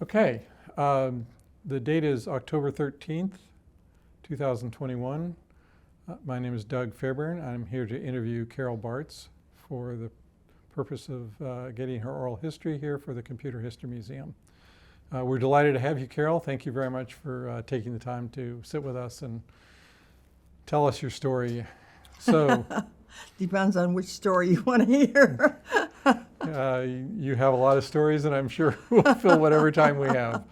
Okay, the date is October 13th, 2021. My name is Doug Fairbairn. I'm here to interview Carol Bartz for the purpose of getting her oral history here for the Computer History Museum. We're delighted to have you, Carol. Thank you very much for taking the time to sit with us and tell us your story. So, Depends on which story you want to hear. you have a lot of stories, and I'm sure we'll fill whatever time we have.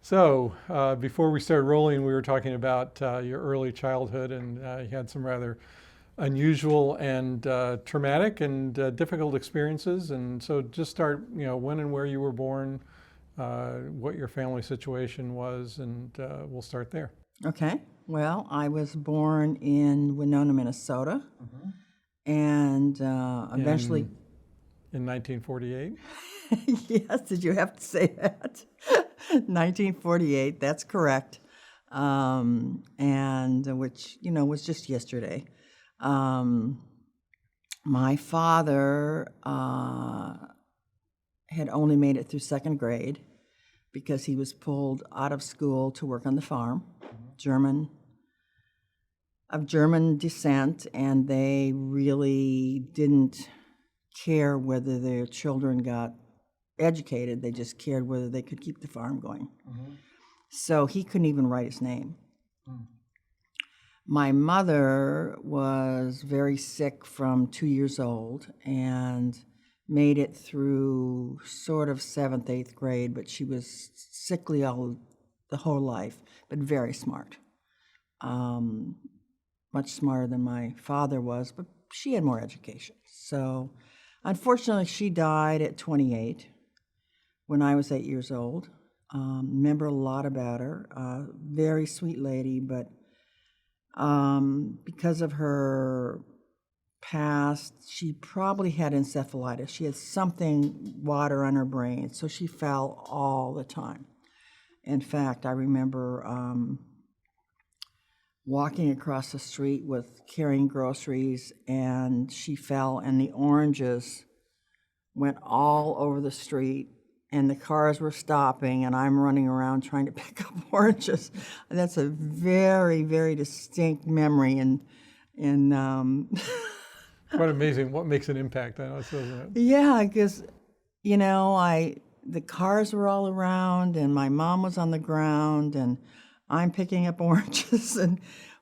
So, before we started rolling, we were talking about your early childhood, and you had some rather unusual and traumatic and difficult experiences. And so, just start, when and where you were born, what your family situation was, and we'll start there. Okay. Well, I was born in Winona, Minnesota, and eventually. In 1948? Yes, did you have to say that? 1948, that's correct. And which, was just yesterday. My father had only made it through second grade because he was pulled out of school to work on the farm, of German descent, and they really didn't care whether their children got educated. They just cared whether they could keep the farm going. So he couldn't even write his name. My mother was very sick from 2 years old and made it through sort of 7th, 8th grade, but she was sickly the whole life, but very smart. Much smarter than my father was, but she had more education. So unfortunately, she died at 28 when I was 8 years old. Remember a lot about her. Very sweet lady, but because of her past, she probably had encephalitis. She had something, water on her brain, so she fell all the time. In fact, I remember walking across the street with carrying groceries, and she fell, and the oranges went all over the street, and the cars were stopping, and I'm running around trying to pick up oranges. That's a very, very distinct memory, and Quite amazing what makes an impact, I know, isn't it? Yeah, because, the cars were all around, and my mom was on the ground, and I'm picking up oranges,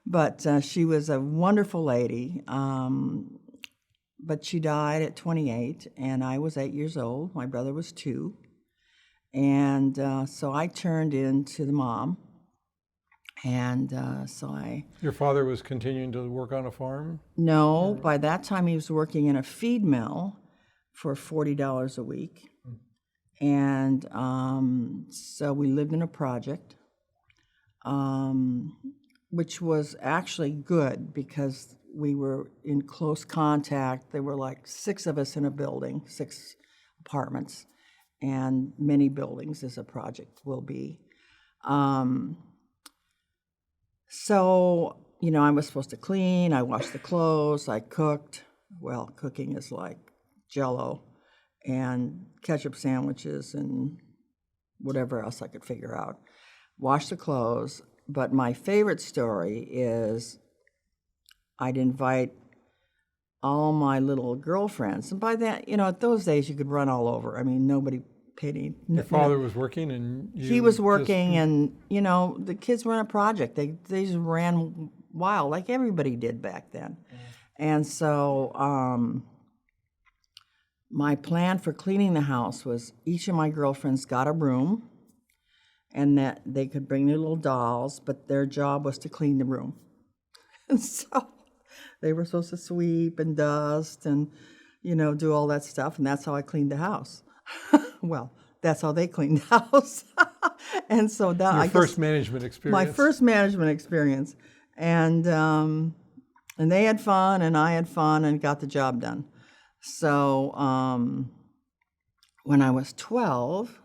but she was a wonderful lady. But she died at 28, and I was 8 years old. My brother was 2, and so I turned into the mom, and Your father was continuing to work on a farm? No, by that time he was working in a feed mill for $40 a week, and so we lived in a project. Which was actually good because we were in close contact. There were like 6 of us in a building, 6 apartments, and many buildings as a project will be. So, I was supposed to clean, I washed the clothes, I cooked. Well, cooking is like Jell-O and ketchup sandwiches and whatever else I could figure out. Wash the clothes. But my favorite story is I'd invite all my little girlfriends. And by that, at those days you could run all over. I mean, nobody paid any. Your father was working and he was working, and, the kids were in a project. They just ran wild like everybody did back then. And so my plan for cleaning the house was each of my girlfriends got a room, and that they could bring their little dolls, but their job was to clean the room. And so they were supposed to sweep and dust and, do all that stuff, and that's how I cleaned the house. Well, that's how they cleaned the house. And so that Your first management experience. My first management experience. And they had fun, and I had fun, and got the job done. So when I was 12,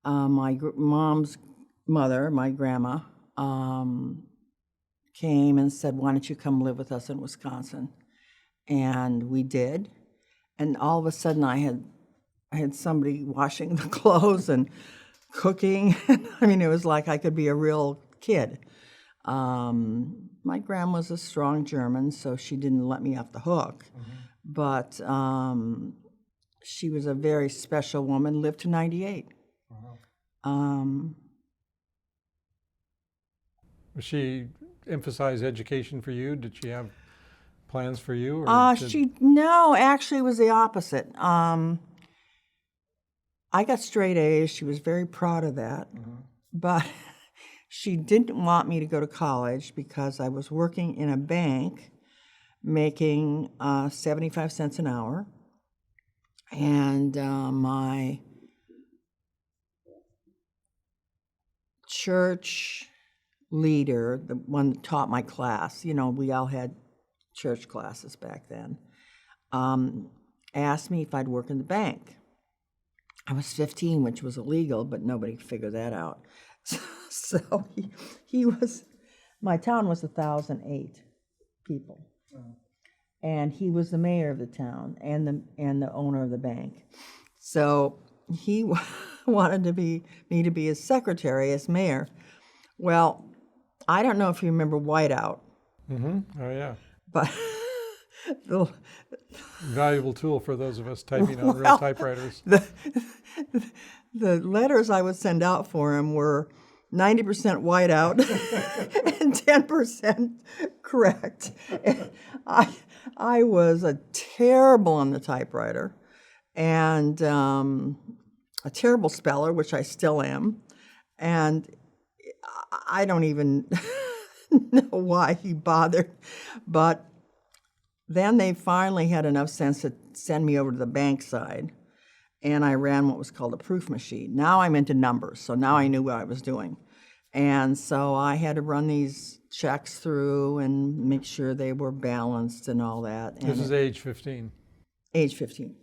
my mom's mother, my grandma, came and said, "Why don't you come live with us in Wisconsin?" And we did. And all of a sudden, I I had somebody washing the clothes and cooking. I mean, it was like I could be a real kid. My grandma's a strong German, so she didn't let me off the hook. But she was a very special woman, lived to 98. She emphasize education for you? Did she have plans for you? Or No, actually, it was the opposite. I got straight A's. She was very proud of that. But she didn't want me to go to college because I was working in a bank making 75 cents an hour. And my church leader, the one that taught my class, we all had church classes back then, asked me if I'd work in the bank. I was 15, which was illegal, but nobody figured that out. So he was, my town was 1,008 people. And he was the mayor of the town and the owner of the bank. So he wanted me to be his secretary as mayor. Well, I don't know if you remember whiteout. Oh, yeah. But the Valuable tool for those of us typing on real typewriters. the letters I would send out for him were 90% whiteout and 10% correct. And I was a terrible on the typewriter and a terrible speller, which I still am. And I don't even know why he bothered. But then they finally had enough sense to send me over to the bank side. And I ran what was called a proof machine. Now I'm into numbers, so now I knew what I was doing. And so I had to run these checks through and make sure they were balanced and all that. And This is age 15. Age 15.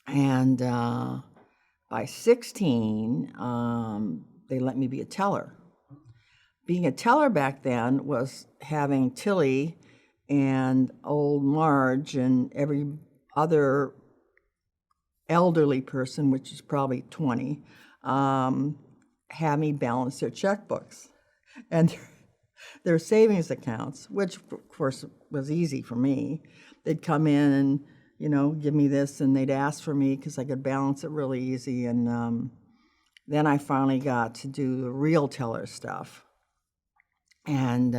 And by 16, they let me be a teller. Being a teller back then was having Tilly and old Marge and every other elderly person, which is probably 20, have me balance their checkbooks and their savings accounts, which of course was easy for me. They'd come in and, give me this, and they'd ask for me because I could balance it really easy. And then I finally got to do the real teller stuff. And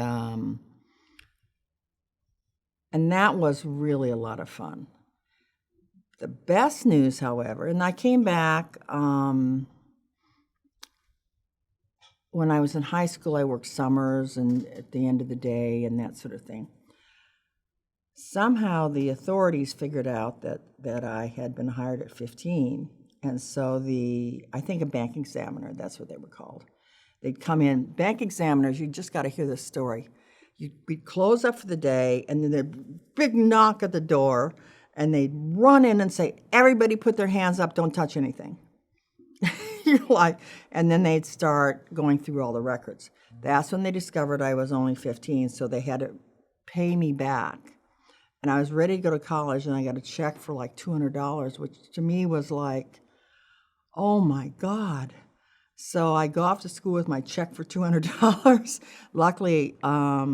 that was really a lot of fun. The best news, however, and I came back when I was in high school. I worked summers and at the end of the day and that sort of thing. Somehow the authorities figured out that I had been hired at 15, and so I think a bank examiner, that's what they were called. They'd come in, bank examiners, you just got to hear this story. We'd close up for the day, and then there'd big knock at the door, and they'd run in and say, everybody put their hands up, don't touch anything. You're like, and then they'd start going through all the records. That's when they discovered I was only 15, so they had to pay me back. And I was ready to go to college, and I got a check for like $200, which to me was like, oh my God. So I go off to school with my check for $200. Luckily, I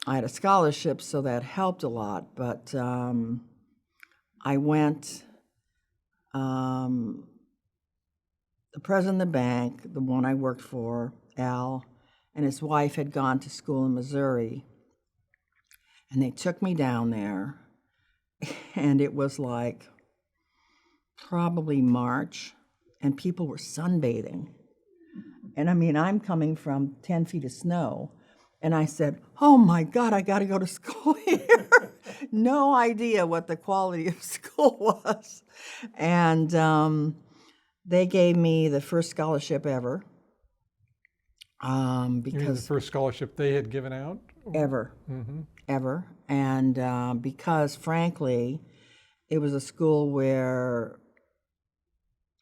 had a scholarship, so that helped a lot. But I went, the president of the bank, the one I worked for, Al, and his wife had gone to school in Missouri. And they took me down there, and it was like probably March, and people were sunbathing. And I mean, I'm coming from 10 feet of snow, and I said, oh my God, I got to go to school here. No idea what the quality of school was. And they gave me the first scholarship ever. You mean the Because first scholarship they had given out? ever. Ever. And because, frankly, it was a school where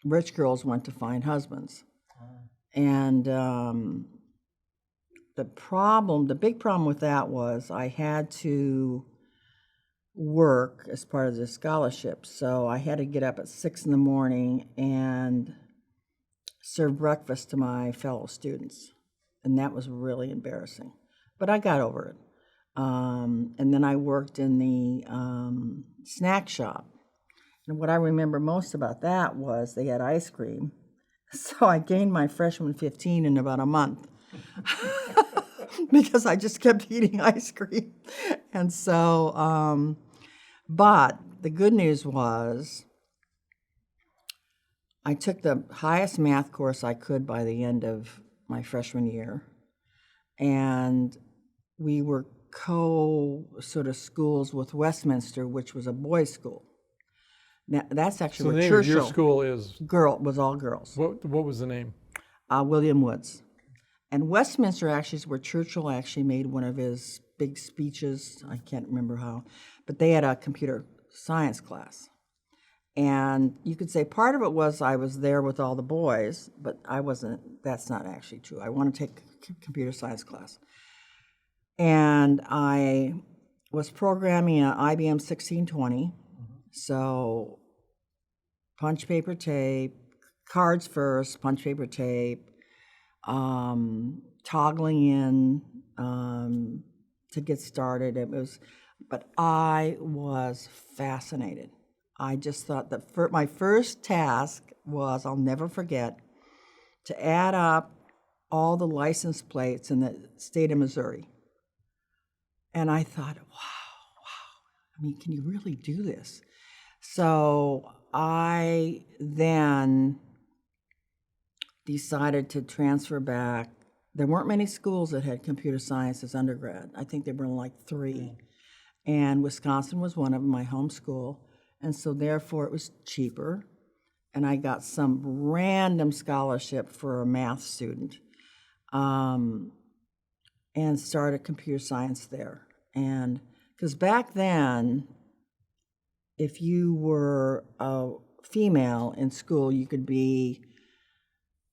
rich girls went to find husbands. And the big problem with that was I had to work as part of the scholarship. So I had to get up at 6 in the morning and serve breakfast to my fellow students. And that was really embarrassing. But I got over it. And then I worked in the snack shop. And what I remember most about that was they had ice cream. So I gained my freshman 15 in about a month because I just kept eating ice cream. And so, but the good news was I took the highest math course I could by the end of my freshman year. And we were sort of schools with Westminster, which was a boys' school. Now, that's actually So the what name of your school is? Was all girls. What was the name? William Woods. And Westminster actually is where Churchill actually made one of his big speeches. I can't remember how, but they had a computer science class. And you could say part of it was I was there with all the boys, but I wasn't. That's not actually true. I want to take a computer science class. And I was programming an IBM 1620. So punch, paper, tape, cards first, punch, paper, tape, toggling in to get started. But I was fascinated. I just thought that my first task was, I'll never forget, to add up all the license plates in the state of Missouri. And I thought, wow, I mean, can you really do this? So I then decided to transfer back. There weren't many schools that had computer science as undergrad. I think there were like 3. And Wisconsin was one of them, my home school. And so therefore it was cheaper. And I got some random scholarship for a math student and started computer science there. And because back then, if you were a female in school, you could be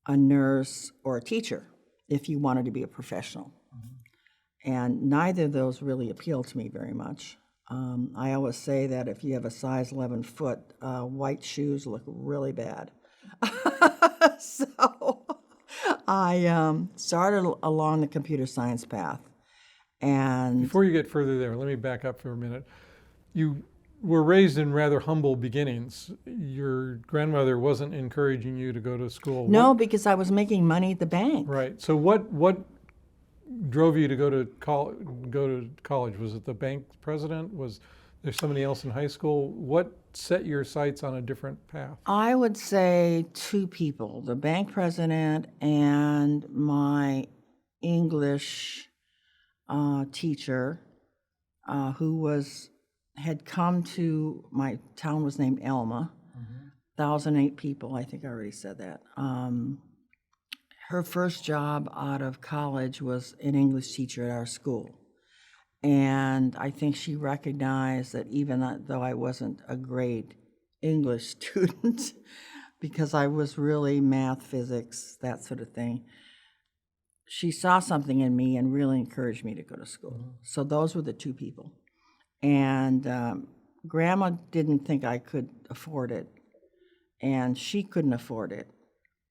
a nurse or a teacher if you wanted to be a professional. Mm-hmm. And neither of those really appealed to me very much. I always say that if you have a size 11 foot, white shoes look really bad. So I started along the computer science path. And before you get further there, let me back up for a minute. You were raised in rather humble beginnings. Your grandmother wasn't encouraging you to go to school. No, because I was making money at the bank. Right. So what drove you to go to college? Was it the bank president? Was there somebody else in high school? What set your sights on a different path? I would say 2 people, the bank president and my English teacher, who had come to, my town was named Elma, 1,008 people, I think I already said that. Her first job out of college was an English teacher at our school. And I think she recognized that even though I wasn't a great English student, because I was really math, physics, that sort of thing, she saw something in me and really encouraged me to go to school. Mm-hmm. So those were the 2 people. And Grandma didn't think I could afford it, and she couldn't afford it.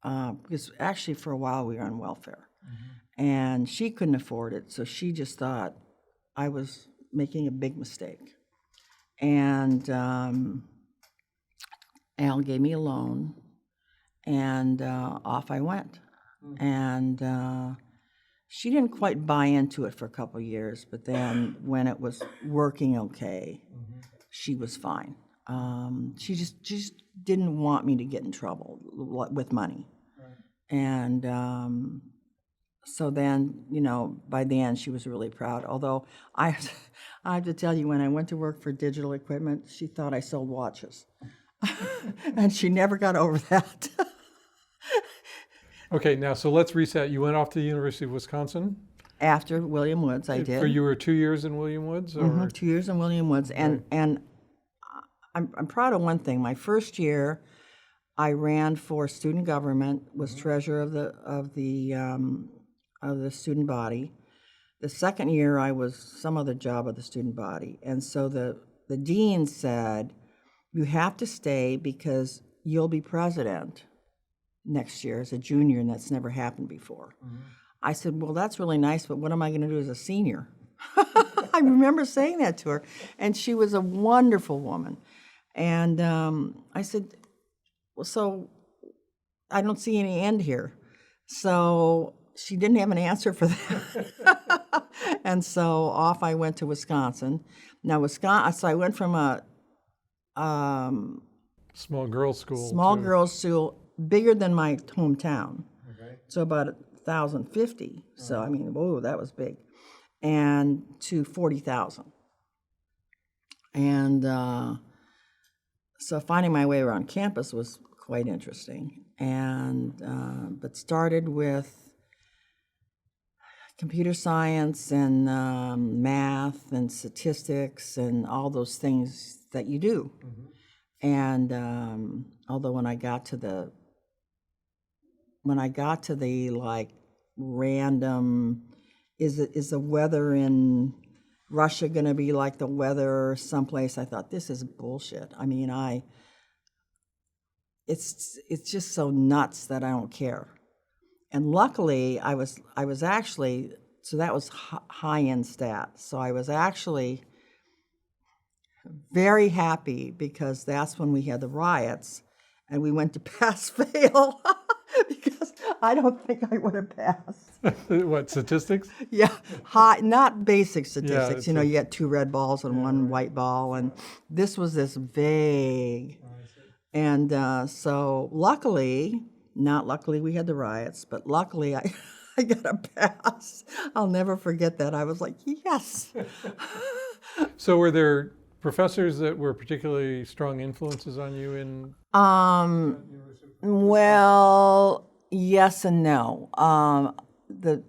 Because actually for a while we were on welfare. Mm-hmm. And she couldn't afford it, so she just thought I was making a big mistake. And Al gave me a loan, and off I went. Mm-hmm. And she didn't quite buy into it for a couple of years, but then when it was working okay, mm-hmm. she was fine. She just didn't want me to get in trouble with money. And so then, by the end, she was really proud. Although I have to tell you, when I went to work for digital equipment, she thought I sold watches. And she never got over that. Okay, now, so let's reset. You went off to the University of Wisconsin? After William Woods, I did. You were 2 years in William Woods? Or? Mm-hmm, 2 years in William Woods. And I'm proud of one thing. My first year, I ran for student government, was mm-hmm. treasurer of the student body. The second year, I was some other job of the student body, and so the the dean said, you have to stay because you'll be president next year as a junior, and that's never happened before. I said, well, that's really nice, but what am I going to do as a senior? I remember saying that to her, and she was a wonderful woman. And I said, well, so I don't see any end here. So she didn't have an answer for that. And so off I went to Wisconsin. Now, so I went from a Small girls' school. small girls' school, bigger than my hometown. Okay. So about 1,050. So, I mean, whoa, that was big. And to 40,000. And so finding my way around campus was quite interesting. And but started with computer science and math and statistics and all those things that you do. And although when I got to the like random, is the weather in Russia going to be like the weather someplace, I thought, this is bullshit. I mean, it's just so nuts that I don't care. And luckily, I was actually, so that was high-end stats. So I was actually very happy because that's when we had the riots, and we went to pass-fail because I don't think I would have passed. What, statistics? Yeah, not basic statistics. You get 2 red balls and 1 white ball, and this was this vague. And so luckily, not luckily we had the riots, but luckily I got a pass. I'll never forget that. I was like, yes. So were there professors that were particularly strong influences on you in? Well, yes and no. The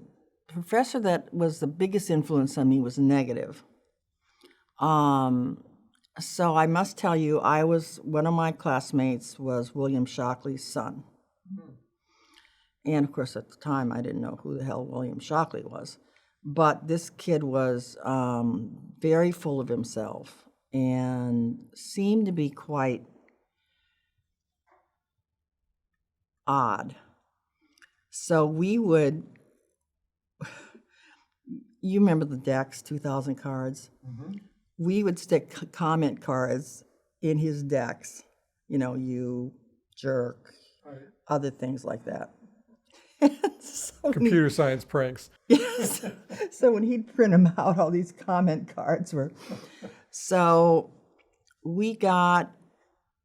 professor that was the biggest influence on me was negative. So I must tell you, one of my classmates was William Shockley's son. And of course, at the time, I didn't know who the hell William Shockley was. But this kid was very full of himself and seemed to be quite odd. So we would, you remember the DECs, 2,000 cards? We would stick comment cards in his decks, you jerk, other things like that. So Computer science pranks. Yes. So when he'd print them out, all these comment cards were. So we got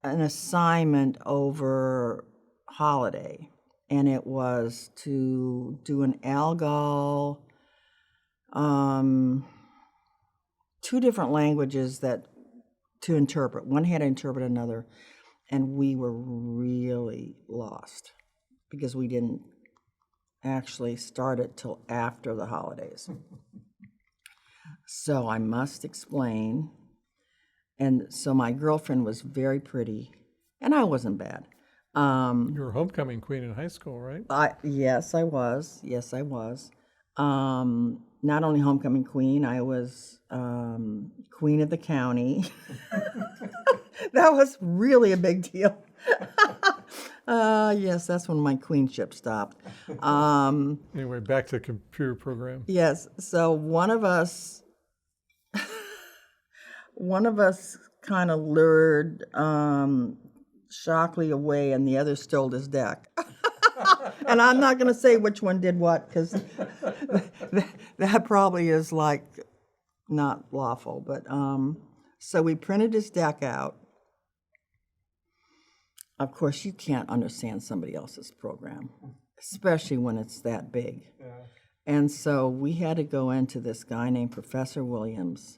an assignment over holiday, and it was to do an algol, 2 different languages to interpret. One had to interpret another, and we were really lost because we didn't actually start it till after the holidays. So I must explain. And so my girlfriend was very pretty, and I wasn't bad. You were homecoming queen in high school, right? Yes, I was. Yes, I was. Not only homecoming queen, I was queen of the county. That was really a big deal. Yes, that's when my queenship stopped. Anyway, back to the computer program. Yes, so one of us kind of lured Shockley away, and the other stole his deck. And I'm not going to say which one did what, because that probably is like not lawful. But so we printed his deck out. Of course, you can't understand somebody else's program, especially when it's that big. Yeah. And so we had to go into this guy named Professor Williams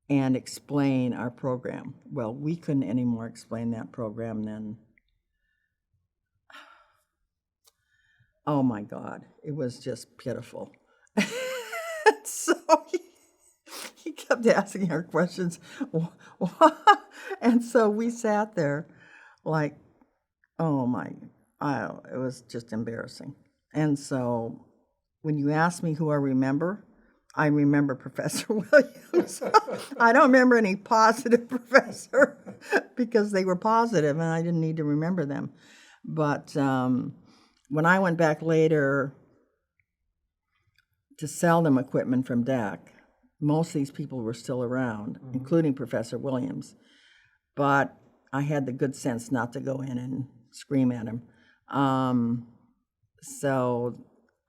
and explain our program. Well, we couldn't anymore explain that program then. Oh my God, it was just pitiful. So he kept asking her questions. And so we sat there like, it was just embarrassing. And so when you ask me who I remember, I remember Professor Williams. I don't remember any positive professor because they were positive and I didn't need to remember them. But when I went back later to sell them equipment from DEC, most of these people were still around, including Professor Williams. But I had the good sense not to go in and scream at him. So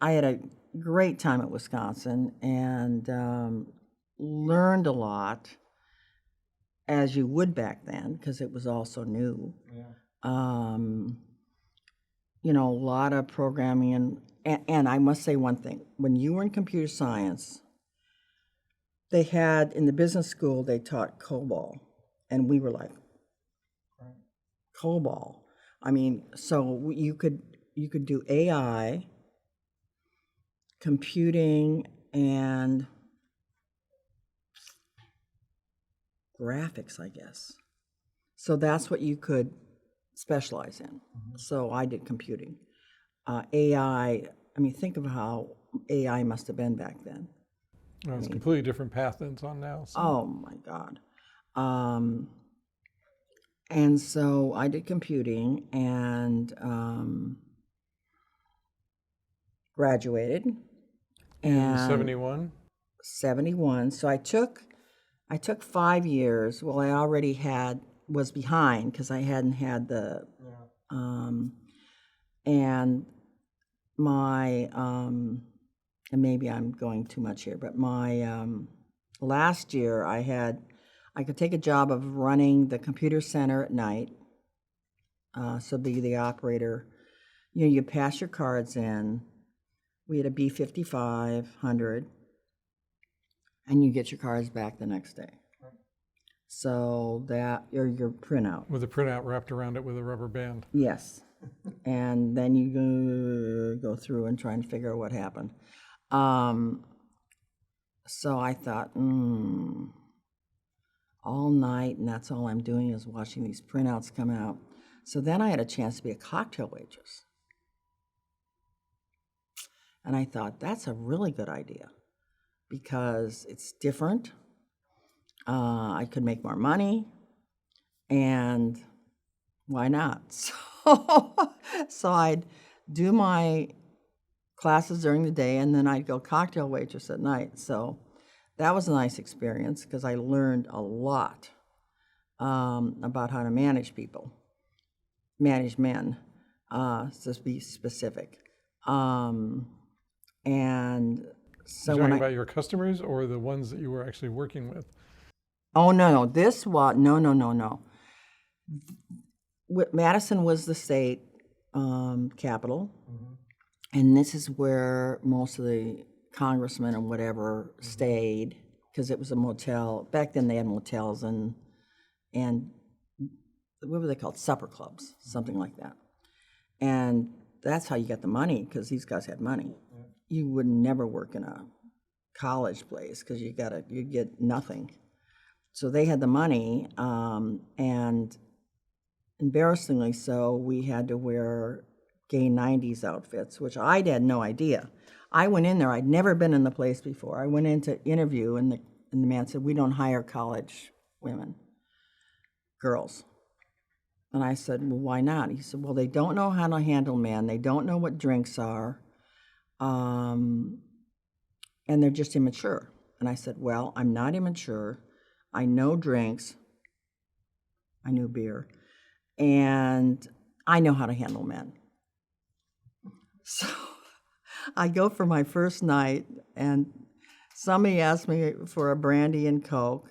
I had a great time at Wisconsin and learned a lot, as you would back then, because it was all so new. Yeah. You know, a lot of programming, and I must say one thing. When you were in computer science, they had, in the business school, they taught COBOL, and we were like, COBOL. I mean, so you could do AI, computing, and graphics, I guess. So that's what you could specialize in. So I did computing. AI, I mean, think of how AI must have been back then. Well, it's a completely different path than it's on now. So. Oh my God. And so I did computing and graduated. In 71? 71. So I took 5 years. Well, I already was behind because I hadn't had the, and my, and maybe I'm going too much here, but my last year I could take a job of running the computer center at night. So be the operator. You know, you pass your cards in. We had a B5500, and you get your cards back the next day. So that, or your printout. With a printout wrapped around it with a rubber band. Yes. And then you go through and try and figure out what happened. So I thought, all night, and that's all I'm doing is watching these printouts come out. So then I had a chance to be a cocktail waitress. And I thought, that's a really good idea because it's different. I could make more money, and why not? So I'd do my classes during the day, and then I'd go cocktail waitress at night. So that was a nice experience because I learned a lot about how to manage people, manage men, to be specific. And so You're talking about your customers or the ones that you were actually working with? Oh, no. This was, no. Madison was the state capital, and this is where most of the congressmen and whatever stayed, because it was a motel. Back then they had motels and what were they called? Supper clubs, something like that. And that's how you got the money, because these guys had money. You would never work in a college place because you get nothing. So they had the money, and embarrassingly so, we had to wear gay 90s outfits, which I had no idea. I went in there, I'd never been in the place before. I went in to interview, and the man said, we don't hire college women, girls. And I said, well, why not? He said, well, they don't know how to handle men, they don't know what drinks are, and they're just immature. And I said, well, I'm not immature. I know drinks. I knew beer. And I know how to handle men. So I go for my first night, and somebody asked me for a brandy and Coke.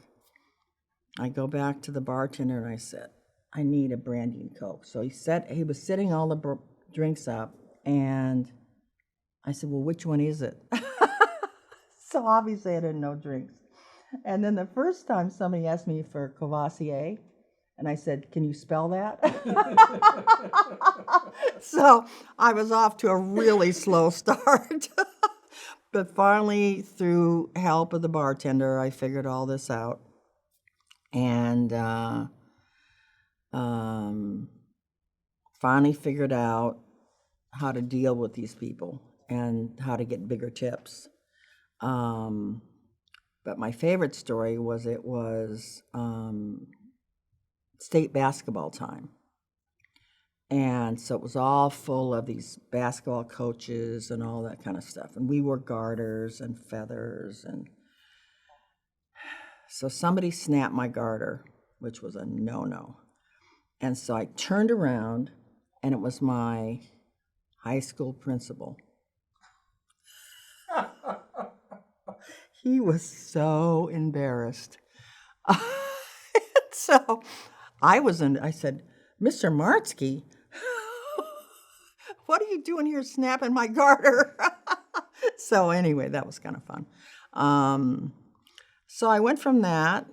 I go back to the bartender, and I said, I need a brandy and Coke. So he was setting all the drinks up, and I said, well, which one is it? So obviously I didn't know drinks. And then the first time somebody asked me for Courvoisier, and I said, can you spell that? So I was off to a really slow start. But finally, through help of the bartender, I figured all this out. And finally figured out how to deal with these people and how to get bigger tips. But my favorite story was it was state basketball time. And so it was all full of these basketball coaches and all that kind of stuff. And we wore garters and feathers. And so somebody snapped my garter, which was a no-no. And so I turned around, and it was my high school principal. He was so embarrassed. So I said, Mr. Martsky, what are you doing here snapping my garter? So anyway, that was kind of fun. So I went from that,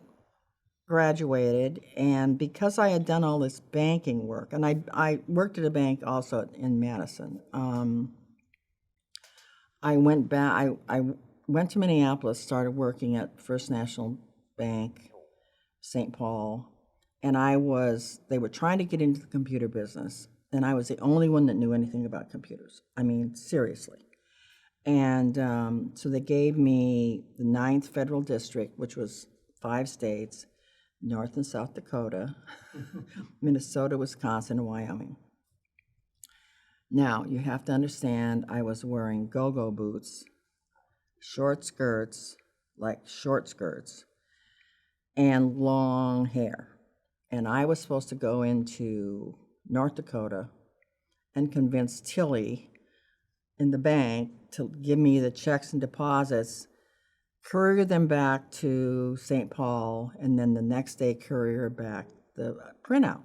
graduated, and because I had done all this banking work, and I worked at a bank also in Madison, I went back. I went to Minneapolis, started working at First National Bank, St. Paul, and they were trying to get into the computer business, and I was the only one that knew anything about computers. I mean, seriously. And so they gave me the 9th Federal District, which was 5 states, North and South Dakota, Minnesota, Wisconsin, and Wyoming. Now, you have to understand, I was wearing go-go boots, short skirts, and long hair. And I was supposed to go into North Dakota and convince Tilly in the bank to give me the checks and deposits, courier them back to St. Paul, and then the next day courier back the printout.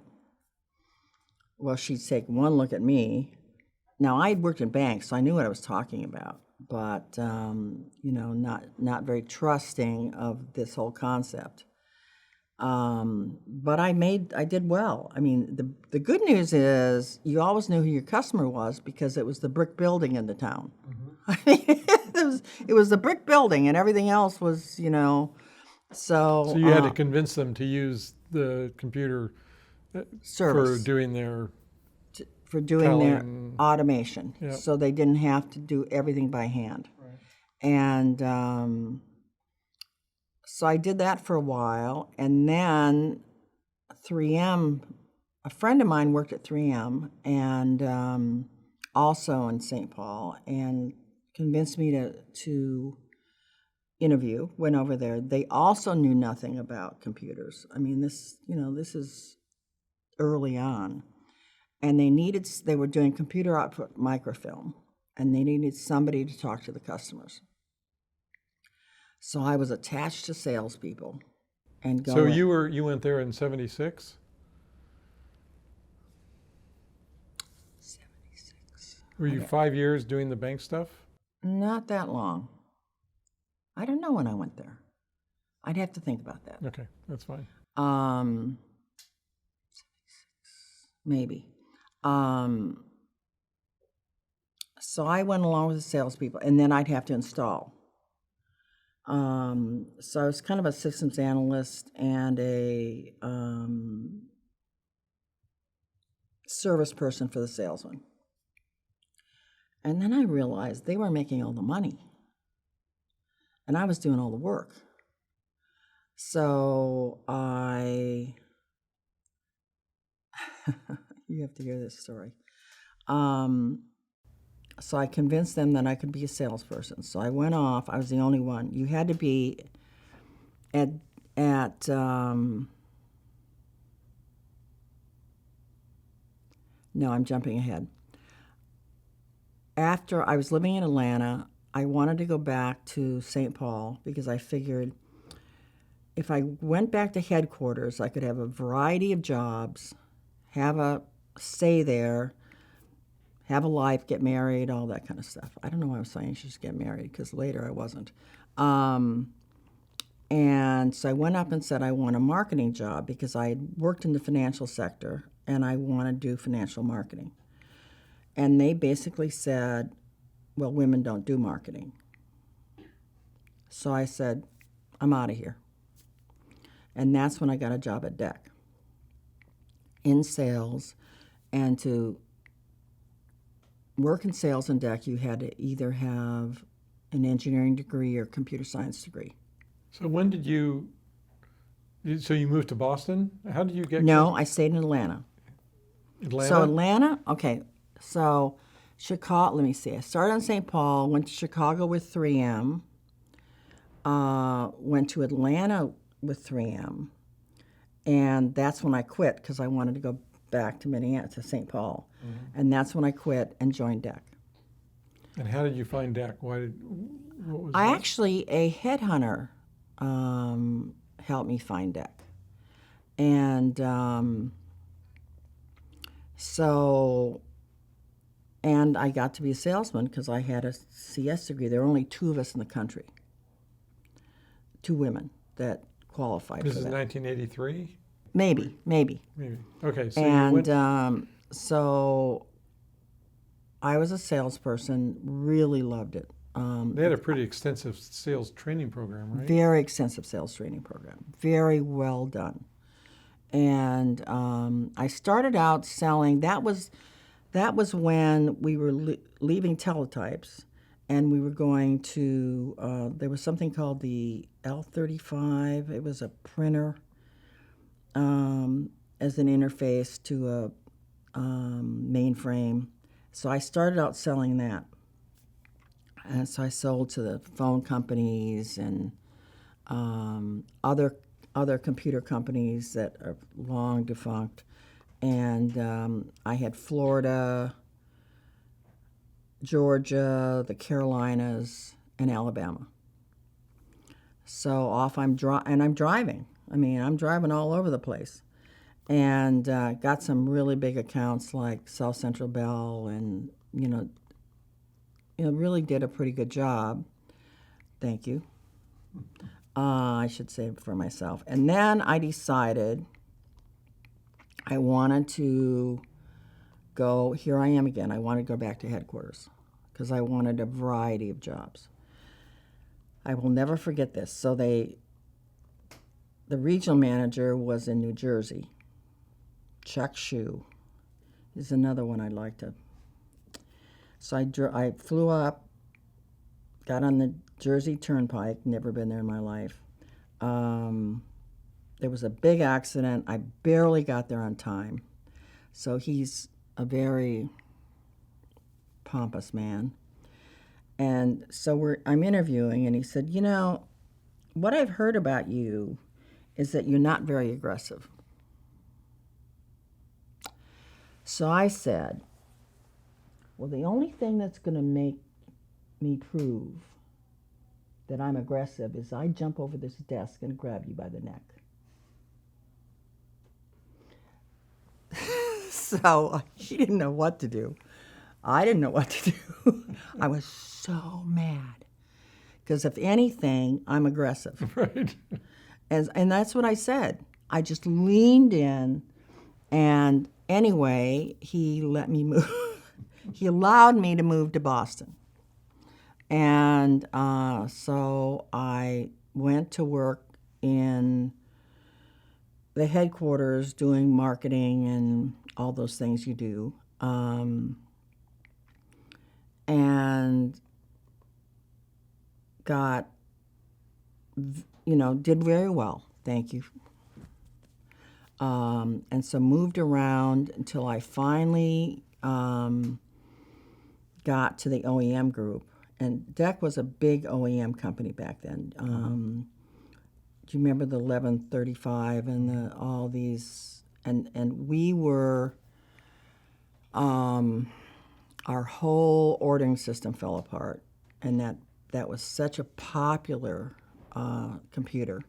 Well, she'd take one look at me. Now, I'd worked in banks, so I knew what I was talking about, but not very trusting of this whole concept. But I did well. I mean, the good news is you always knew who your customer was because it was the brick building in the town. Mm-hmm. I mean, it was the brick building, and everything else was, so. So you had to convince them to use the computer service for doing their their automation, Yep. So they didn't have to do everything by hand. Right. And so I did that for a while, and then 3M, a friend of mine worked at 3M, and also in St. Paul, and convinced me to interview, went over there. They also knew nothing about computers. I mean, this is early on. And they were doing computer output microfilm, and they needed somebody to talk to the customers. So I was attached to salespeople and going. So you went there in 76? 76. Were you 5 years doing the bank stuff? Not that long. I don't know when I went there. I'd have to think about that. Okay, that's fine. 76, maybe. So I went along with the salespeople, and then I'd have to install. So I was kind of a systems analyst and a service person for the salesman. And then I realized they were making all the money, and I was doing all the work. So you have to hear this story. So I convinced them that I could be a salesperson. So I went off. I was the only one. You had to be at no, I'm jumping ahead. After I was living in Atlanta, I wanted to go back to St. Paul because I figured if I went back to headquarters, I could have a variety of jobs, stay there, have a life, get married, all that kind of stuff. I don't know why I was so anxious to get married, because later I wasn't. And so I went up and said I want a marketing job because I had worked in the financial sector and I want to do financial marketing. And they basically said, well, women don't do marketing. So I said, I'm out of here. And that's when I got a job at DEC in sales. And to work in sales in DEC, you had to either have an engineering degree or computer science degree. So when did so you moved to Boston? How did you get No, I stayed in Atlanta. Atlanta? So Atlanta, okay. So Chicago, let me see. I started in St. Paul, went to Chicago with 3M, went to Atlanta with 3M, and that's when I quit because I wanted to go back to Minneapolis, to St. Paul. And that's when I quit and joined DEC. And how did you find DEC? What was I that? actually, a headhunter helped me find DEC. And and I got to be a salesman because I had a CS degree. There were only 2 of us in the country, 2 women that qualified This for is that. 1983? Maybe. Maybe. Okay, so you And went... so I was a salesperson, really loved it. They had a pretty extensive sales training program, right? Very extensive sales training program, very well done. And I started out selling. That was when we were leaving teletypes, and we were going to. There was something called the L35. It was a printer as an interface to a mainframe. So I started out selling that. And so I sold to the phone companies and other computer companies that are long defunct. And I had Florida, Georgia, the Carolinas, and Alabama. So off I'm driving. I mean, I'm driving all over the place. And got some really big accounts like South Central Bell, and really did a pretty good job. Thank you. I should say it for myself. And then I decided I wanted to go, here I am again, I wanted to go back to headquarters because I wanted a variety of jobs. I will never forget this. So the regional manager was in New Jersey. Chuck Shue is another one I'd like to. So I flew up, got on the Jersey Turnpike, never been there in my life. There was a big accident. I barely got there on time. So he's a very pompous man. And so I'm interviewing, and he said, what I've heard about you is that you're not very aggressive. So I said, well, the only thing that's going to make me prove that I'm aggressive is I jump over this desk and grab you by the neck. So she didn't know what to do. I didn't know what to do. I was so mad. Because if anything, I'm aggressive. Right. And that's what I said. I just leaned in, and anyway, he let me move. He allowed me to move to Boston. And so I went to work in the headquarters doing marketing and all those things you do. And got, did very well, thank you. And so moved around until I finally got to the OEM group. And DEC was a big OEM company back then. Do you remember the 1135 and all these? And we were, our whole ordering system fell apart. And that was such a popular computer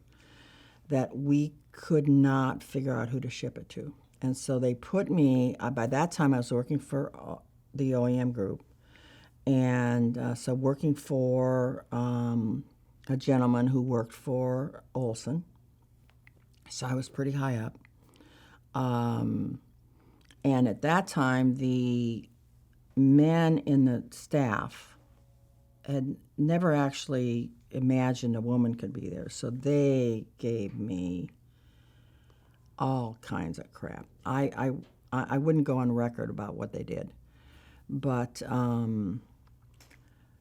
that we could not figure out who to ship it to. And so they put me, by that time I was working for the OEM group, and so working for a gentleman who worked for Olson. So I was pretty high up. And at that time, the men in the staff had never actually imagined a woman could be there. So they gave me all kinds of crap. I wouldn't go on record about what they did. But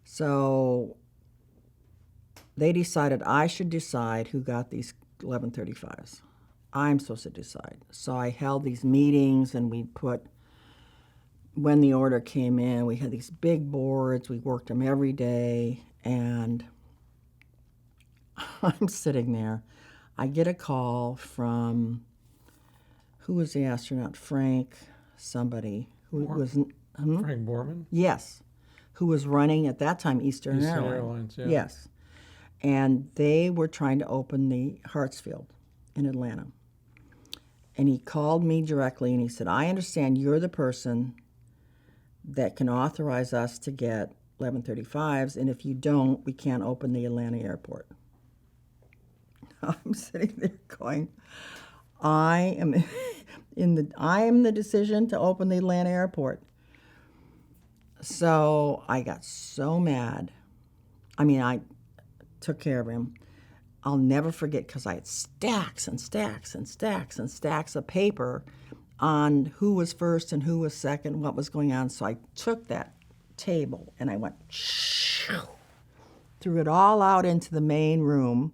so they decided I should decide who got these 1135s. I'm supposed to decide. So I held these meetings, and we put, when the order came in, we had these big boards. We worked them every day, and I'm sitting there. I get a call from, who was the astronaut? Frank, somebody who was. Frank Borman? Yes, who was running at that time Eastern Airlines, yeah. Yes, and they were trying to open the Hartsfield in Atlanta. And he called me directly, and he said, I understand you're the person that can authorize us to get 1135s, and if you don't, we can't open the Atlanta airport. I'm sitting there going, I am the decision to open the Atlanta airport. So I got so mad. I mean, I took care of him. I'll never forget, because I had stacks and stacks and stacks and stacks of paper on who was first and who was second, what was going on. So I took that table and I went, threw it all out into the main room,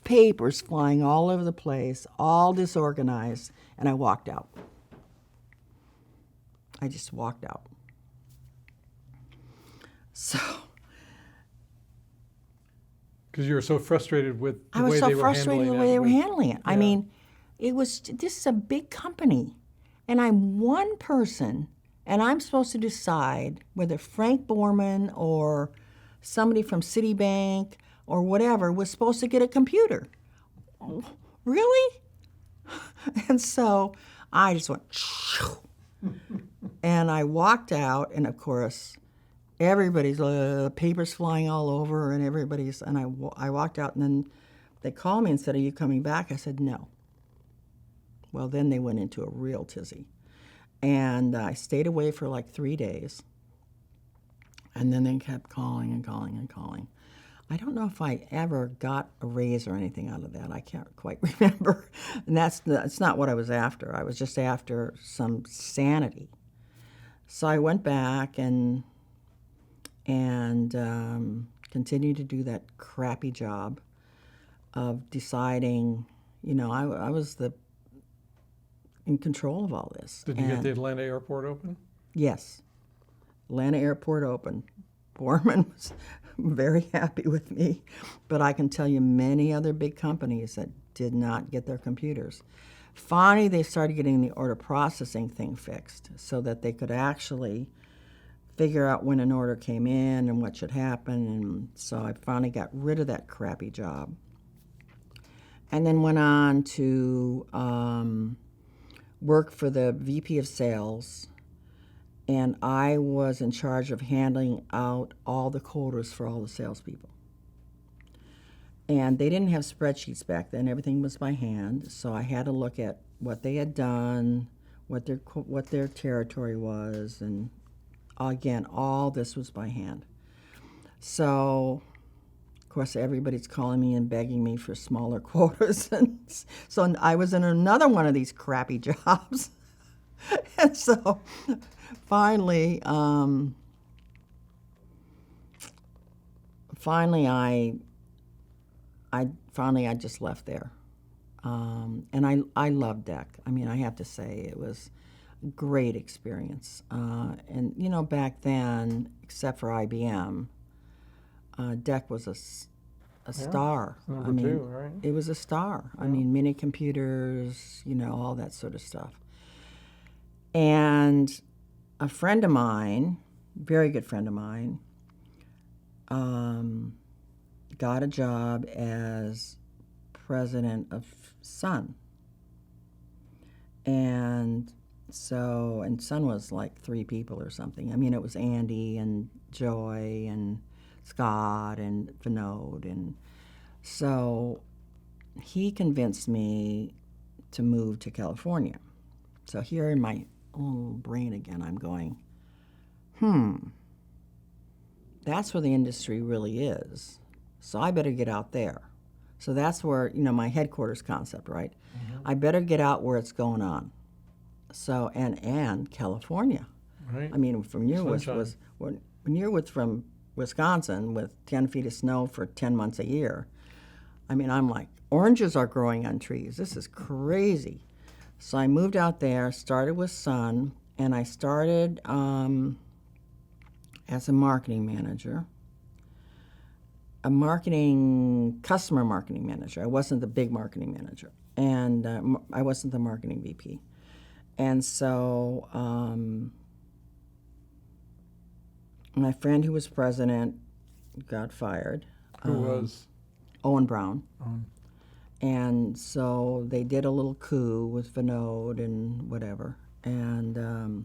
papers flying all over the place, all disorganized, and I walked out. I just walked out. So, Because you were so frustrated with the I was way so they were frustrated handling with it. the way they were handling it. I Yeah. mean, this is a big company, and I'm one person, and I'm supposed to decide whether Frank Borman or somebody from Citibank or whatever was supposed to get a computer. Really? And so I just went, and I walked out, and of course, everybody's papers flying all over, and I walked out, and then they called me and said, are you coming back? I said, no. Well, then they went into a real tizzy. And I stayed away for like 3 days. And then they kept calling and calling and calling. I don't know if I ever got a raise or anything out of that. I can't quite remember. And that's not what I was after. I was just after some sanity. So I went back and continued to do that crappy job of deciding, I was in control of all this. Did you get the Atlanta airport open? Yes. Atlanta airport open. Borman was very happy with me, but I can tell you many other big companies that did not get their computers. Finally, they started getting the order processing thing fixed so that they could actually figure out when an order came in and what should happen. And so I finally got rid of that crappy job. And then went on to work for the VP of Sales, and I was in charge of handing out all the quotas for all the salespeople. And they didn't have spreadsheets back then. Everything was by hand. So I had to look at what they had done, what their territory was, and again, all this was by hand. So, of course, everybody's calling me and begging me for smaller quotas. And so I was in another one of these crappy jobs. And so finally, I just left there. And I loved DEC. I mean, I have to say it was a great experience. And, back then, except for IBM, DEC was a star. Number two, right? It was a star. Yeah. I mean, mini computers, all that sort of stuff. And a friend of mine, very good friend of mine, got a job as president of Sun. And Sun was like 3 people or something. I mean, it was Andy and Joy and Scott and Vinod. And so he convinced me to move to California. So here in my little brain again, I'm going, that's where the industry really is. So I better get out there. So that's where, my headquarters concept, right? Mm-hmm. I better get out where it's going on. So, and California. Right. I mean, from you was when you're from Wisconsin with 10 feet of snow for 10 months a year. I mean, I'm like, oranges are growing on trees. This is crazy. So I moved out there, started with Sun, and I started as a marketing manager, customer marketing manager. I wasn't the big marketing manager, and I wasn't the marketing VP. And so my friend who was president got fired. Who was? Owen Brown. Oh. And so they did a little coup with Vinod and whatever. And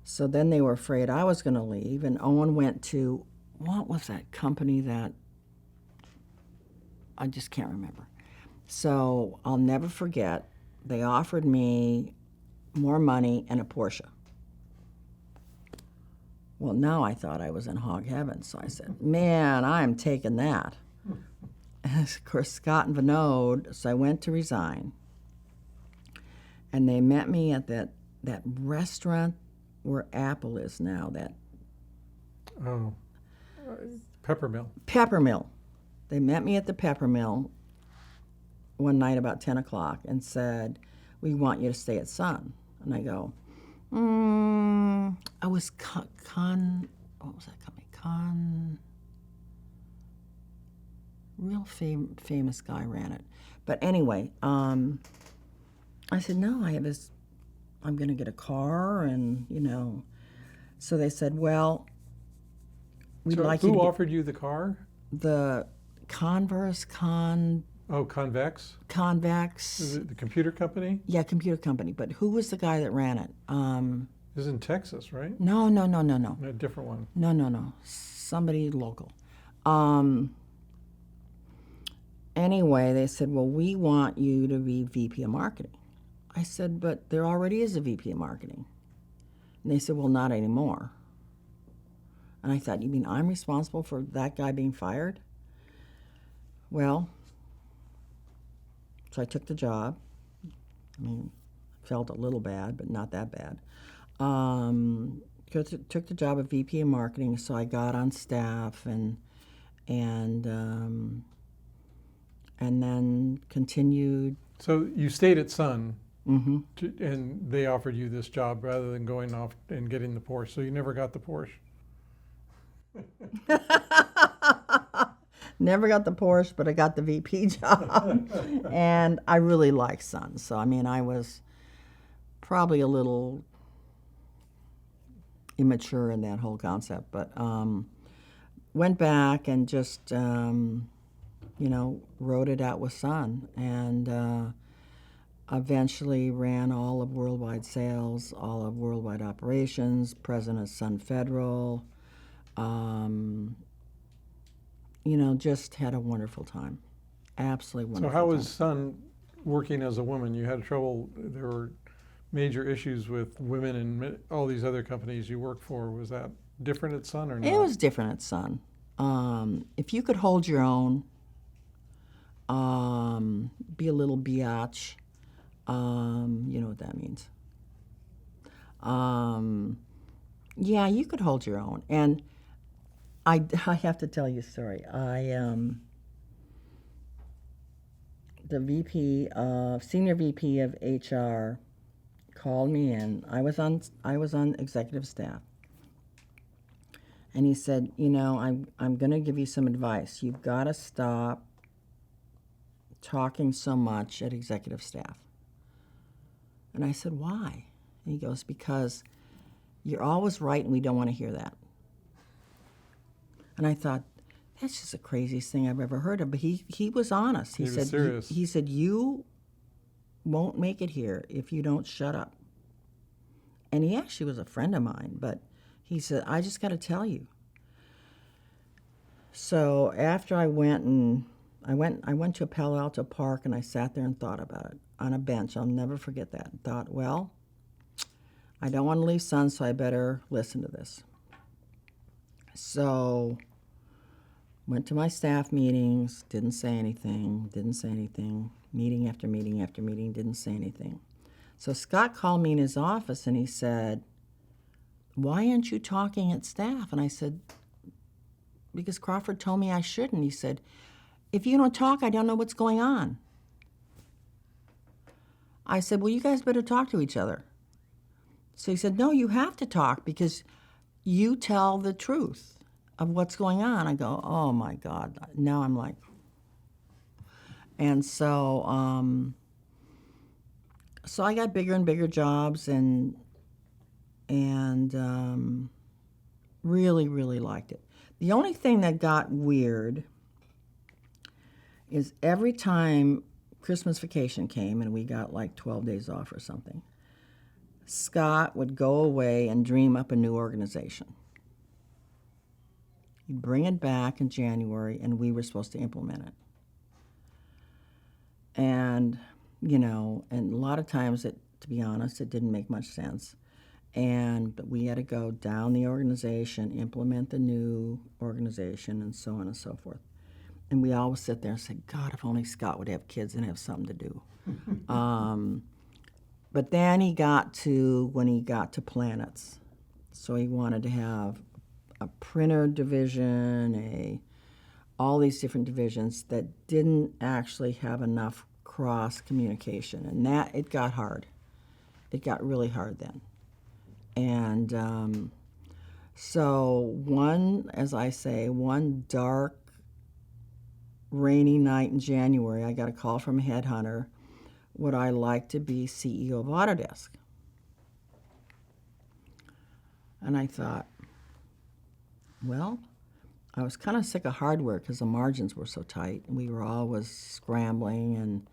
so then they were afraid I was going to leave. And Owen went to, what was that company that, I just can't remember. So I'll never forget, they offered me more money and a Porsche. Well, now I thought I was in hog heaven. So I said, man, I'm taking that. And of course, Scott and Vinod, so I went to resign. And they met me at that restaurant where Apple is now, that Oh. Peppermill. Peppermill. They met me at the Peppermill one night about 10 o'clock and said, we want you to stay at Sun. And I go, I was what was that company? Real famous guy ran it. But anyway, I said, no, I'm going to get a car and, So they said, well, we'd like you to Who offered you the car? The Converse, Oh, Convex? Convex. Is it the computer company? Yeah, computer company. But who was the guy that ran it? This is in Texas, right? No. A different one. No. Somebody local. Anyway, they said, well, we want you to be VP of Marketing. I said, but there already is a VP of Marketing. And they said, well, not anymore. And I thought, you mean I'm responsible for that guy being fired? Well, so I took the job. I mean, felt a little bad, but not that bad. Took the job of VP of Marketing, so I got on staff and then continued. So you stayed at Sun, Mm-hmm. and they offered you this job rather than going off and getting the Porsche. So you never got the Porsche. Never got the Porsche, but I got the VP job. And I really like Sun. So, I mean, I was probably a little immature in that whole concept. But went back and just, wrote it out with Sun. And eventually ran all of worldwide sales, all of worldwide operations, president of Sun Federal. Just had a wonderful time. Absolutely wonderful. So how was time. Sun working as a woman? You had trouble, there were major issues with women in all these other companies you worked for. Was that different at Sun or not? It was different at Sun. If you could hold your own, be a little biatch, you know what that means. Yeah, you could hold your own. And I have to tell you a story. The senior VP of HR called me in. I was on executive staff. And he said, I'm going to give you some advice. You've got to stop talking so much at executive staff. And I said, why? And he goes, because you're always right and we don't want to hear that. And I thought, that's just the craziest thing I've ever heard of. But he was honest. He was serious. He said, you won't make it here if you don't shut up. And he actually was a friend of mine, but he said, I just got to tell you. So after I went to a Palo Alto park and I sat there and thought about it on a bench. I'll never forget that. And thought, well, I don't want to leave Sun, so I better listen to this. So went to my staff meetings, didn't say anything. Meeting after meeting after meeting, didn't say anything. So Scott called me in his office and he said, why aren't you talking at staff? And I said, because Crawford told me I shouldn't. He said, if you don't talk, I don't know what's going on. I said, well, you guys better talk to each other. So he said, no, you have to talk because you tell the truth of what's going on. I go, oh my God. Now I'm like, and so, so I got bigger and bigger jobs and really, really liked it. The only thing that got weird is every time Christmas vacation came and we got like 12 days off or something, Scott would go away and dream up a new organization. He'd bring it back in January and we were supposed to implement it. And, you know, and a lot of times, to be honest, it didn't make much sense. But we had to go down the organization, implement the new organization, and so on and so forth. And we always sit there and say, God, if only Scott would have kids and have something to do. But then when he got to planets, so he wanted to have a printer division, all these different divisions that didn't actually have enough cross communication, and it got hard. It got really hard then. And so one dark, rainy night in January, I got a call from a headhunter. Would I like to be CEO of Autodesk? And I thought, well, I was kind of sick of hardware because the margins were so tight, and we were always scrambling, and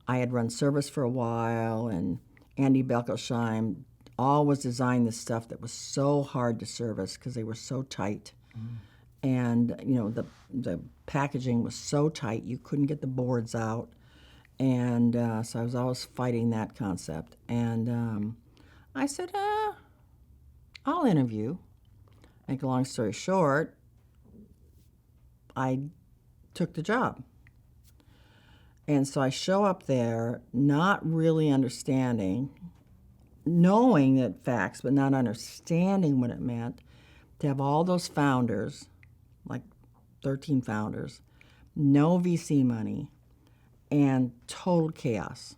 I had run service for a while, and Andy Belkelsheim always designed this stuff that was so hard to service because they were so tight. And, you know, the packaging was so tight, you couldn't get the boards out. And so I was always fighting that concept. And I said, I'll interview. Make a long story short, I took the job. And so I show up there not really understanding, knowing that facts, but not understanding what it meant to have all those founders, like 13 founders, no VC money, and total chaos.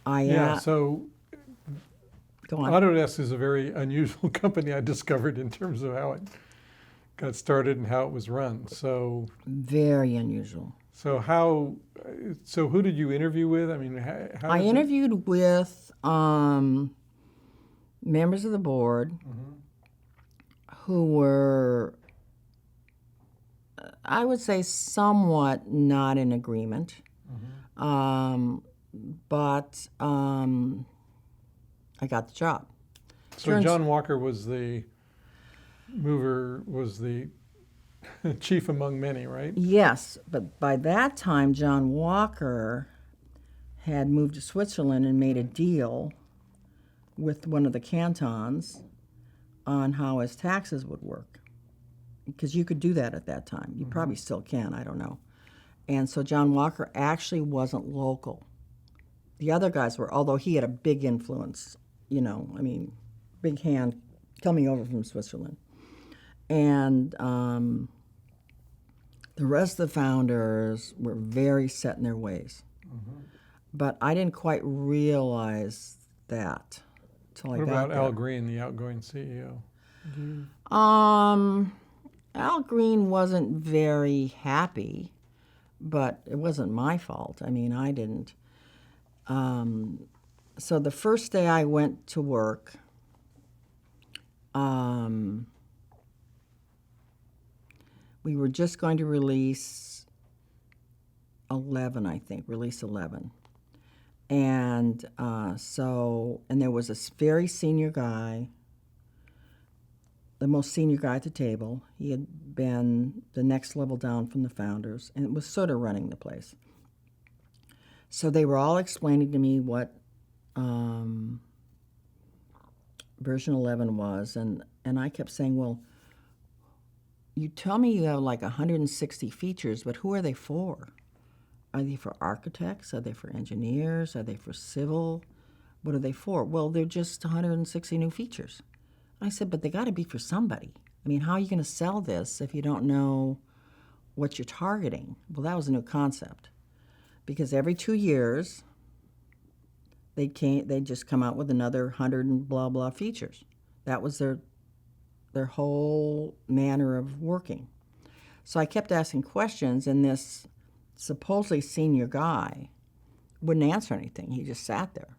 So go on. Autodesk is a very unusual company, I discovered, in terms of how it got started and how it was run. So very unusual. So who did you interview with? I mean, how I interviewed with members of the board who were, I would say, somewhat not in agreement. But I got the job. So John Walker was the chief among many, right? Yes, but by that time, John Walker had moved to Switzerland and made a deal with one of the cantons on how his taxes would work. Because you could do that at that time. You probably still can, I don't know. And so John Walker actually wasn't local. The other guys were, although he had a big influence, you know, I mean, big hand coming over from Switzerland. And the rest of the founders were very set in their ways. But I didn't quite realize that till I got there. What about Al Green, the outgoing CEO? Al Green wasn't very happy, but it wasn't my fault. I mean, I didn't. So the first day I went to work, we were just going to release 11, I think, release 11. And and there was this very senior guy, the most senior guy at the table. He had been the next level down from the founders and was sort of running the place. So they were all explaining to me what version 11 was, and I kept saying, well, you tell me you have like 160 features, but who are they for? Are they for architects? Are they for engineers? Are they for civil? What are they for? Well, they're just 160 new features. I said, but they got to be for somebody. I mean, how are you going to sell this if you don't know what you're targeting? Well, that was a new concept, because every 2 years they'd just come out with another 100 and blah blah features. That was their whole manner of working. So I kept asking questions, and this supposedly senior guy wouldn't answer anything. He just sat there,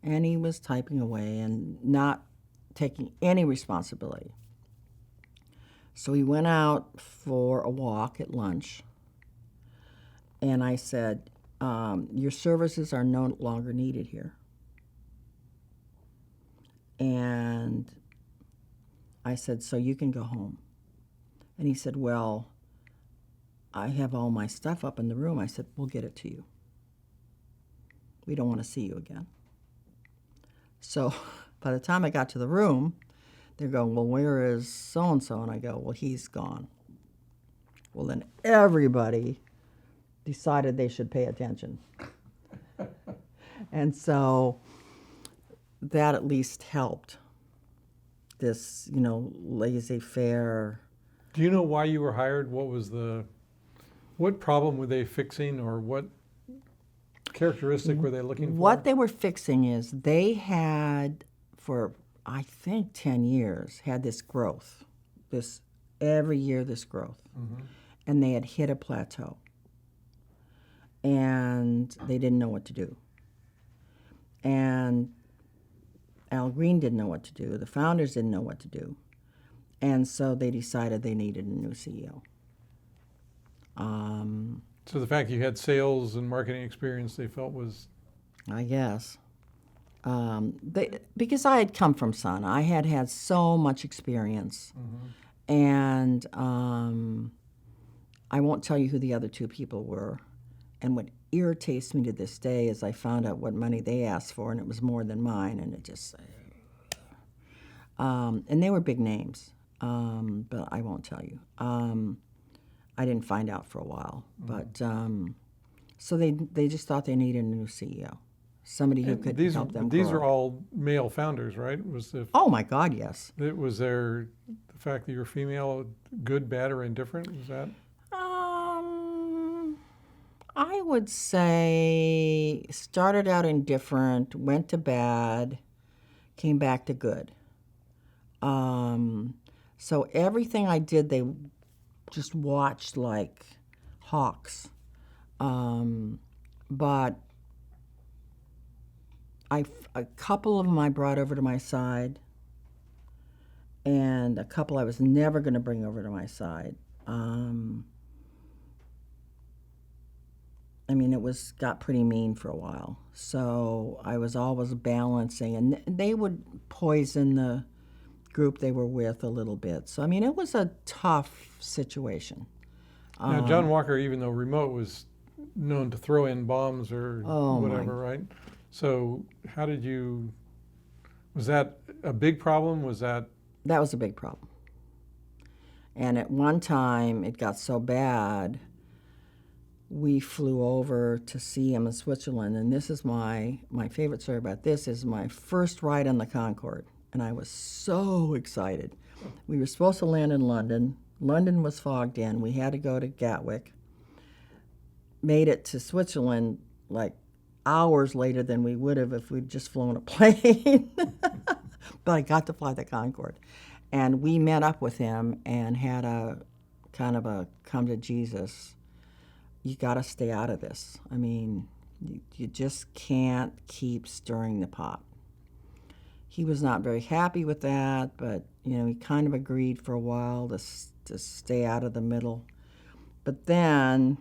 and he was typing away and not taking any responsibility. So we went out for a walk at lunch, and I said, your services are no longer needed here. And I said, so you can go home. And he said, well, I have all my stuff up in the room. I said, we'll get it to you. We don't want to see you again. So by the time I got to the room, they're going, well, where is so-and-so? And I go, well, he's gone. Well, then everybody decided they should pay attention. And so that at least helped this, laissez-faire. Do you know why you were hired? What problem were they fixing, or what characteristic were they looking for? What they were fixing is they had, for I think 10 years, had this growth, every year this growth. Mm-hmm. And they had hit a plateau. And they didn't know what to do. And Al Green didn't know what to do. The founders didn't know what to do. And so they decided they needed a new CEO. So the fact you had sales and marketing experience, they felt was... I guess. Because I had come from Sun. I had had so much experience. Mm-hmm. And I won't tell you who the other two people were. And what irritates me to this day is I found out what money they asked for, and it was more than mine, and it just... and they were big names, but I won't tell you. I didn't find out for a while. Mm-hmm. But so they just thought they needed a new CEO, somebody who could help them grow. These are all male founders, right? Oh, my God, yes. Was the fact that you're female good, bad, or indifferent? Was that... I would say started out indifferent, went to bad, came back to good. So everything I did, they just watched like hawks. But a couple of them I brought over to my side, and a couple I was never going to bring over to my side. I mean, got pretty mean for a while. So I was always balancing, and they would poison the group they were with a little bit. So, I mean, it was a tough situation. Now, John Walker, even though remote, was known to throw in bombs or whatever, right? So was that a big problem? That was a big problem. And at one time, it got so bad, we flew over to see him in Switzerland, and this is my favorite story about this is my first ride on the Concorde, and I was so excited. We were supposed to land in London. London was fogged in. We had to go to Gatwick. Made it to Switzerland like hours later than we would have if we'd just flown a plane. But I got to fly the Concorde. And we met up with him and had a kind of a come to Jesus. You got to stay out of this. I mean, you just can't keep stirring the pot. He was not very happy with that, but he kind of agreed for a while to stay out of the middle. But then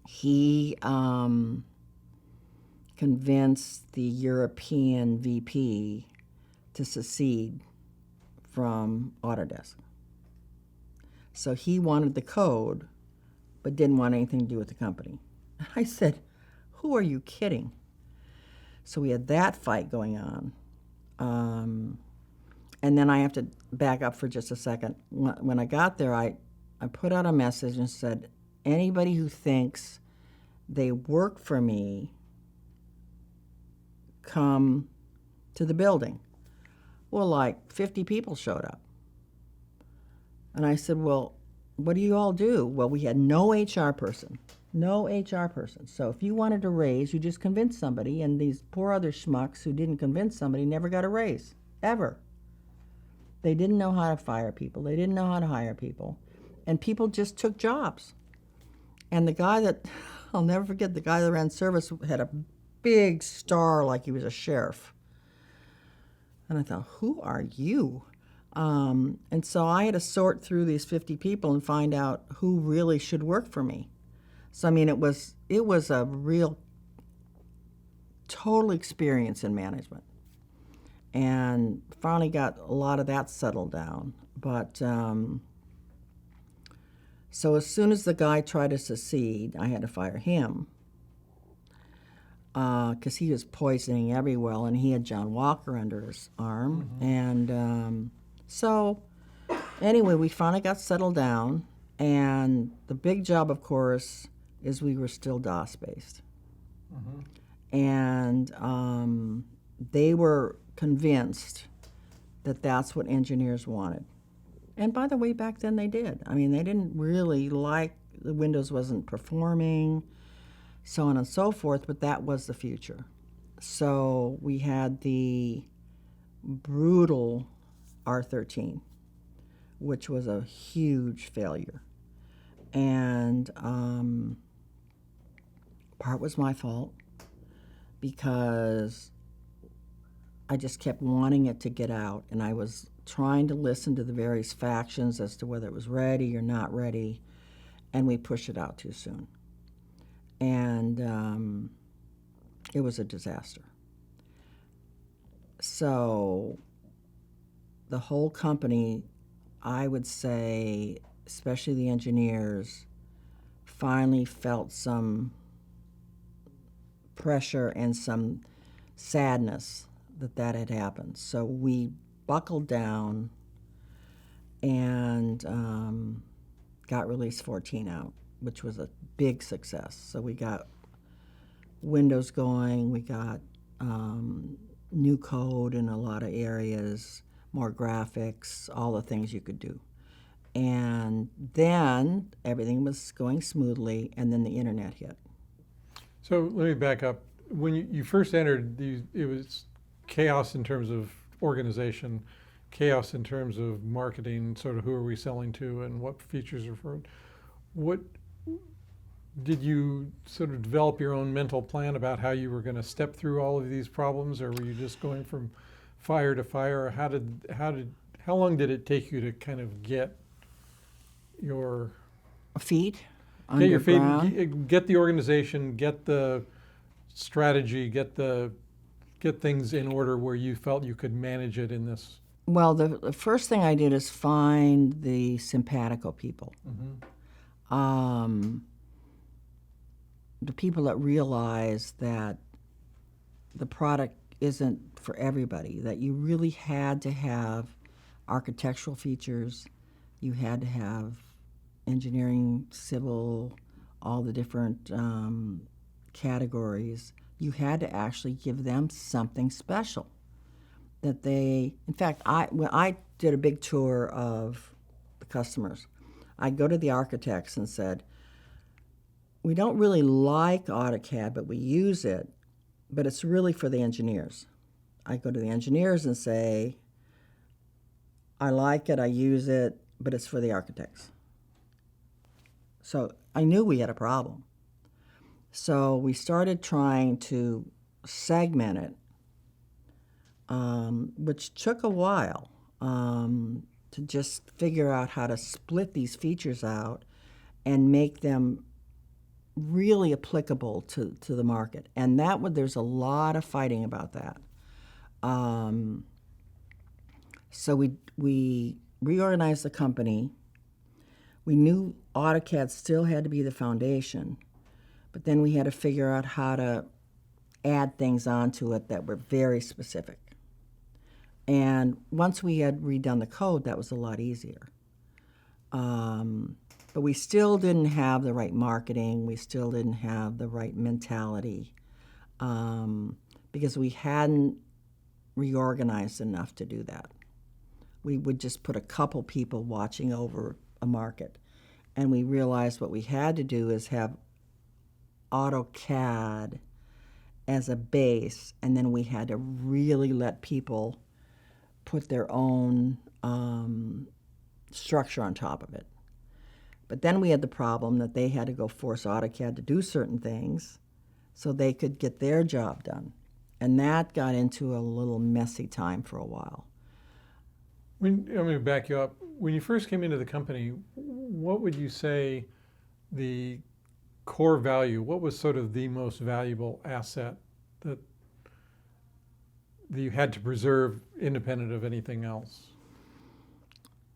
he convinced the European VP to secede from Autodesk. So he wanted the code, but didn't want anything to do with the company. I said, who are you kidding? So we had that fight going on. And then I have to back up for just a second. When I got there, I put out a message and said, anybody who thinks they work for me, come to the building. Well, like 50 people showed up. And I said, well, what do you all do? Well, we had no HR person. No HR person. So if you wanted a raise, you just convinced somebody, and these poor other schmucks who didn't convince somebody never got a raise, ever. They didn't know how to fire people. They didn't know how to hire people. And people just took jobs. And the guy that, I'll never forget, the guy that ran service had a big star like he was a sheriff. And I thought, who are you? And so I had to sort through these 50 people and find out who really should work for me. So, I mean, it was a real total experience in management. And finally got a lot of that settled down. But so as soon as the guy tried to secede, I had to fire him because he was poisoning everywhere, and he had John Walker under his arm. And so anyway, we finally got settled down. And the big job, of course, is we were still DOS-based. And they were convinced that that's what engineers wanted. And by the way, back then they did. I mean, they didn't really like the Windows wasn't performing, so on and so forth, but that was the future. So we had the brutal R13, which was a huge failure. And part was my fault because I just kept wanting it to get out, and I was trying to listen to the various factions as to whether it was ready or not ready, and we pushed it out too soon. And it was a disaster. So the whole company, I would say, especially the engineers, finally felt some pressure and some sadness that had happened. So we buckled down and got Release 14 out, which was a big success. So we got Windows going, we got new code in a lot of areas, more graphics, all the things you could do. And then everything was going smoothly, and then the internet hit. So let me back up. When you first entered, it was chaos in terms of organization, chaos in terms of marketing, sort of who are we selling to and what features are for. What did you sort of develop your own mental plan about how you were going to step through all of these problems, or were you just going from fire to fire? How long did it take you to kind of get your feet get your feet, underground? get the organization, get the strategy, get things in order where you felt you could manage it in this? Well, the first thing I did is find the simpatico people. The people that realize that the product isn't for everybody, that you really had to have architectural features, you had to have engineering, civil, all the different categories. You had to actually give them something special. That they, in fact, when I did a big tour of the customers, I'd go to the architects and said, we don't really like AutoCAD, but we use it, but it's really for the engineers. I go to the engineers and say, I like it, I use it, but it's for the architects. So I knew we had a problem. So we started trying to segment it, which took a while to just figure out how to split these features out and make them really applicable to the market. And there's a lot of fighting about that. So we reorganized the company. We knew AutoCAD still had to be the foundation, but then we had to figure out how to add things onto it that were very specific. And once we had redone the code, that was a lot easier. But we still didn't have the right marketing. We still didn't have the right mentality because we hadn't reorganized enough to do that. We would just put a couple people watching over a market. And we realized what we had to do is have AutoCAD as a base, and then we had to really let people put their own structure on top of it. But then we had the problem that they had to go force AutoCAD to do certain things so they could get their job done. And that got into a little messy time for a while. I'm going to back you up. When you first came into the company, what would you say the core value, what was sort of the most valuable asset that you had to preserve independent of anything else?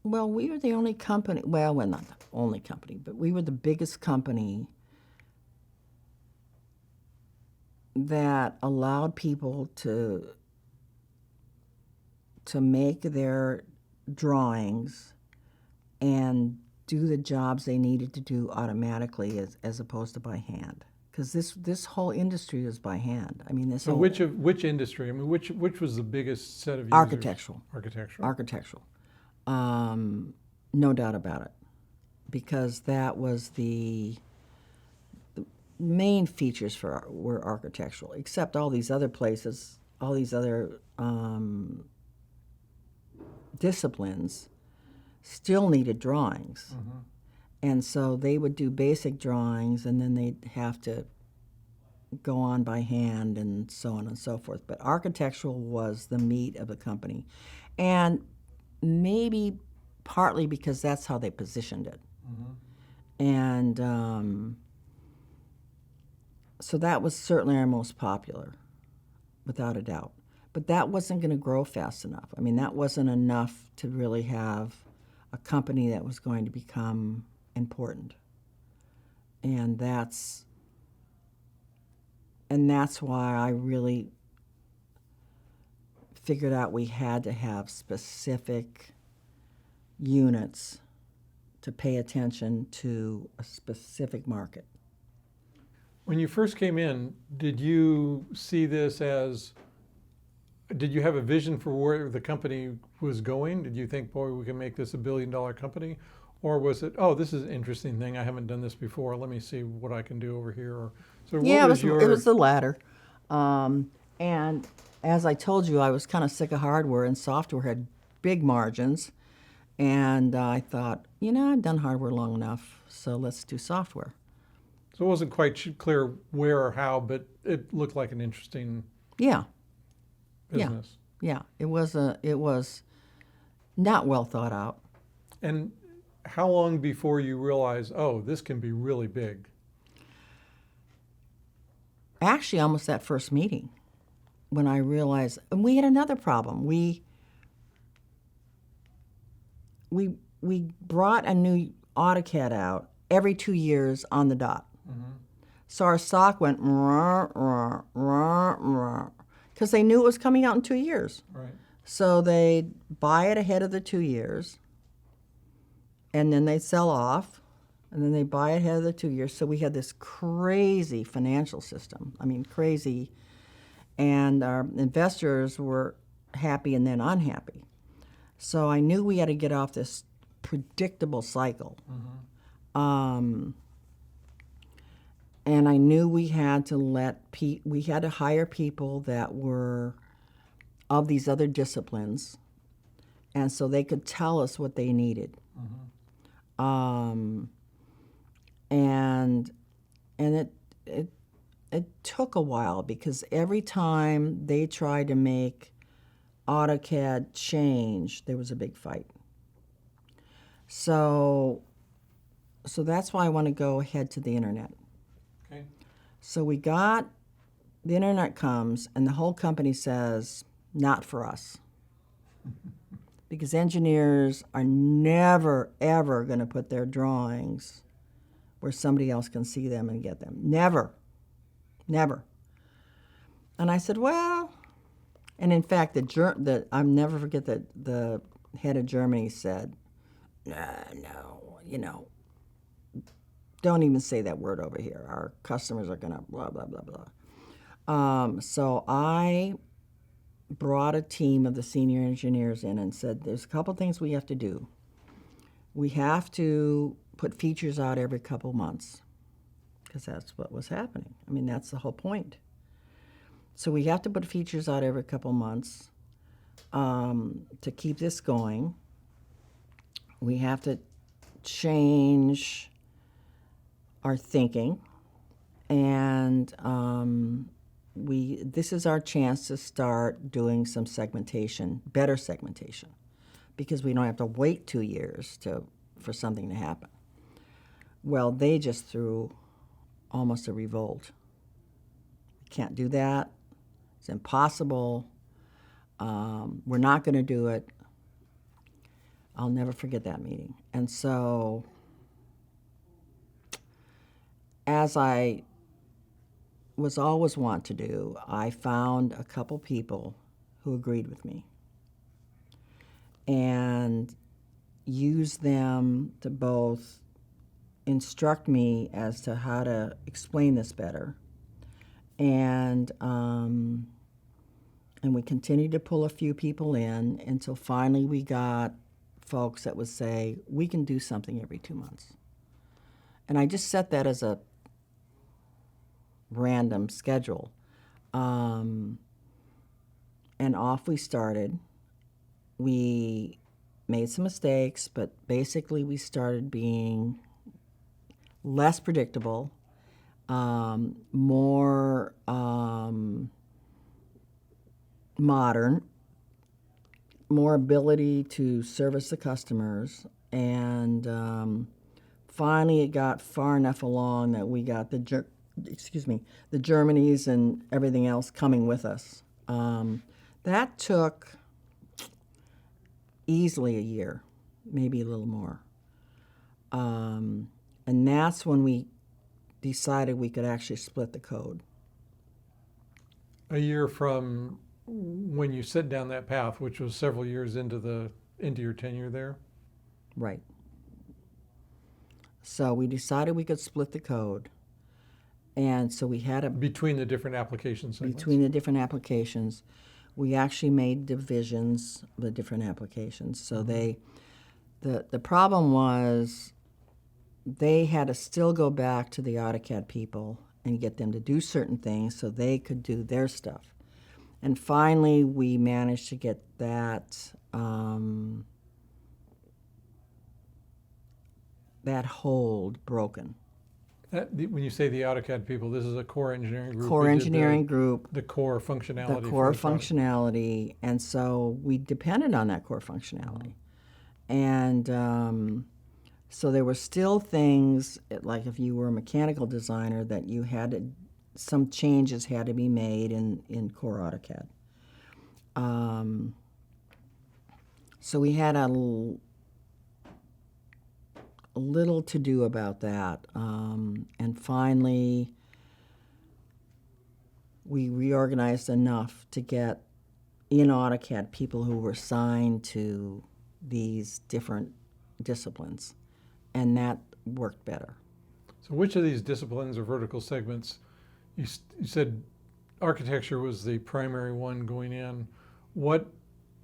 Well, we were the only company, well, we're not the only company, but we were the biggest company that allowed people to make their drawings and do the jobs they needed to do automatically as opposed to by hand. Because this whole industry is by hand. I mean, this So whole which industry? I mean, which was the biggest set of users? architectural. Architectural. No doubt about it, because that was the main features were architectural. Except all these other places, all these other disciplines still needed drawings. Mm-hmm. And so they would do basic drawings, and then they'd have to go on by hand and so on and so forth. But architectural was the meat of the company. And maybe partly because that's how they positioned it. Mm-hmm. And so that was certainly our most popular, without a doubt. But that wasn't going to grow fast enough. I mean, that wasn't enough to really have a company that was going to become important. And that's why I really figured out we had to have specific units to pay attention to a specific market. When you first came in, did you see this as, did you have a vision for where the company was going? Did you think, boy, we can make this $1 billion company? Or was it, oh, this is an interesting thing, I haven't done this before, let me see what I can do over here? Or, so what Yeah, was it was the latter. And as I told you, I was kind of sick of hardware, and software had big margins. And I thought, I've done hardware long enough, so let's do software. So it wasn't quite clear where or how, but it looked like an interesting business. Yeah. It was not well thought out. And how long before you realized, oh, this can be really big? Actually, almost that first meeting, when I realized, and we had another problem. We brought a new AutoCAD out every 2 years on the dot. Mm-hmm. So our stock went because they knew it was coming out in 2 years. Right. So they'd buy it ahead of the 2 years, and then they'd sell off, and then they buy it ahead of the 2 years. So we had this crazy financial system. I mean, crazy. And our investors were happy and then unhappy. So I knew we had to get off this predictable cycle. Mm-hmm. And I knew we had to hire people that were of these other disciplines, and so they could tell us what they needed. Mm-hmm. And it took a while, because every time they tried to make AutoCAD change, there was a big fight. So that's why I want to go ahead to the internet. Okay. So the internet comes, and the whole company says, not for us. Because engineers are never, ever going to put their drawings where somebody else can see them and get them. Never. Never. And I said, well, and in fact, I'll never forget that the head of Germany said, no, don't even say that word over here. Our customers are going to blah, blah, blah, blah. So I brought a team of the senior engineers in and said, there's a couple things we have to do. We have to put features out every couple months, because that's what was happening. I mean, that's the whole point. So we have to put features out every couple months to keep this going. We have to change our thinking, and this is our chance to start doing some segmentation, better segmentation, because we don't have to wait 2 years for something to happen. Well, they just threw almost a revolt. We can't do that. It's impossible. We're not going to do it. I'll never forget that meeting. And so, as I was always want to do, I found a couple people who agreed with me and used them to both instruct me as to how to explain this better, and we continued to pull a few people in until finally we got folks that would say, we can do something every 2 months. And I just set that as a random schedule. And off we started. We made some mistakes, but basically we started being less predictable, more modern, more ability to service the customers, and finally it got far enough along that we got the Germanys and everything else coming with us. That took easily a year, maybe a little more. And that's when we decided we could actually split the code. A year from when you set down that path, which was several years into your tenure there? Right. So we decided we could split the code. And so we had between the different application segments? Between the different applications. We actually made divisions of the different applications. So the problem was they had to still go back to the AutoCAD people and get them to do certain things so they could do their stuff. And finally, we managed to get that that hold broken. When you say the AutoCAD people, this is a core engineering group. Core engineering group. The core functionality. The core functionality, and so we depended on that core functionality. And so there were still things, like if you were a mechanical designer, that you had to, some changes had to be made in core AutoCAD. So we had a little to do about that. And finally, we reorganized enough to get in AutoCAD people who were assigned to these different disciplines, and that worked better. So which of these disciplines or vertical segments, you said architecture was the primary one going in. What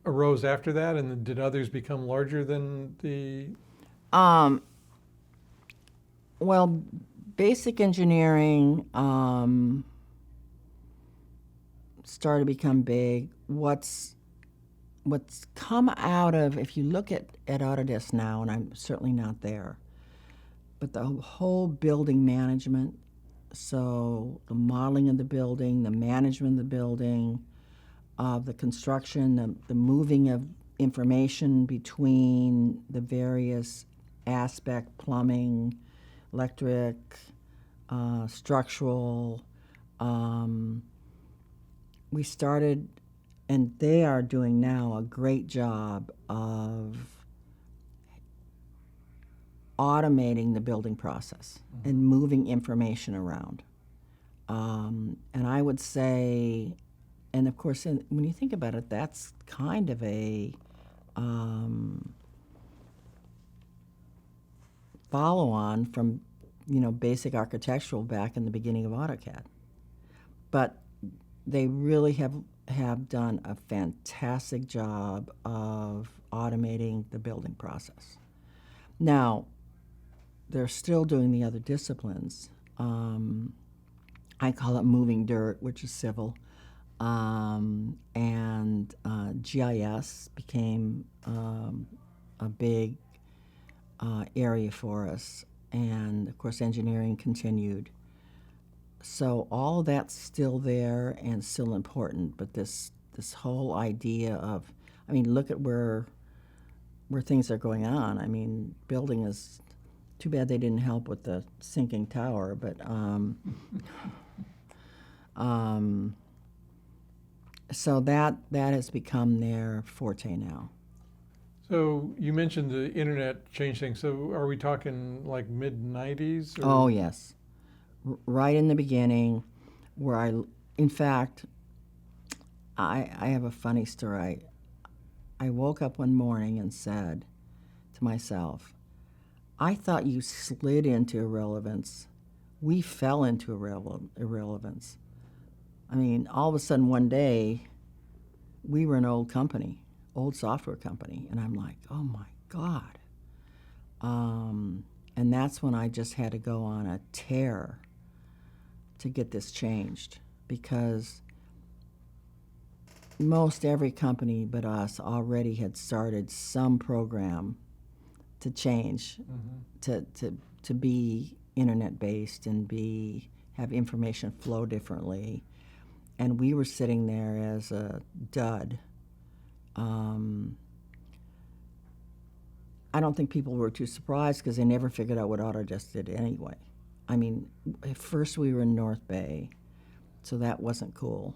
arose after that, and did others become larger than the... Well, basic engineering started to become big. What's come out of, if you look at Autodesk now, and I'm certainly not there, but the whole building management, so the modeling of the building, the management of the building, the construction, the moving of information between the various aspect, plumbing, electric, structural. We started, and they are doing now a great job of automating the building process and moving information around. And I would say, and of course, when you think about it, that's kind of a follow-on from, basic architectural back in the beginning of AutoCAD. But they really have have done a fantastic job of automating the building process. Now, they're still doing the other disciplines. I call it moving dirt, which is civil. And GIS became a big area for us. And of course, engineering continued. So all that's still there and still important, but this whole idea of, I mean, look at where things are going on. I mean, building is, too bad they didn't help with the sinking tower, but so that has become their forte now. So you mentioned the internet changed things. So are we talking like mid-90s? Oh, yes. Right in the beginning, where in fact, I have a funny story. I woke up one morning and said to myself, I thought you slid into irrelevance. We fell into irrelevance. I mean, all of a sudden one day, we were an old software company, and I'm like, oh my God. And that's when I just had to go on a tear to get this changed, because most every company but us already had started some program to change, to be internet-based and have information flow differently. And we were sitting there as a dud. I don't think people were too surprised because they never figured out what Autodesk did anyway. I mean, at first we were in North Bay, so that wasn't cool.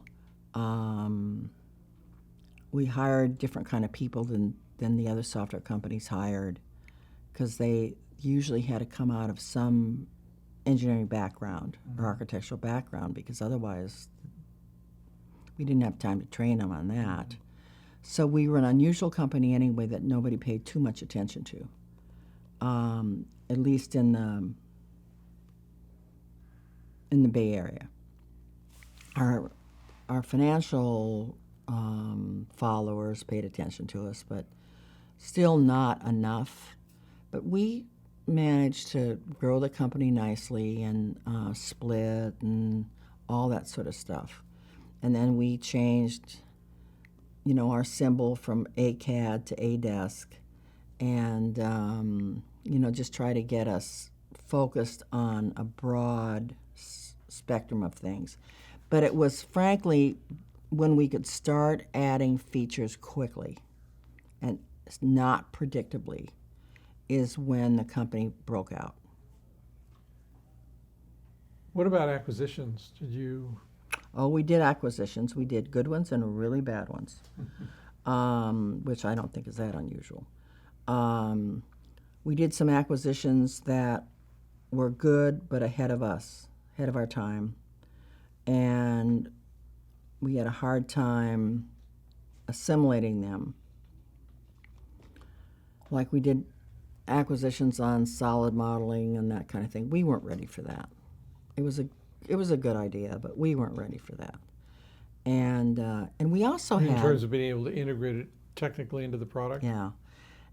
We hired different kind of people than the other software companies hired, because they usually had to come out of some engineering background or architectural background, because otherwise we didn't have time to train them on that. So we were an unusual company anyway that nobody paid too much attention to, at least in the Bay Area. Our financial followers paid attention to us, but still not enough. But we managed to grow the company nicely and split and all that sort of stuff. And then we changed, our symbol from ACAD to ADESC, and just try to get us focused on a broad spectrum of things. But it was frankly when we could start adding features quickly and not predictably is when the company broke out. What about acquisitions? Did you? Oh, we did acquisitions. We did good ones and really bad ones, which I don't think is that unusual. We did some acquisitions that were good but ahead of our time. And we had a hard time assimilating them. Like we did acquisitions on solid modeling and that kind of thing. We weren't ready for that. It was a good idea, but we weren't ready for that. And we also In had, terms of being able to integrate it technically into the product? Yeah.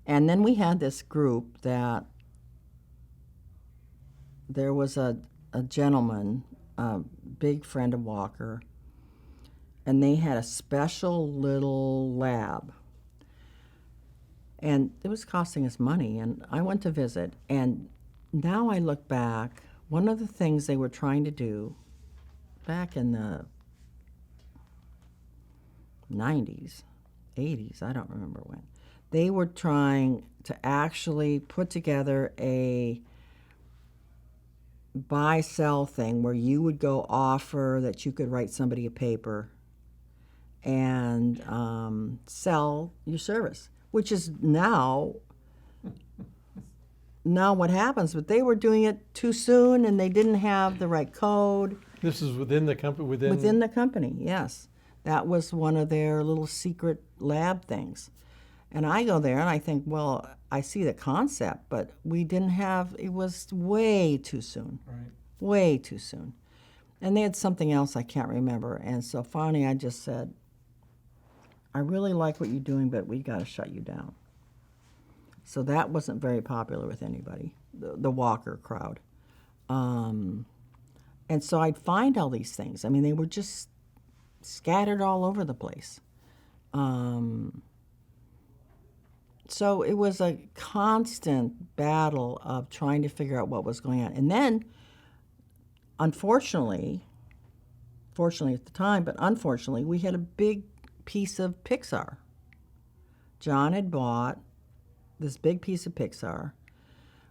And then we had this group that there was a gentleman, a big friend of Walker, and they had a special little lab. And it was costing us money, and I went to visit. And now I look back, one of the things they were trying to do back in the 90s, 80s, I don't remember when, they were trying to actually put together a buy-sell thing where you would go offer that you could write somebody a paper and sell your service, which is now what happens. But they were doing it too soon, and they didn't have the right code. This is within the company? Within the company, yes. That was one of their little secret lab things. And I go there and I think, well, I see the concept, but we didn't have, it was way too soon. Right. Way too soon. And they had something else I can't remember. And so finally I just said, I really like what you're doing, but we got to shut you down. So that wasn't very popular with anybody, the Walker crowd. And so I'd find all these things. I mean, they were just scattered all over the place. So it was a constant battle of trying to figure out what was going on. And then, fortunately at the time, but unfortunately, we had a big piece of Pixar. John had bought this big piece of Pixar.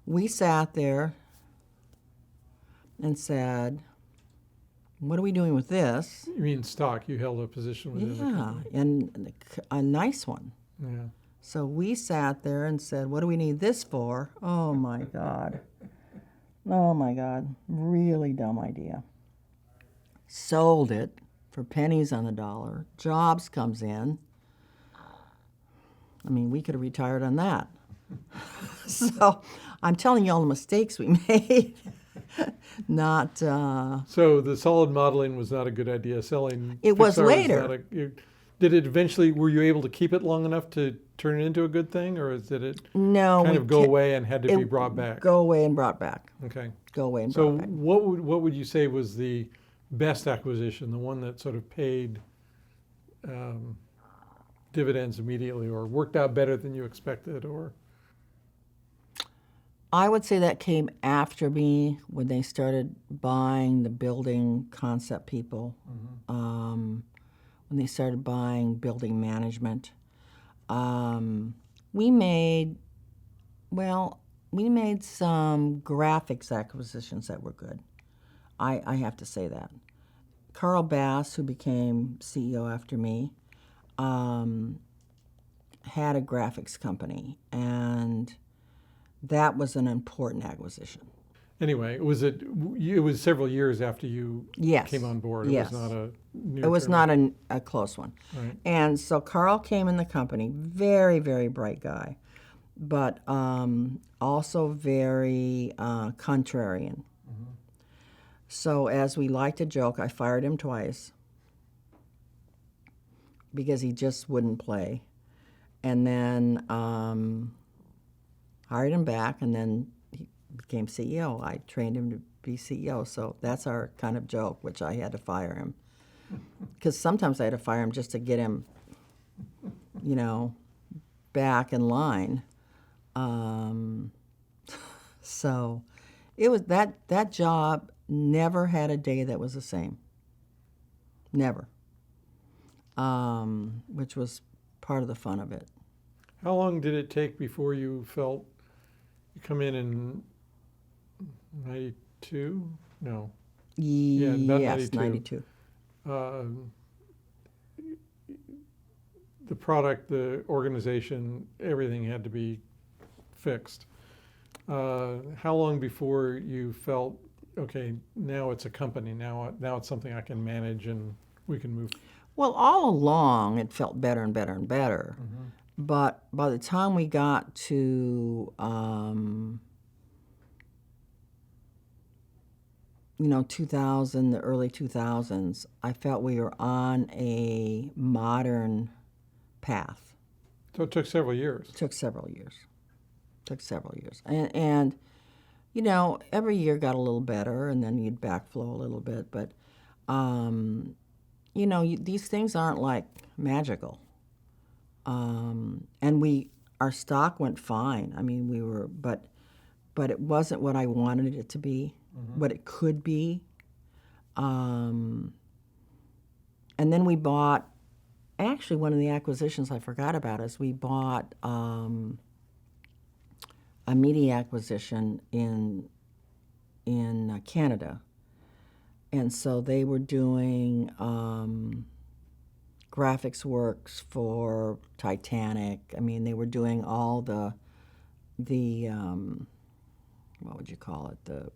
We sat there and said, what are we doing with this? You mean stock? You held a position within the company? Yeah, and a nice one. Yeah. So we sat there and said, what do we need this for? Oh, my God. Oh, my God. Really dumb idea. Sold it for pennies on the dollar. Jobs comes in. I mean, we could have retired on that. So I'm telling you all the mistakes we made. Not. So the solid modeling was not a good idea. Selling It was Pixar later. Did it eventually? Were you able to keep it long enough to turn it into a good thing, or did it No, kind we of go ca- away and had to be it brought back? Go away and brought back. Okay. Go away and So brought back. what would you say was the best acquisition, the one that sort of paid dividends immediately, or worked out better than you expected, or? I would say that came after me when they started buying the building concept people, when they started buying building management. We made some graphics acquisitions that were good. I have to say that. Carl Bass, who became CEO after me, had a graphics company, and that was an important acquisition. Anyway, it was several years after you Yes. came on board. It Yes. was not a near It was term. not a close one. Right. And so Carl came in the company, very, very bright guy, but also very contrarian. So as we like to joke, I fired him twice because he just wouldn't play. And then hired him back, and then he became CEO. I trained him to be CEO, so that's our kind of joke, which I had to fire him. Because sometimes I had to fire him just to get him, back in line. So it was that job never had a day that was the same. Never. Which was part of the fun of it. How long did it take before you felt you come in 92? No. Yeah, about Yes, 92. The product, the organization, everything had to be fixed. How long before you felt, okay, now it's a company, now it's something I can manage and we can move? Well, all along it felt better and better and better. But by the time we got to 2000, the early 2000s, I felt we were on a modern path. So it took several years. Took several years. And every year got a little better, and then you'd backflow a little bit. But, these things aren't like magical. And our stock went fine. I mean, but it wasn't what I wanted it to be, what it could be. And then we bought, actually one of the acquisitions I forgot about is we bought a media acquisition in Canada. And so they were doing graphics works for Titanic. I mean, they were doing all the what would you call it? The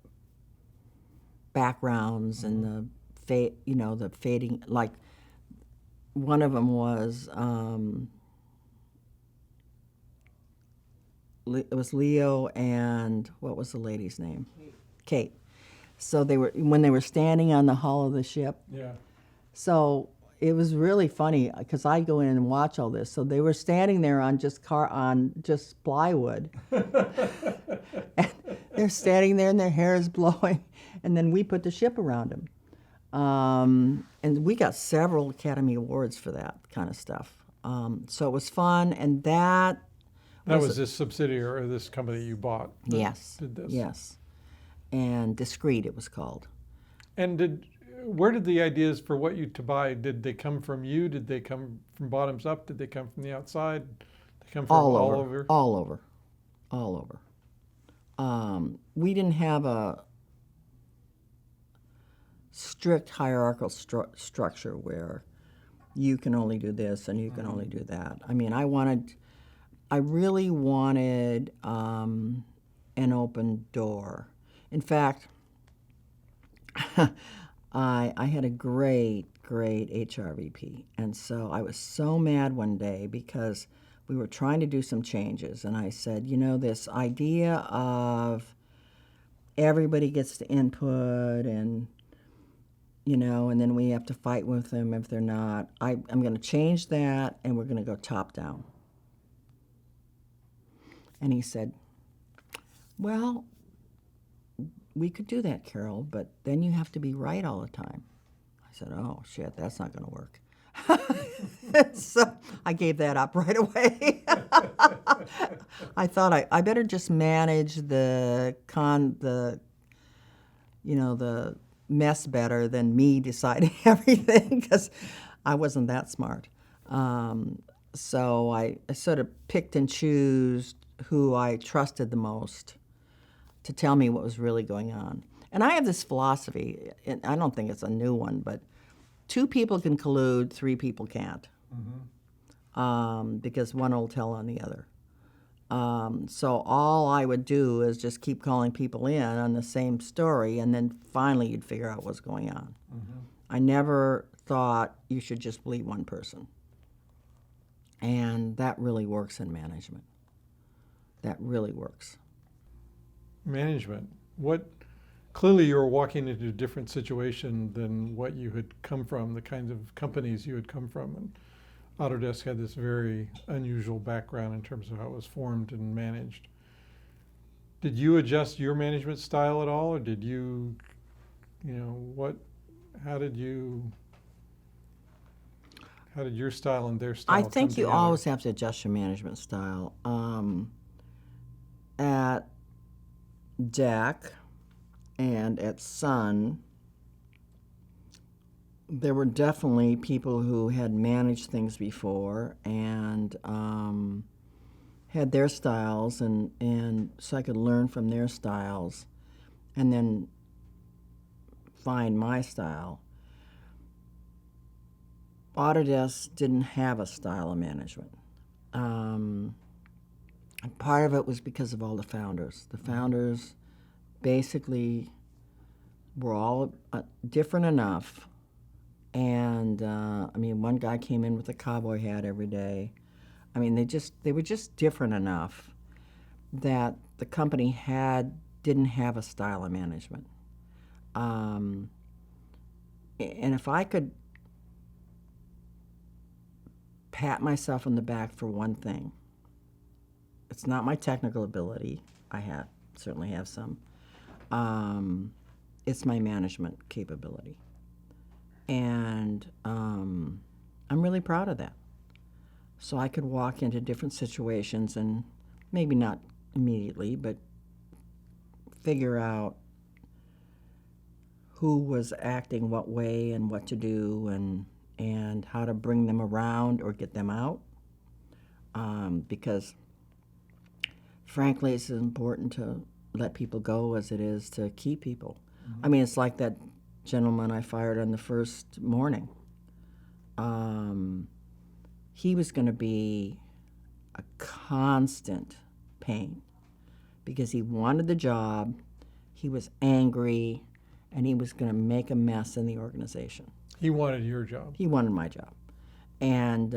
backgrounds and the fading. Like one of them was it was Leo and what was the lady's name? Kate. So when they were standing on the hull of the ship. Yeah. So it was really funny because I go in and watch all this. So they were standing there on just plywood. And they're standing there and their hair is blowing. And then we put the ship around them. And we got several Academy Awards for that kind of stuff. So it was fun. And that was this subsidiary or this company you bought that yes, did this? yes. And Discreet, it was called. And where did the ideas for what you to buy, did they come from you? Did they come from bottoms up? Did they come from the outside? Did they come from all over? All over. We didn't have a strict hierarchical structure where you can only do this and you can only do that. I mean, I really wanted an open door. In fact, I had a great HR VP, and so I was so mad one day because we were trying to do some changes, and I said, this idea of everybody gets to input and, and then we have to fight with them if they're not. I'm going to change that, and we're going to go top down. And he said, well, we could do that, Carol, but then you have to be right all the time. I said, oh, shit, that's not going to work. So I gave that up right away. I thought I better just manage the mess better than me deciding everything, because I wasn't that smart. So I sort of picked and chose who I trusted the most to tell me what was really going on. And I have this philosophy, and I don't think it's a new one, but 2 people can collude, 3 people can't, because one will tell on the other. So all I would do is just keep calling people in on the same story, and then finally you'd figure out what's going on. I never thought you should just believe one person. And that really works in management. That really works. Management. Clearly you were walking into a different situation than what you had come from, the kinds of companies you had come from. And Autodesk had this very unusual background in terms of how it was formed and managed. Did you adjust your management style at all, or did you, how did your style and their style I come think you together? always have to adjust your management style. At DEC and at Sun, there were definitely people who had managed things before and had their styles, and so I could learn from their styles and then find my style. Autodesk didn't have a style of management. And part of it was because of all the founders. The founders basically were all different enough. And one guy came in with a cowboy hat every day. I mean, they were just different enough that the company didn't have a style of management. And if I could pat myself on the back for one thing, it's not my technical ability. I certainly have some. It's my management capability. And I'm really proud of that. So I could walk into different situations and maybe not immediately, but figure out who was acting what way and what to do and how to bring them around or get them out. Because frankly, it's as important to let people go as it is to keep people. I mean, it's like that gentleman I fired on the first morning. He was going to be a constant pain because he wanted the job, he was angry, and he was going to make a mess in the organization. He wanted your job. He wanted my job. And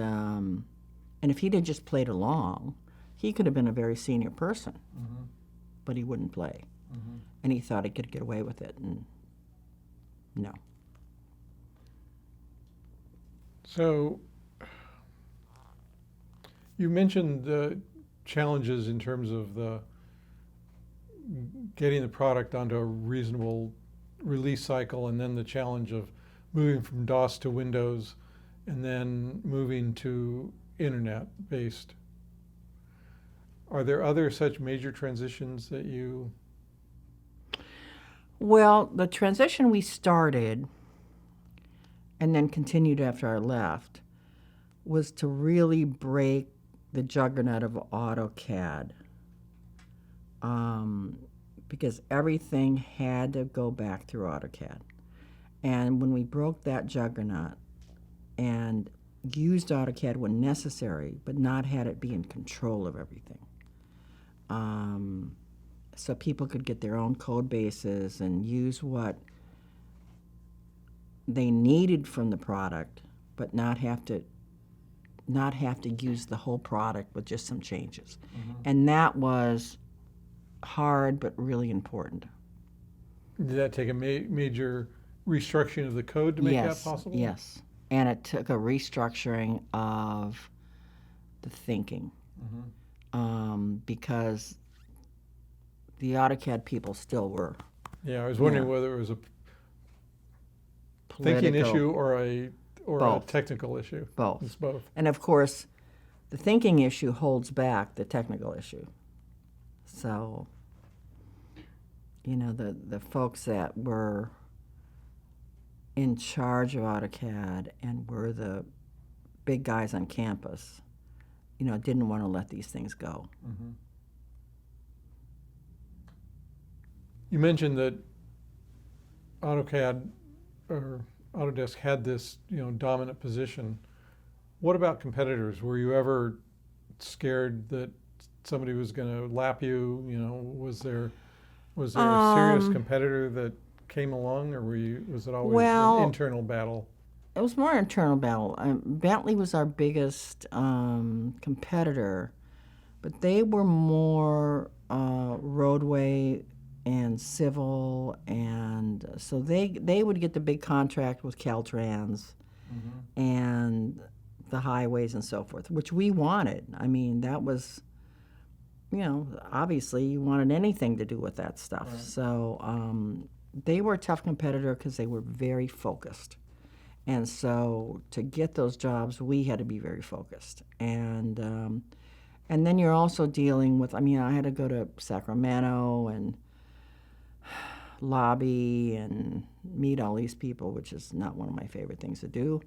if he'd have just played along, he could have been a very senior person, but he wouldn't play. And he thought he could get away with it, and no. So you mentioned the challenges in terms of the getting the product onto a reasonable release cycle, and then the challenge of moving from DOS to Windows, and then moving to internet-based. Are there other such major transitions that you? Well, the transition we started and then continued after I left was to really break the juggernaut of AutoCAD, because everything had to go back through AutoCAD. And when we broke that juggernaut and used AutoCAD when necessary, but not had it be in control of everything, so people could get their own code bases and use what they needed from the product, but not have to use the whole product with just some changes. And that was hard but really important. Did that take a major restructuring of the code to make that possible? Yes, and it took a restructuring of the thinking, because the AutoCAD people still were Yeah, I was wondering whether it was a thinking political. issue or a Both. technical issue. Both. It's both. And of course, the thinking issue holds back the technical issue. So, the folks that were in charge of AutoCAD and were the big guys on campus, didn't want to let these things go. You mentioned that AutoCAD or Autodesk had this, dominant position. What about competitors? Were you ever scared that somebody was going to lap you? Was there a serious competitor that came along, or was it always an internal battle? It was more internal battle. Bentley was our biggest competitor, but they were more roadway and civil, and so they would get the big contract with Caltrans and the highways and so forth, which we wanted. I mean, that was, obviously you wanted anything to do with that stuff. Right. So they were a tough competitor because they were very focused. And so to get those jobs, we had to be very focused. And then you're also dealing with, I had to go to Sacramento and lobby and meet all these people, which is not one of my favorite things to do,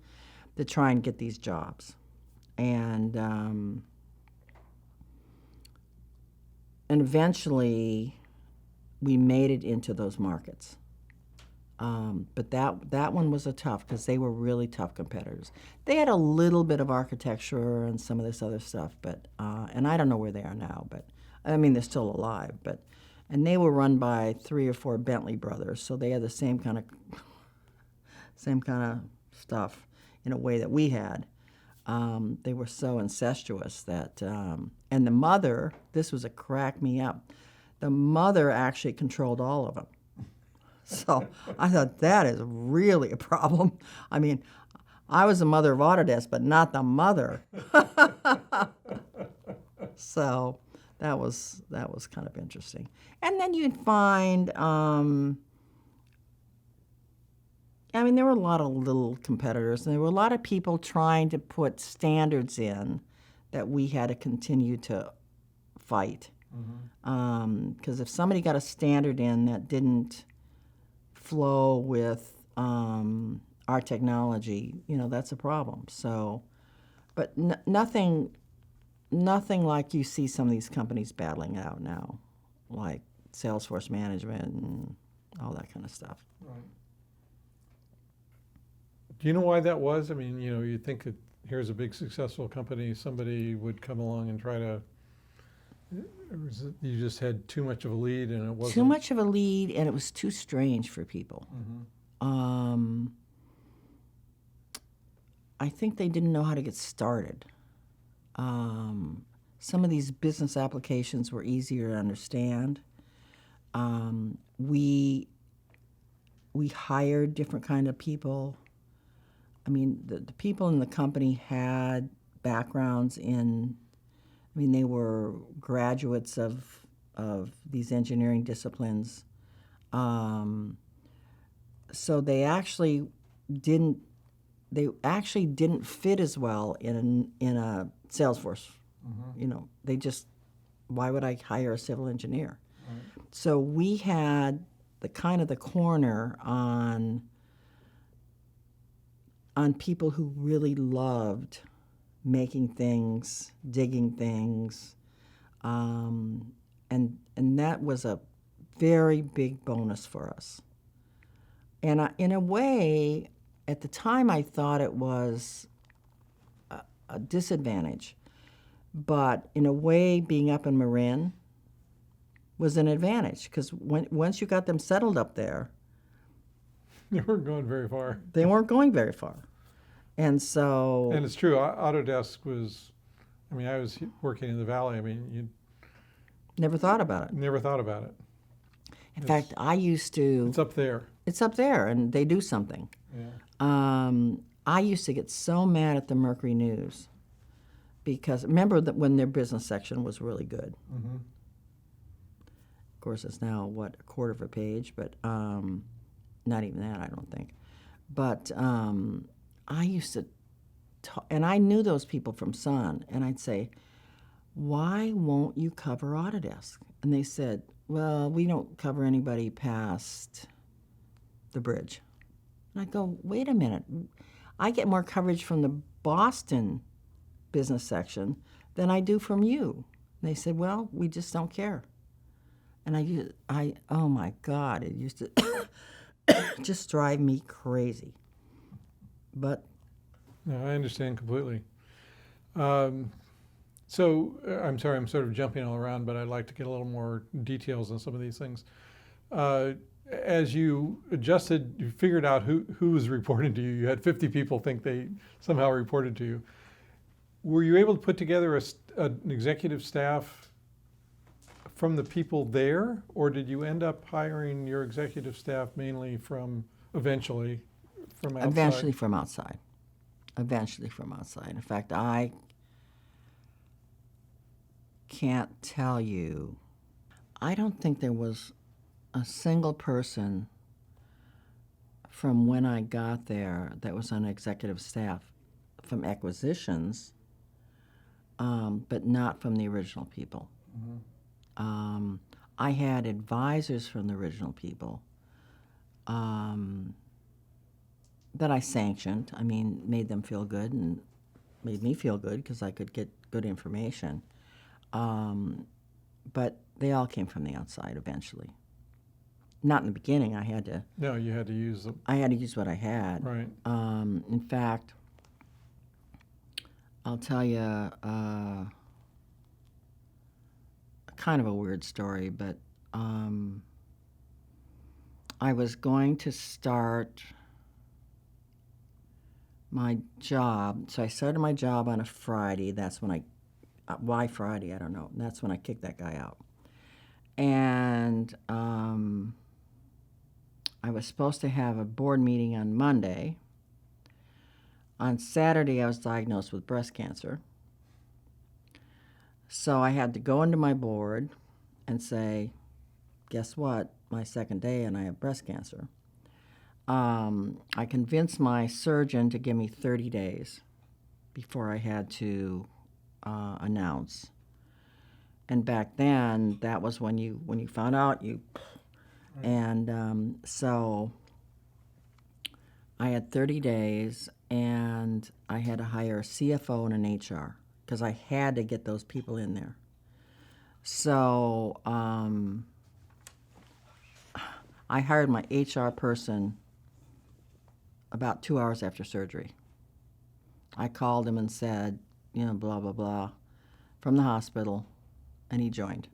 to try and get these jobs. And eventually we made it into those markets. But that one was a tough, because they were really tough competitors. They had a little bit of architecture and some of this other stuff, but and I don't know where they are now, but they're still alive. And they were run by 3 or 4 Bentley brothers, so they had the same kind of stuff in a way that we had. They were so incestuous that, and the mother, this was a crack me up, the mother actually controlled all of them. So I thought, that is really a problem. I was the mother of Autodesk, but not the mother. So that was kind of interesting. And then you'd find, there were a lot of little competitors, and there were a lot of people trying to put standards in that we had to continue to fight. Because if somebody got a standard in that didn't flow with our technology, that's a problem. So, but nothing like you see some of these companies battling it out now, like Salesforce management and all that kind of stuff. Right. Do you know why that was? You think that here's a big successful company, somebody would come along and try to, or was it you just had too much of a lead and it wasn't? Too much of a lead, and it was too strange for people. I think they didn't know how to get started. Some of these business applications were easier to understand. We hired different kind of people. I mean, the people in the company had backgrounds in, I mean, they were graduates of these engineering disciplines. So they actually didn't fit as well in a Salesforce. You know, they just, why would I hire a civil engineer? So we had the kind of the corner on people who really loved making things, digging things, and that was a very big bonus for us. And in a way, at the time, I thought it was a disadvantage, but in a way, being up in Marin was an advantage, because once you got them settled up there, They weren't going very far. they weren't going very far. And so... And it's true, Autodesk was, I mean, I was working in the Valley. I mean, you never thought about it. never thought about it. In fact, I used to... It's up there. It's up there, and they do something. Yeah. I used to get so mad at the Mercury News, because remember that when their business section was really good. Mm-hmm. Of course, it's now, what, a quarter of a page, but not even that, I don't think. But I used to talk, and I knew those people from Sun, and I'd say, why won't you cover Autodesk? And they said, well, we don't cover anybody past the bridge. And I go, wait a minute. I get more coverage from the Boston business section than I do from you. And they said, well, we just don't care. And oh my God, it used to just drive me crazy. But No, I understand completely. So I'm sorry, I'm sort of jumping all around, but I'd like to get a little more details on some of these things. As you adjusted, you figured out who was reporting to you. You had 50 people think they somehow reported to you. Were you able to put together an executive staff from the people there, or did you end up hiring your executive staff mainly eventually from outside? eventually from outside. Eventually from outside. In fact, I can't tell you, I don't think there was a single person from when I got there that was on executive staff from Acquisitions, but not from the original people. Mm-hmm. I had advisors from the original people that I sanctioned. I mean, made them feel good and made me feel good because I could get good information. But they all came from the outside eventually. Not in the beginning. I had to. No, you had to use them. I had to use what I had. Right. In fact, I'll tell you kind of a weird story, but I was going to start my job. So I started my job on a Friday. That's when why Friday? I don't know. That's when I kicked that guy out. And I was supposed to have a board meeting on Monday. On Saturday, I was diagnosed with breast cancer. So I had to go into my board and say, guess what? My second day and I have breast cancer. I convinced my surgeon to give me 30 days before I had to announce. And back then, that was when you found out, you... Right. And so I had 30 days, and I had to hire a CFO and an HR, because I had to get those people in there. So I hired my HR person about 2 hours after surgery. I called him and said, blah, blah, blah, from the hospital, and he joined.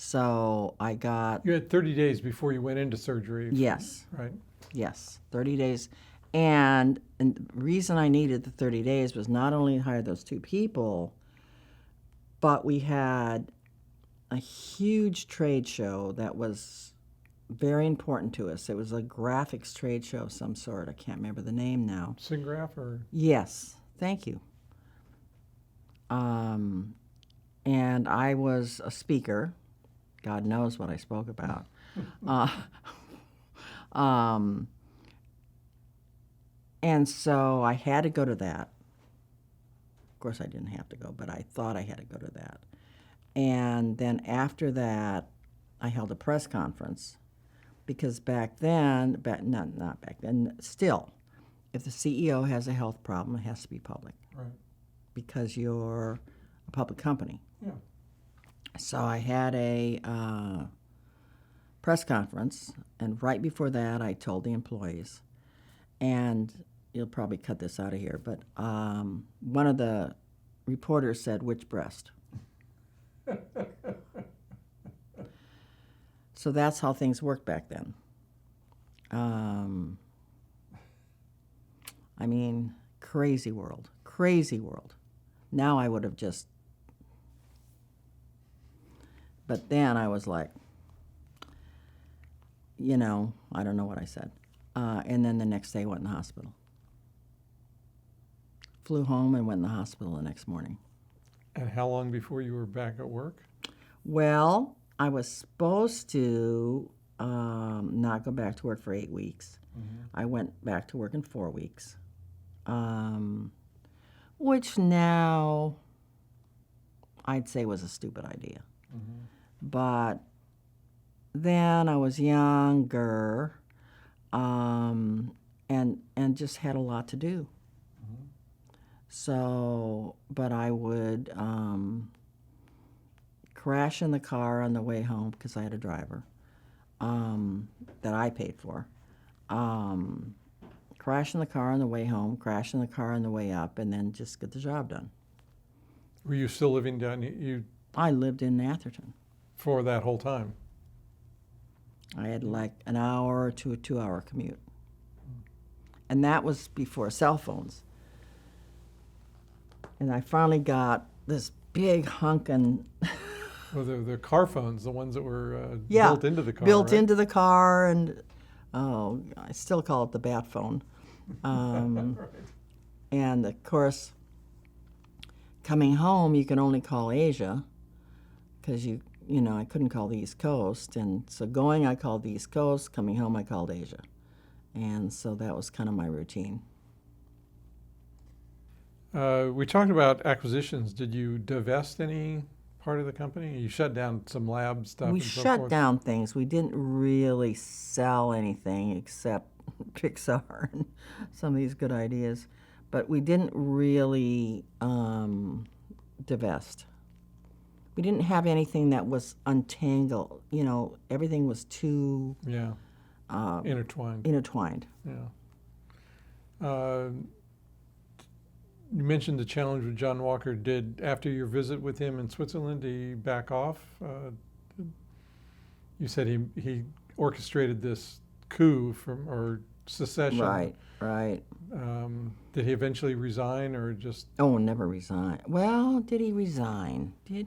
So I got... You had 30 days before you went into surgery. Yes. Right. Yes, 30 days. And the reason I needed the 30 days was not only to hire those two people, but we had a huge trade show that was very important to us. It was a graphics trade show of some sort. I can't remember the name now. SIGGRAPH or? Yes, thank you. And I was a speaker. God knows what I spoke about. And so I had to go to that. Of course, I didn't have to go, but I thought I had to go to that. And then after that, I held a press conference because back then, not back then, still, if the CEO has a health problem, it has to be public. Right. Because you're a public company. Yeah. So I had a press conference, and right before that, I told the employees, and you'll probably cut this out of here, but one of the reporters said, "Which breast?" So that's how things worked back then. I mean, crazy world, crazy world. Now I would have just, but then I was like, I don't know what I said. And then the next day I went in the hospital. Flew home and went in the hospital the next morning. And how long before you were back at work? Well, I was supposed to not go back to work for 8 weeks. Mm-hmm. I went back to work in 4 weeks, which now I'd say was a stupid idea. Mm-hmm. But then I was younger and just had a lot to do. Mm-hmm. So, but I would crash in the car on the way home because I had a driver that I paid for. Crash in the car on the way home, crash in the car on the way up, and then just get the job done. Were you still living down you I lived in Atherton. For that whole time? I had like an hour to a 2-hour commute. And that was before cell phones. And I finally got this big hunkin'... Well, the car phones, the ones that were built into the car, built right? into the car, and I still call it the bat phone. Right. And of course, coming home, you can only call Asia because I couldn't call the East Coast, and so going, I called the East Coast. Coming home, I called Asia, and so that was kind of my routine. We talked about acquisitions. Did you divest any part of the company? You shut down some lab stuff. We and so shut forth? down things. We didn't really sell anything except Pixar and some of these good ideas, but we didn't really divest. We didn't have anything that was untangled. Everything was too intertwined. Yeah. You mentioned the challenge with John Walker. Did, after your visit with him in Switzerland, did he back off? You said he orchestrated this coup or secession. Right. Did he eventually resign or just? Oh, never resign. Well, did he resign? I don't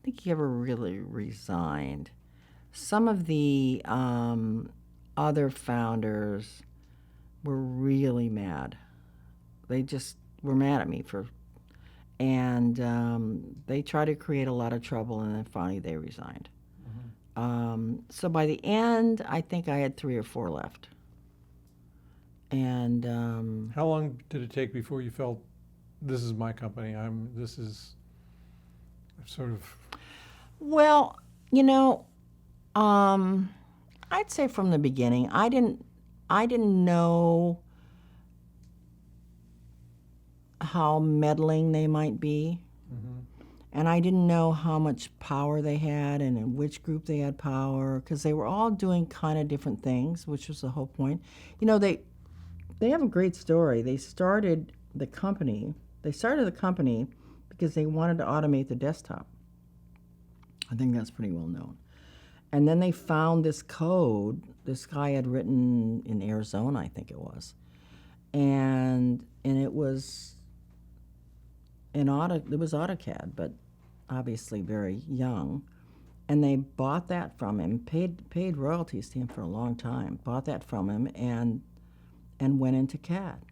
think he ever really resigned. Some of the other founders were really mad. They just were mad at me and they tried to create a lot of trouble, and then finally they resigned. Mm-hmm. So by the end, I think I had 3 or 4 left. And how long did it take before you felt this is my company? This is sort of. Well, I'd say from the beginning, I didn't know how meddling they might be. Mm-hmm. And I didn't know how much power they had and in which group they had power, because they were all doing kind of different things, which was the whole point. They have a great story. They started the company because they wanted to automate the desktop. I think that's pretty well known. And then they found this code this guy had written in Arizona, I think it was. And it was it was AutoCAD, but obviously very young. And they bought that from him, paid royalties to him for a long time, bought that from him, and went into CAD.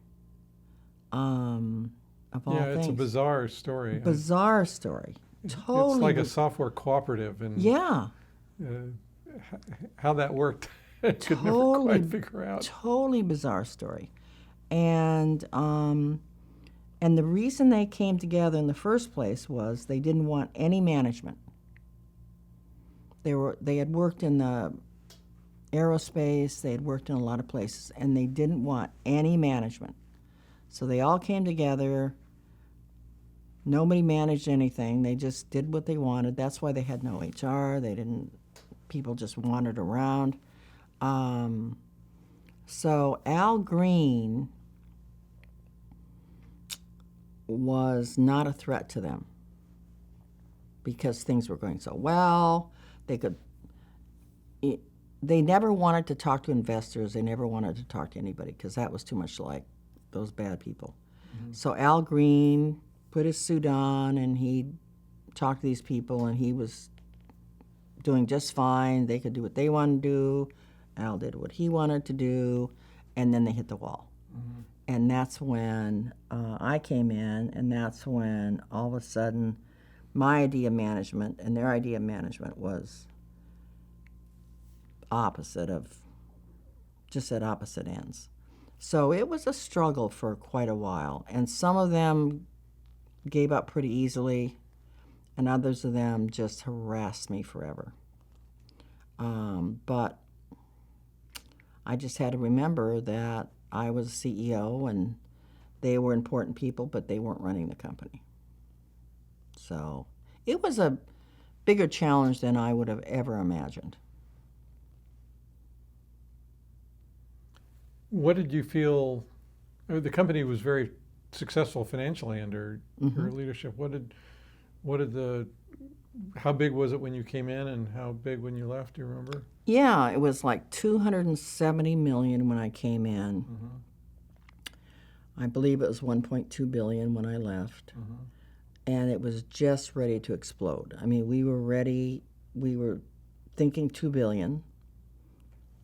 Of all Yeah, things. it's a bizarre story. Bizarre story. Totally. It's like a software cooperative, and Yeah. How that worked, I could never Totally, quite figure out. Totally bizarre story. And the reason they came together in the first place was they didn't want any management. They had worked in the aerospace, they had worked in a lot of places, and they didn't want any management. So they all came together. Nobody managed anything. They just did what they wanted. That's why they had no HR. People just wandered around. So Al Green was not a threat to them because things were going so well. They never wanted to talk to investors. They never wanted to talk to anybody because that was too much like those bad people. Mm-hmm. So Al Green put his suit on and he talked to these people, and he was doing just fine. They could do what they wanted to do. Al did what he wanted to do, and then they hit the wall. Mm-hmm. And that's when I came in, and that's when all of a sudden my idea of management and their idea of management was just at opposite ends. So it was a struggle for quite a while, and some of them gave up pretty easily, and others of them just harassed me forever. But I just had to remember that I was CEO and they were important people, but they weren't running the company. So it was a bigger challenge than I would have ever imagined. What did you feel? The company was very successful financially under your leadership. How big was it when you came in, and how big when you left? Do you remember? Yeah, it was like $270 million when I came in. Mm-hmm. I believe it was $1.2 billion when I left. Mm-hmm. And it was just ready to explode. I mean, we were ready. We were thinking $2 billion.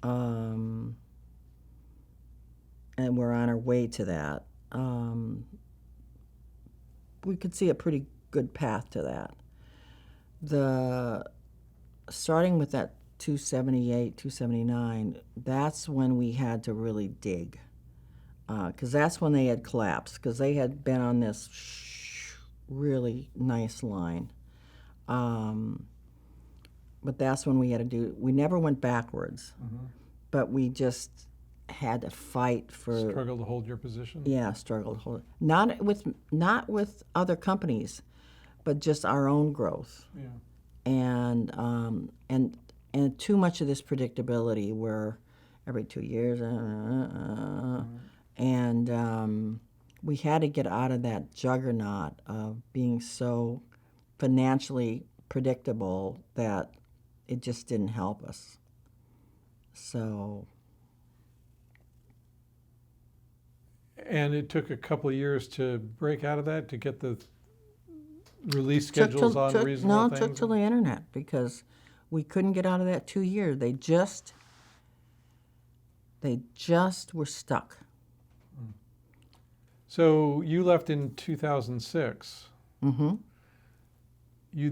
And we're on our way to that. We could see a pretty good path to that. Starting with that 278, 279, that's when we had to really dig. Because that's when they had collapsed, because they had been on this really nice line. But that's when we had to we never went backwards, but we just had to fight for... Struggle to hold your position? Yeah, struggle to hold it. Not with other companies, but just our own growth. Yeah. And too much of this predictability where every 2 years, and we had to get out of that juggernaut of being so financially predictable that it just didn't help us. So... And it took a couple of years to break out of that, to get the release schedules on reasonable things? No, it took till the internet, because we couldn't get out of that 2 years. They just were stuck. So you left in 2006. Mm-hmm.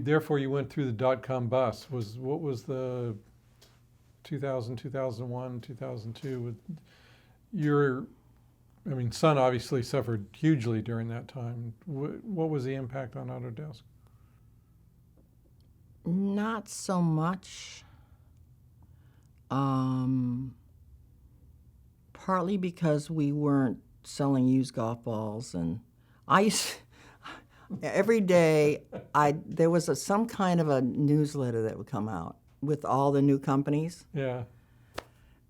Therefore you went through the dot-com bust. What was the 2000, 2001, 2002? Sun obviously suffered hugely during that time. What was the impact on Autodesk? Not so much. Partly because we weren't selling used golf balls, and every day there was some kind of a newsletter that would come out with all the new companies. Yeah.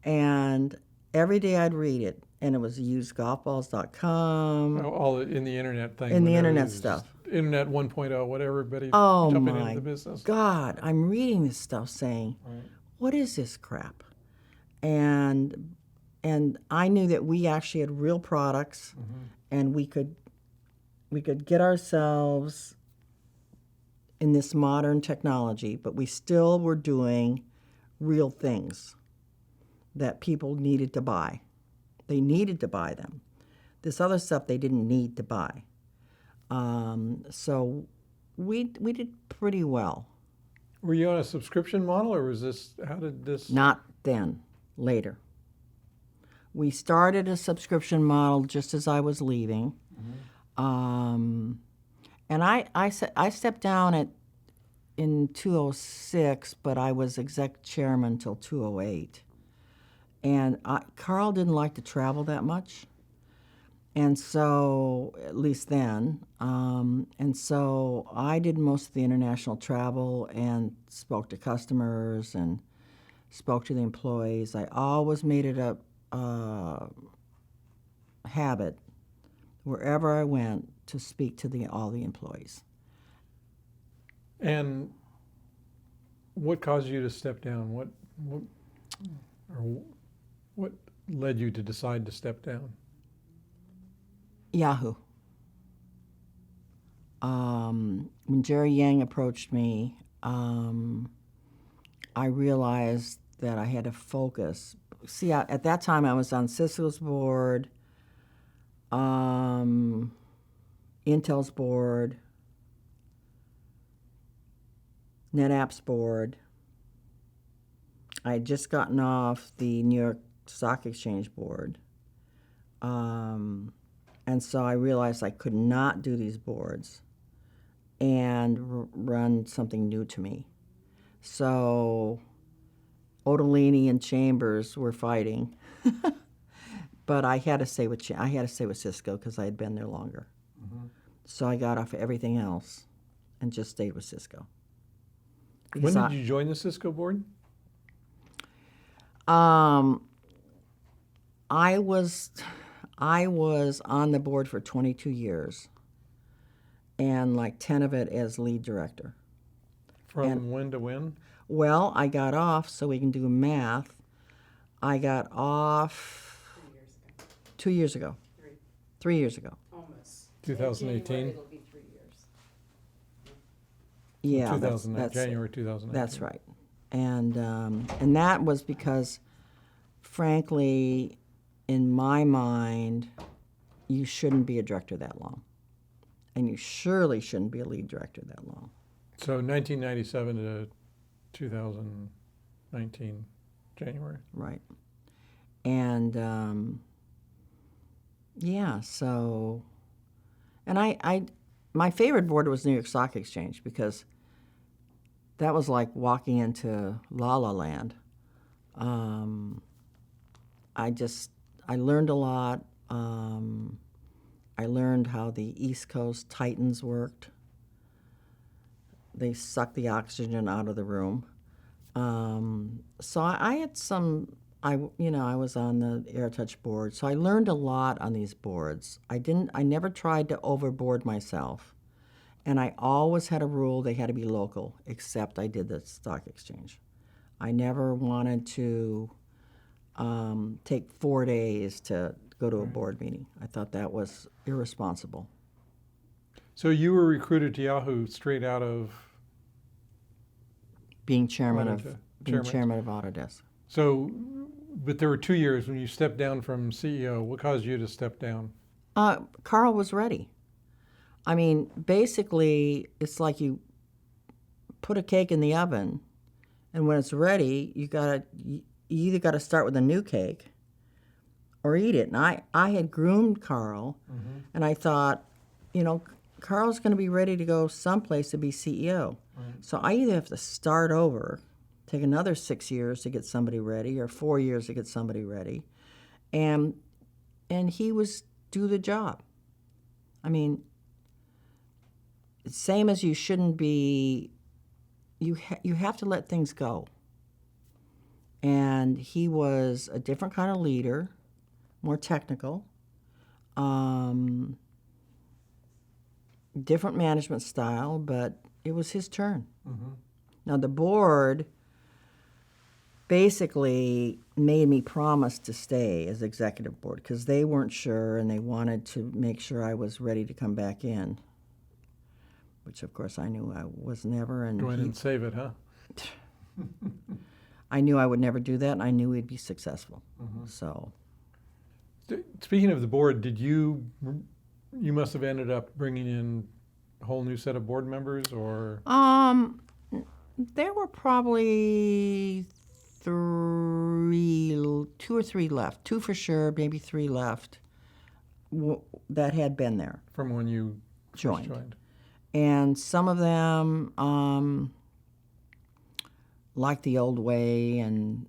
And every day I'd read it. And it was usedgolfballs.com. All in the internet thing. In the internet stuff. Internet 1.0, whatever, everybody jumping into the business. God, I'm reading this stuff saying, what is this crap? And I knew that we actually had real products, and we could get ourselves in this modern technology, but we still were doing real things that people needed to buy. They needed to buy them. This other stuff they didn't need to buy. So we did pretty well. Were you on a subscription model, or was this, how did this? Not then, later. We started a subscription model just as I was leaving. And I stepped down in 2006, but I was exec chairman until 2008. And Carl didn't like to travel that much. And so, at least then, and so I did most of the international travel and spoke to customers and spoke to the employees. I always made it a habit, wherever I went, to speak to all the employees. And what caused you to step down? What led you to decide to step down? Yahoo. When Jerry Yang approached me, I realized that I had to focus. See, at that time I was on Cisco's board, Intel's board, NetApp's board. I had just gotten off the New York Stock Exchange board. And so I realized I could not do these boards and run something new to me. So Ottolini and Chambers were fighting, but I had to stay with Cisco because I had been there longer. So I got off of everything else and just stayed with Cisco. When did you join the Cisco board? I was on the board for 22 years, and like 10 of it as lead director. From when to when? Well, I got off, so we can do math. I got off 2 years ago. 3 years ago. Almost. 2018? It'll be 3 years. Yeah, 2009, January 2019. That's right. And that was because, frankly, in my mind, you shouldn't be a director that long. And you surely shouldn't be a lead director that long. So 1997 to 2019, January. Right. And, yeah, so, and my favorite board was New York Stock Exchange because that was like walking into La La Land. I learned a lot. I learned how the East Coast Titans worked. They sucked the oxygen out of the room. So I had some, I was on the AirTouch board, so I learned a lot on these boards. I never tried to overboard myself. And I always had a rule they had to be local, except I did the stock exchange. I never wanted to take 4 days to go to a board meeting. I thought that was irresponsible. So you were recruited to Yahoo straight out of Being chairman of Autodesk. So, but there were 2 years when you stepped down from CEO. What caused you to step down? Carl was ready. I mean, basically, it's like you put a cake in the oven, and when it's ready, you either got to start with a new cake or eat it. And I had groomed Carl, and I thought, Carl's going to be ready to go someplace to be CEO. Right. So I either have to start over, take another 6 years to get somebody ready, or 4 years to get somebody ready, and he was do the job. I mean, same as you shouldn't be. You have to let things go. And he was a different kind of leader, more technical, different management style, but it was his turn. Now the board basically made me promise to stay as executive board because they weren't sure and they wanted to make sure I was ready to come back in. which of course I knew I was never. And Go in and save it, huh? I knew I would never do that, and I knew we'd be successful. So, Speaking of the board, you must have ended up bringing in a whole new set of board members, or? there were probably two or three left. Two for sure, maybe three left that had been there. From when you first joined. And some of them liked the old way and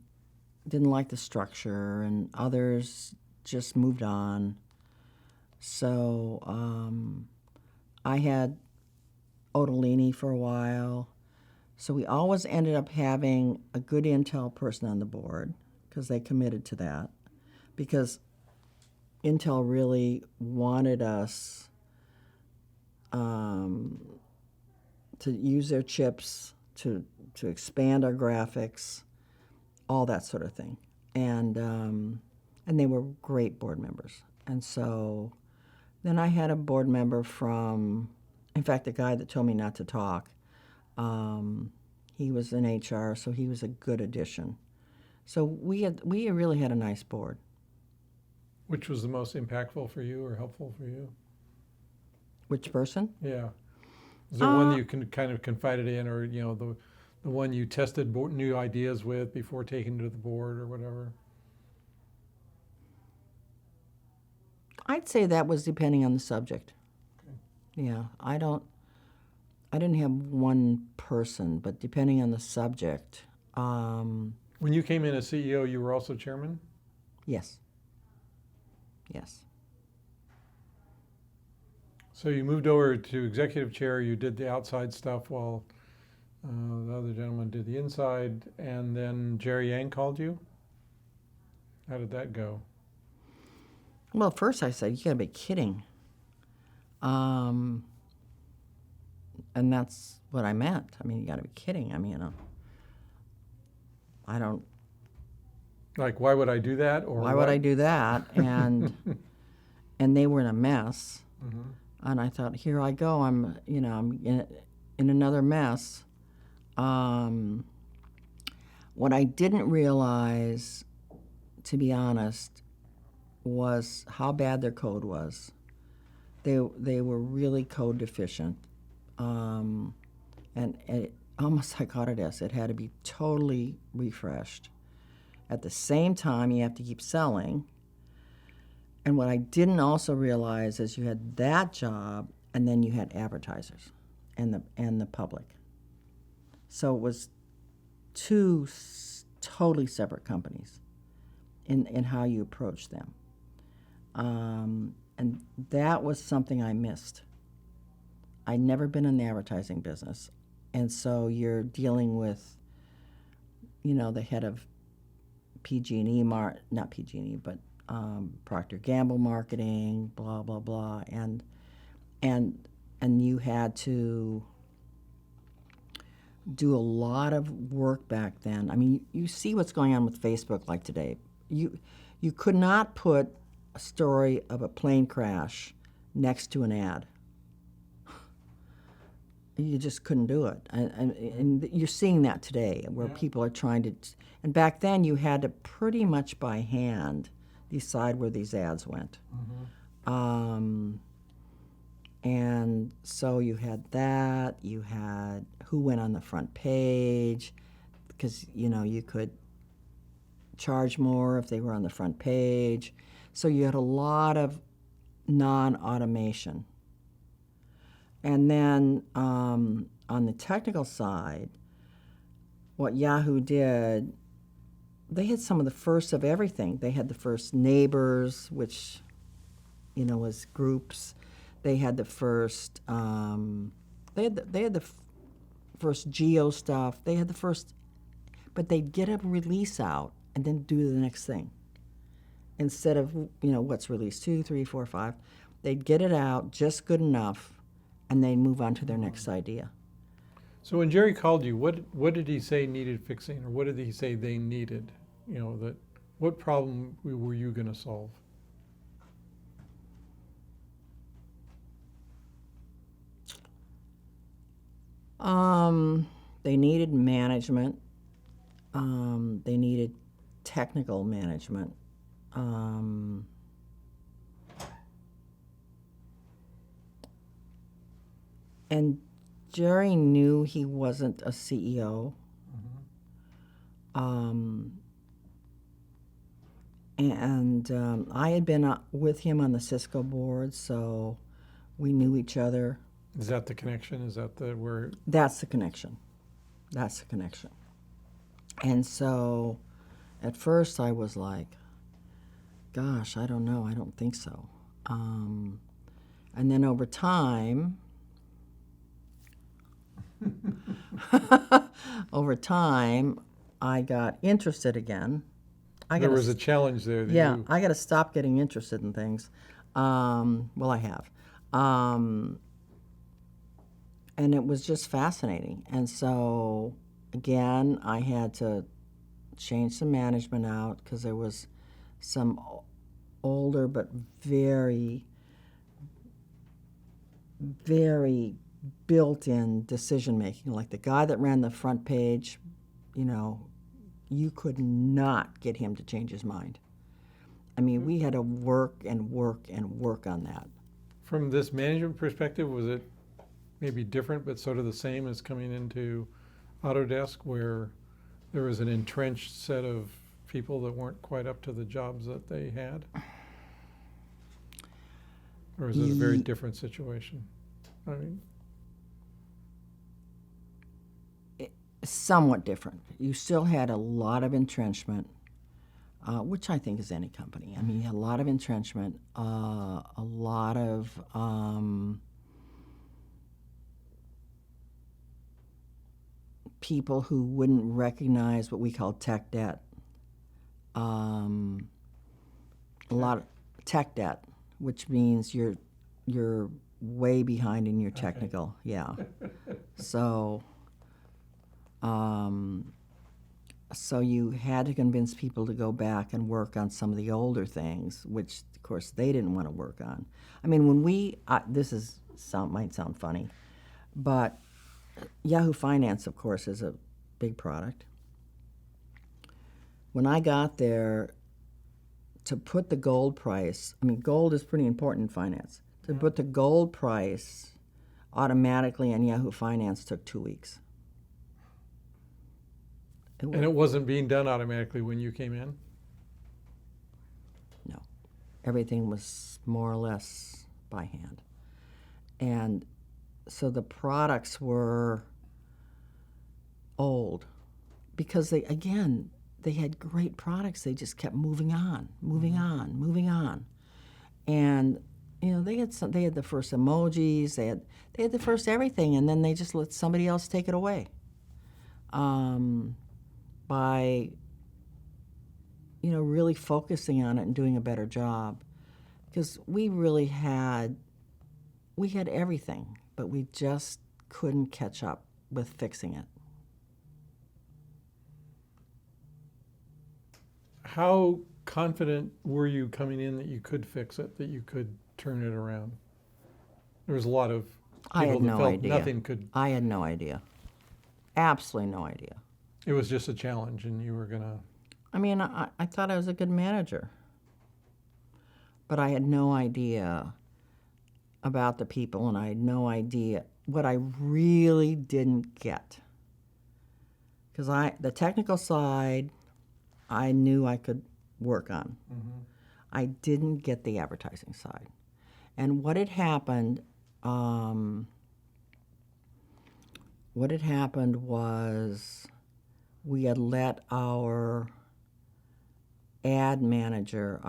didn't like the structure, and others just moved on. So I had Ottolini for a while. So we always ended up having a good Intel person on the board because they committed to that. Because Intel really wanted us to use their chips to expand our graphics, all that sort of thing. And they were great board members. And so then I had a board member from, in fact, the guy that told me not to talk, he was in HR, so he was a good addition. So we really had a nice board. Which was the most impactful for you or helpful for you? Which person? Yeah. Is there one that you can kind of confided in, or the one you tested new ideas with before taking to the board or whatever? I'd say that was depending on the subject. Okay. Yeah, I didn't have one person, but depending on the subject. When you came in as CEO, you were also chairman? Yes. Yes. So you moved over to executive chair, you did the outside stuff while the other gentleman did the inside, and then Jerry Yang called you? How did that go? Well, at first I said, you gotta be kidding. And that's what I meant. I mean, you gotta be kidding. I mean, I don't. Like, why would I do that? Or why would I do that? And and they were in a mess. Mm-hmm. And I thought, here I go. I'm in another mess. What I didn't realize, to be honest, was how bad their code was. They were really code deficient, and it, almost like Autodesk, it had to be totally refreshed. At the same time, you have to keep selling. And what I didn't also realize is you had that job, and then you had advertisers and the public. So it was two totally separate companies in how you approach them. And that was something I missed. I'd never been in the advertising business. And so you're dealing with, the head of PG&E, not PG&E, but Procter & Gamble marketing, blah, blah, blah. And you had to do a lot of work back then. I mean, you see what's going on with Facebook like today. You could not put a story of a plane crash next to an ad. You just couldn't do it. And you're seeing that today, where people are trying to. And back then, you had to pretty much by hand decide where these ads went. Mm-hmm. And so you had that. You had who went on the front page, because you could charge more if they were on the front page. So you had a lot of non-automation. And then on the technical side, what Yahoo did, they had some of the first of everything. They had the first neighbors, which, was groups. They had the first, they had the first geo stuff. They had the first, but they'd get a release out and then do the next thing. Instead of, what's release 2, 3, 4, 5, they'd get it out just good enough, and they'd move on to their next idea. So when Jerry called you, what did he say needed fixing, or what did he say they needed? What problem were you going to solve? They needed management. They needed technical management. And Jerry knew he wasn't a CEO. I had been with him on the Cisco board, so we knew each other. Is that the connection? Is that the where? That's the connection. That's the connection. And so at first I was like, gosh, I don't know. I don't think so. And then over time, I got interested again. There was a challenge there. That Yeah, you, I got to stop getting interested in things. Well, I have. And it was just fascinating. And so, again, I had to change some management out because there was some older but very, very built-in decision-making. Like the guy that ran the front page, you know, you could not get him to change his mind. I mean, we had to work and work and work on that. from this management perspective, was it maybe different but sort of the same as coming into Autodesk, where there was an entrenched set of people that weren't quite up to the jobs that they had? Or is it a very different situation? I mean, Somewhat different. You still had a lot of entrenchment, which I think is any company. I mean, you had a lot of entrenchment, a lot of people who wouldn't recognize what we call tech debt. A lot of tech debt, which means you're way behind in your technical. Yeah. So. So you had to convince people to go back and work on some of the older things, which of course they didn't want to work on. I mean, when might sound funny, but Yahoo Finance, of course, is a big product. When I got there, to put the gold price, I mean, gold is pretty important in finance. To put the gold price automatically on Yahoo Finance took 2 weeks. and it wasn't being done automatically when you came in? No. Everything was more or less by hand. And so the products were old because they had great products. They just kept moving on. And you know, they had the first emojis, they had the first everything, and then they just let somebody else take it away. By, you know, really focusing on it and doing a better job. Because we had everything, but we just couldn't catch up with fixing it. How confident were you coming in that you could fix it, that you could turn it around? There was a lot of I people had that no felt idea. nothing could. I had no idea. Absolutely no idea. It was just a challenge, and you were gonna. I mean, I thought I was a good manager, but I had no idea about the people, and I had no idea what I really didn't get. Because the technical side, I knew I could work on. Mm-hmm. I didn't get the advertising side. And what had happened was we had let our ad manager,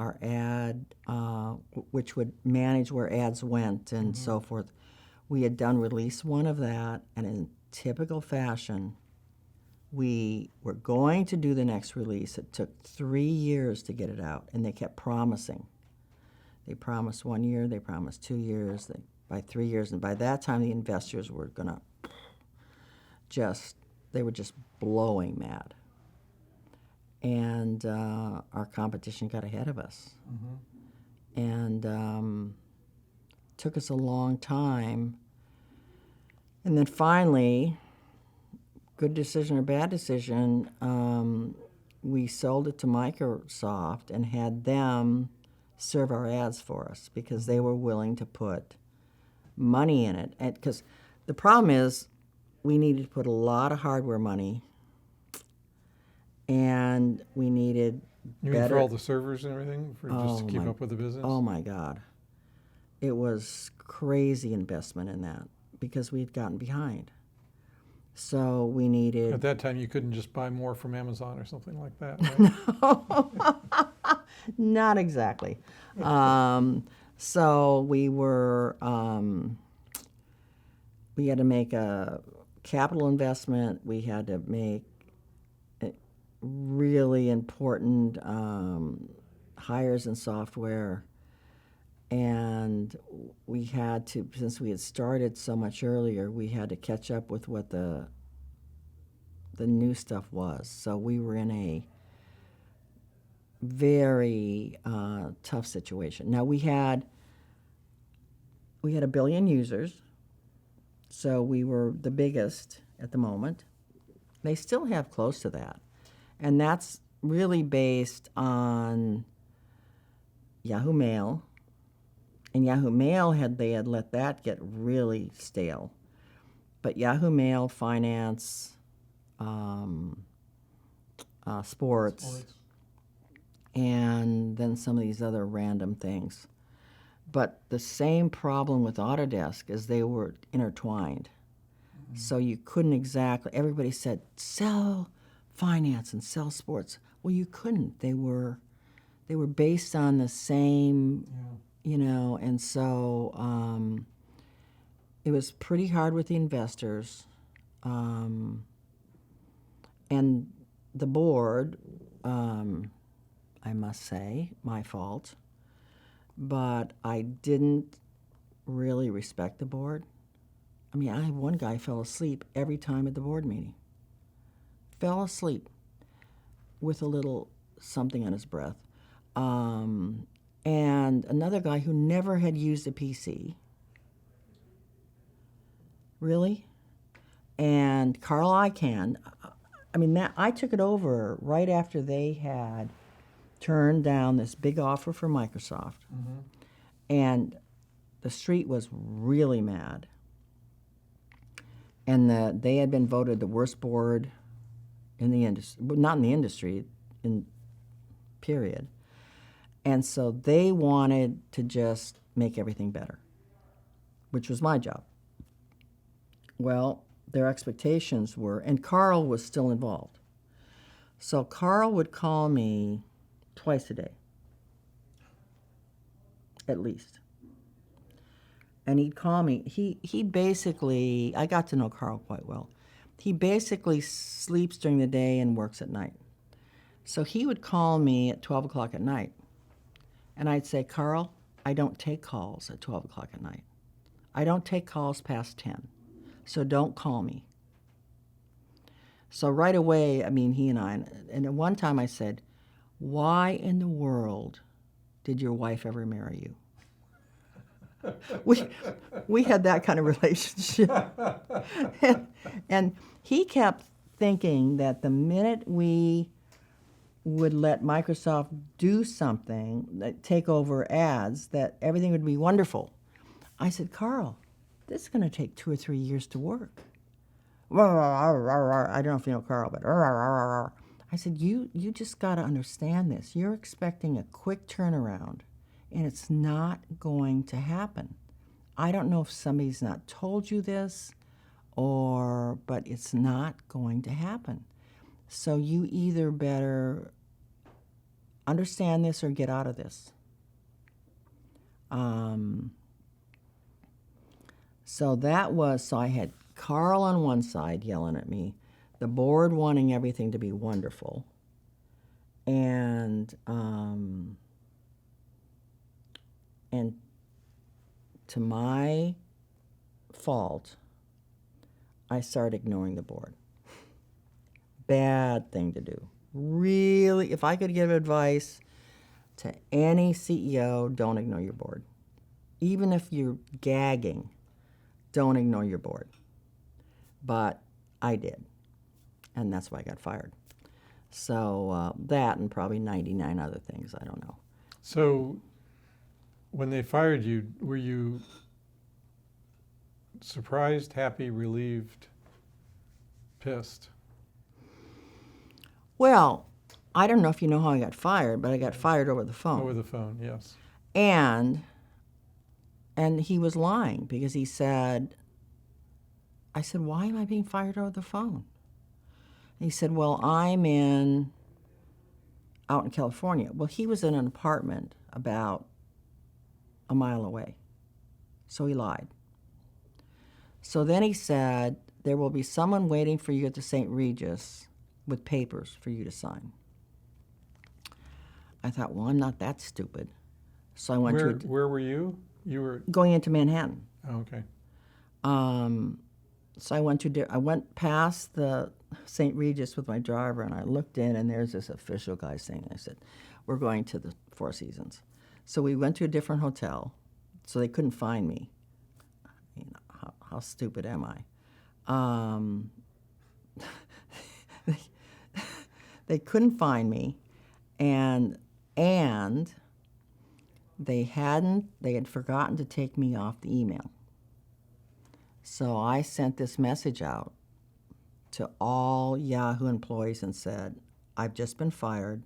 which would manage where ads went and so forth, we had done release one of that, and in typical fashion, we were going to do the next release. It took 3 years to get it out, and they kept promising. They promised 1 year, they promised 2 years, by 3 years, and by that time the investors were gonna they were just blowing mad. And our competition got ahead of us. And took us a long time And then finally, good decision or bad decision, we sold it to Microsoft and had them serve our ads for us because they were willing to put money in it. Because the problem is we needed to put a lot of hardware money, and we needed You mean for all the servers and everything, for just to keep up with the business? Oh my God. It was crazy investment in that because we had gotten behind. So we needed... At that time, you couldn't just buy more from Amazon or something like that, right? Not exactly. So we were, we had to make a capital investment. We had to make really important hires in software. And we had to, since we had started so much earlier, we had to catch up with what the new stuff was. So we were in a very tough situation. Now we had 1 billion users, so we were the biggest at the moment. They still have close to that, and that's really based on Yahoo Mail. And Yahoo Mail they had let that get really stale. But Yahoo Mail, finance, sports, and then some of these other random things. But the same problem with Autodesk is they were intertwined. Mm-hmm. So you couldn't exactly, everybody said, sell finance and sell sports. Well, you couldn't. They were based on the same... Yeah. You know, and so it was pretty hard with the investors. And the board, I must say, my fault, but I didn't really respect the board. I mean, I had one guy fell asleep every time at the board meeting. Fell asleep with a little something on his breath. And another guy who never had used a PC. Really? And Carl Icahn, I mean, I took it over right after they had turned down this big offer for Microsoft. Mm-hmm. And the street was really mad. And they had been voted the worst board in the industry, not in the industry, in period. And so they wanted to just make everything better, which was my job. Well, their expectations were, and Carl was still involved. So Carl would call me twice a day, at least. And he'd call me. He basically, I got to know Carl quite well. He basically sleeps during the day and works at night. So he would call me at 12 o'clock at night. And I'd say, Carl, I don't take calls at 12 o'clock at night. I don't take calls past 10. So don't call me. So right away, I mean, he and at one time I said, why in the world did your wife ever marry you? We had that kind of relationship. and he kept thinking that the minute we would let Microsoft do something, like take over ads, that everything would be wonderful. I said, Carl, this is going to take 2 or 3 years to work. I don't know if you know Carl, but I said, you just got to understand this. You're expecting a quick turnaround, and it's not going to happen. I don't know if somebody's not told you this, but it's not going to happen. So you either better understand this or get out of this. So I had Carl on one side yelling at me, the board wanting everything to be wonderful, and to my fault, I started ignoring the board. Bad thing to do. Really, if I could give advice to any CEO, don't ignore your board. Even if you're gagging, don't ignore your board. but I did, and that's why I got fired. So that and probably 99 other things, I don't know. So when they fired you, were you surprised, happy, relieved, pissed? Well, I don't know if you know how I got fired, but I got fired over the phone. Over the phone, yes. And he was lying because he said, I said, why am I being fired over the phone? And he said, well, I'm out in California. Well, he was in an apartment about a mile away. So he lied. So then he said, there will be someone waiting for you at the St. Regis with papers for you to sign. I thought, well, I'm not that stupid. So I went Where were you? You were going into Manhattan. oh, okay. So I went past the St. Regis with my driver, and I looked in, and there's this official guy saying, I said, we're going to the Four Seasons. So we went to a different hotel, so they couldn't find me. I mean, how stupid am I? They couldn't find me, and they had forgotten to take me off the email. So I sent this message out to all Yahoo employees and said, I've just been fired.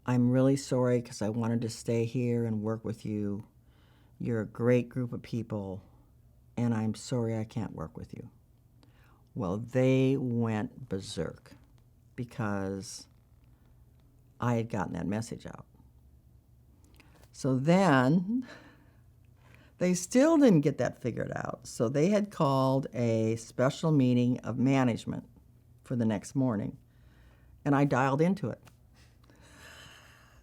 I'm really sorry because I wanted to stay here and work with you. You're a great group of people, and I'm sorry I can't work with you. Well, they went berserk because I had gotten that message out. So then they still didn't get that figured out. So they had called a special meeting of management for the next morning, and I dialed into it.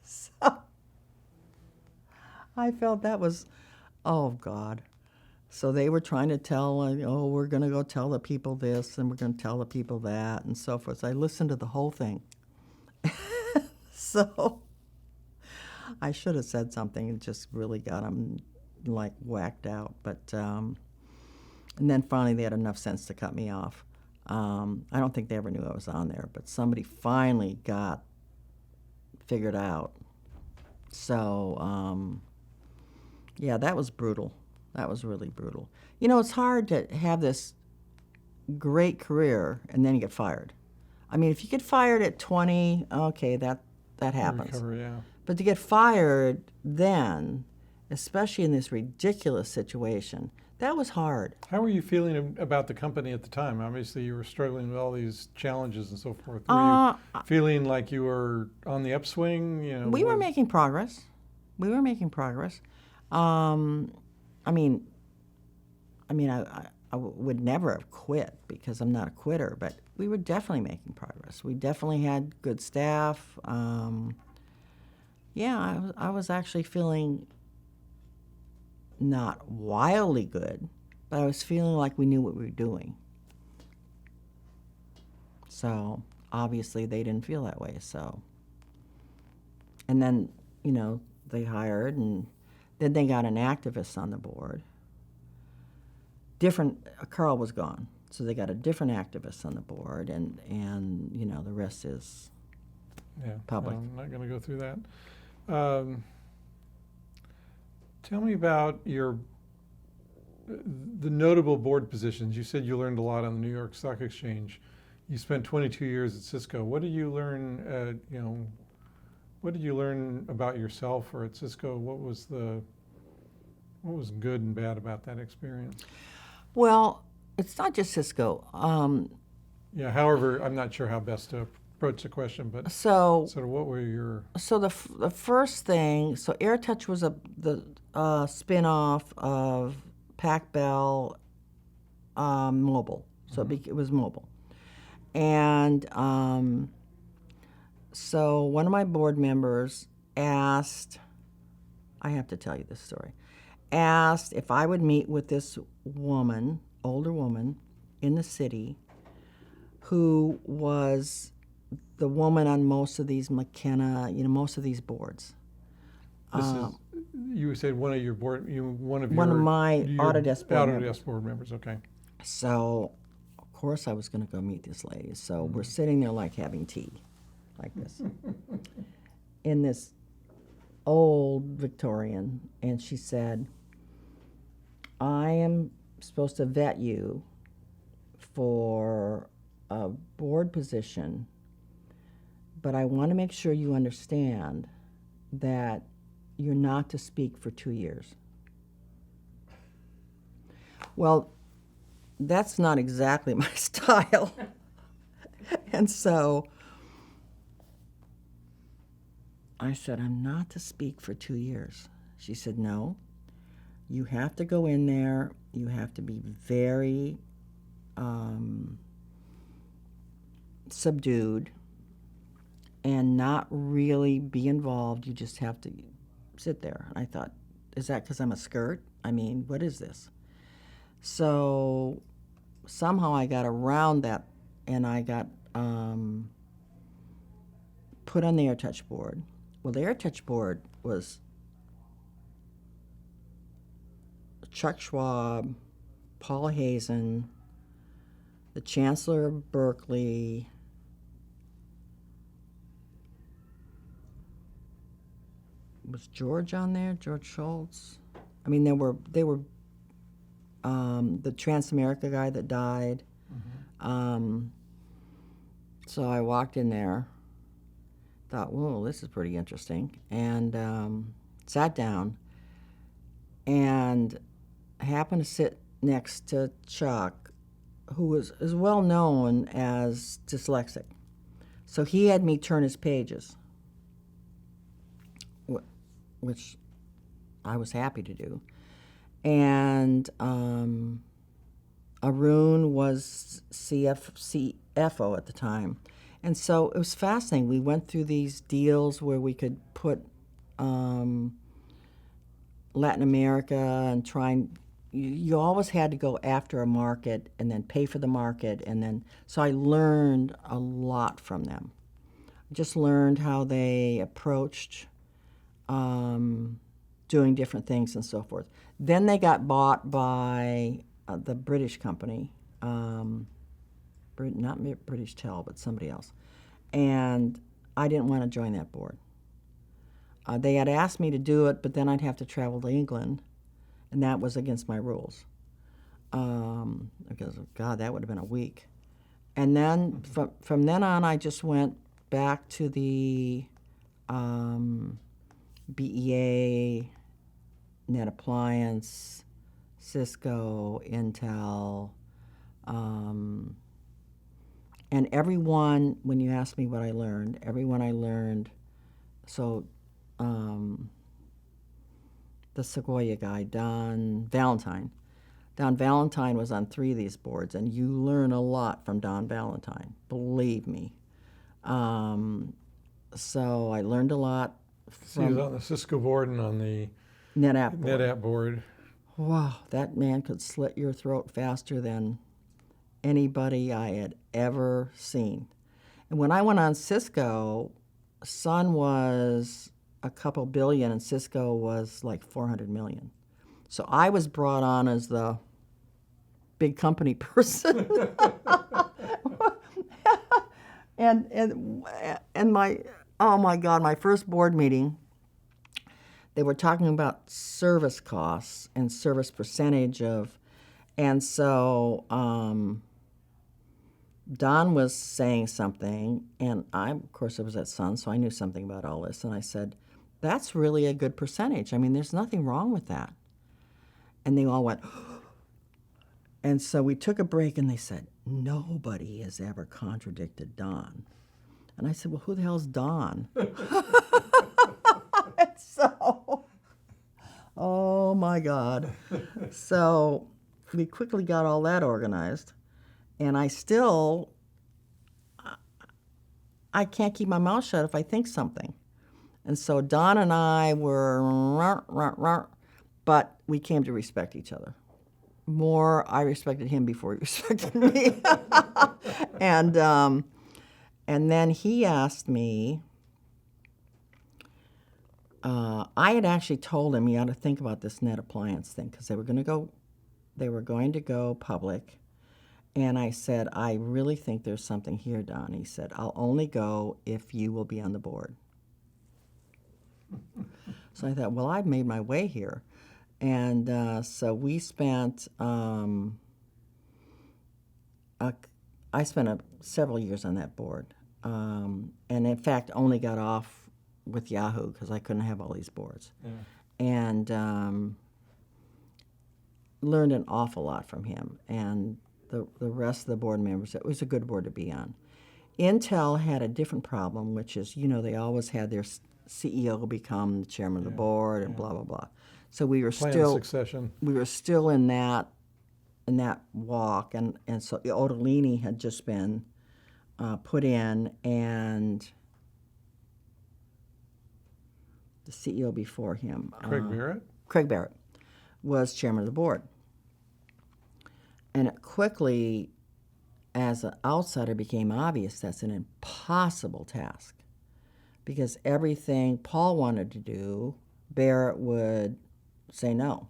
So I felt that was, oh, God. So they were trying to tell, we're going to go tell the people this, and we're going to tell the people that, and so forth. So I listened to the whole thing. So I should have said something and just really got them, like, whacked out. But, and then finally they had enough sense to cut me off. I don't think they ever knew I was on there, but somebody finally got figured out. So, yeah, that was brutal. That was really brutal. You know, it's hard to have this great career and then you get fired. I mean, if you get fired at 20, okay, that happens. Recover, yeah. But to get fired then, especially in this ridiculous situation, that was hard. How were you feeling about the company at the time? Obviously, you were struggling with all these challenges and so forth. Were you feeling like you were on the upswing? You know, we were making progress. We were making progress. I would never have quit because I'm not a quitter, but we were definitely making progress. We definitely had good staff. I was actually feeling not wildly good, but I was feeling like we knew what we were doing. So obviously they didn't feel that way. So, and then, they hired, and then they got an activist on the board. Carl was gone, so they got a different activist on the board, and the rest is public. I'm not going to go through that. Tell me about the notable board positions. You said you learned a lot on the New York Stock Exchange. You spent 22 years at Cisco. What did you learn? What did you learn about yourself or at Cisco? What was good and bad about that experience? Well, it's not just Cisco. However, I'm not sure how best to approach the question, but so sort of what were your... So the first thing, so AirTouch was the spin-off of Pac Bell Mobile. So it was mobile. And so one of my board members asked, I have to tell you this story, asked if I would meet with this woman, older woman, in the city who was the woman on most of these McKenna, most of these boards. You said one of your board, Autodesk board members. board members, okay. So, of course, I was going to go meet this lady. So we're sitting there like having tea, like this, in this old Victorian. And she said, I am supposed to vet you for a board position, but I want to make sure you understand that you're not to speak for 2 years. Well, that's not exactly my style. And so I said, I'm not to speak for 2 years. She said, no, you have to go in there. You have to be very subdued and not really be involved. You just have to sit there. And I thought, is that because I'm a skirt? I mean, what is this? So somehow I got around that, and I got put on the AirTouch board. Well, the AirTouch board was Chuck Schwab, Paul Hazen, the Chancellor of Berkeley, was George on there? George Schultz? I mean, they were the Transamerica guy that died. So I walked in there, thought, whoa, this is pretty interesting, and sat down, and happened to sit next to Chuck, who was as well known as dyslexic. So he had me turn his pages, which I was happy to do. And Arun was CFO at the time. And so it was fascinating. We went through these deals where we could put Latin America and try and, you always had to go after a market and then pay for the market. And then, so I learned a lot from them. I just learned how they approached doing different things and so forth. Then they got bought by the British company, not British Tel, but somebody else. And I didn't want to join that board. They had asked me to do it, but then I'd have to travel to England, and that was against my rules. Because, God, that would have been a week. And then from then on, I just went back to the BEA, Net Appliance, Cisco, Intel, and everyone, when you ask me what I learned, everyone I learned, so the Sequoia guy, Don Valentine. Don Valentine was on 3 of these boards, and you learn a lot from Don Valentine, believe me. So I learned a lot He was on the Cisco board and on the NetApp board. Wow, that man could slit your throat faster than anybody I had ever seen. And when I went on Cisco, Sun was a couple billion and Cisco was like 400 million. So I was brought on as the big company person. and my, oh my God, my first board meeting, they were talking about service costs and service percentage of, and so Don was saying something, and of course, I was at Sun, so I knew something about all this, and I said, that's really a good percentage. I mean, there's nothing wrong with that. And they all went, and so we took a break, and they said, nobody has ever contradicted Don. And I said, well, who the hell's Don? So, oh my God. So we quickly got all that organized, and I can't keep my mouth shut if I think something. And so Don and I were, but we came to respect each other. More, I respected him before he respected me. And then he asked me, I had actually told him he ought to think about this Net Appliance thing because they were going to go public, And I said, I really think there's something here, Don. He said, I'll only go if you will be on the board. So I thought, well, I've made my way here. And so we spent, I spent several years on that board. And in fact, only got off with Yahoo because I couldn't have all these boards. Yeah. And learned an awful lot from him. And the rest of the board members, it was a good board to be on. Intel had a different problem, which is, they always had their CEO become the chairman of the board and blah, blah, blah. So we were Planned succession. we were still in that walk, and so Ottolini had just been put in, and the CEO before him, Craig Barrett? was chairman of the board. And it quickly, as an outsider, became obvious that's an impossible task. Because everything Paul wanted to do, Barrett would say no.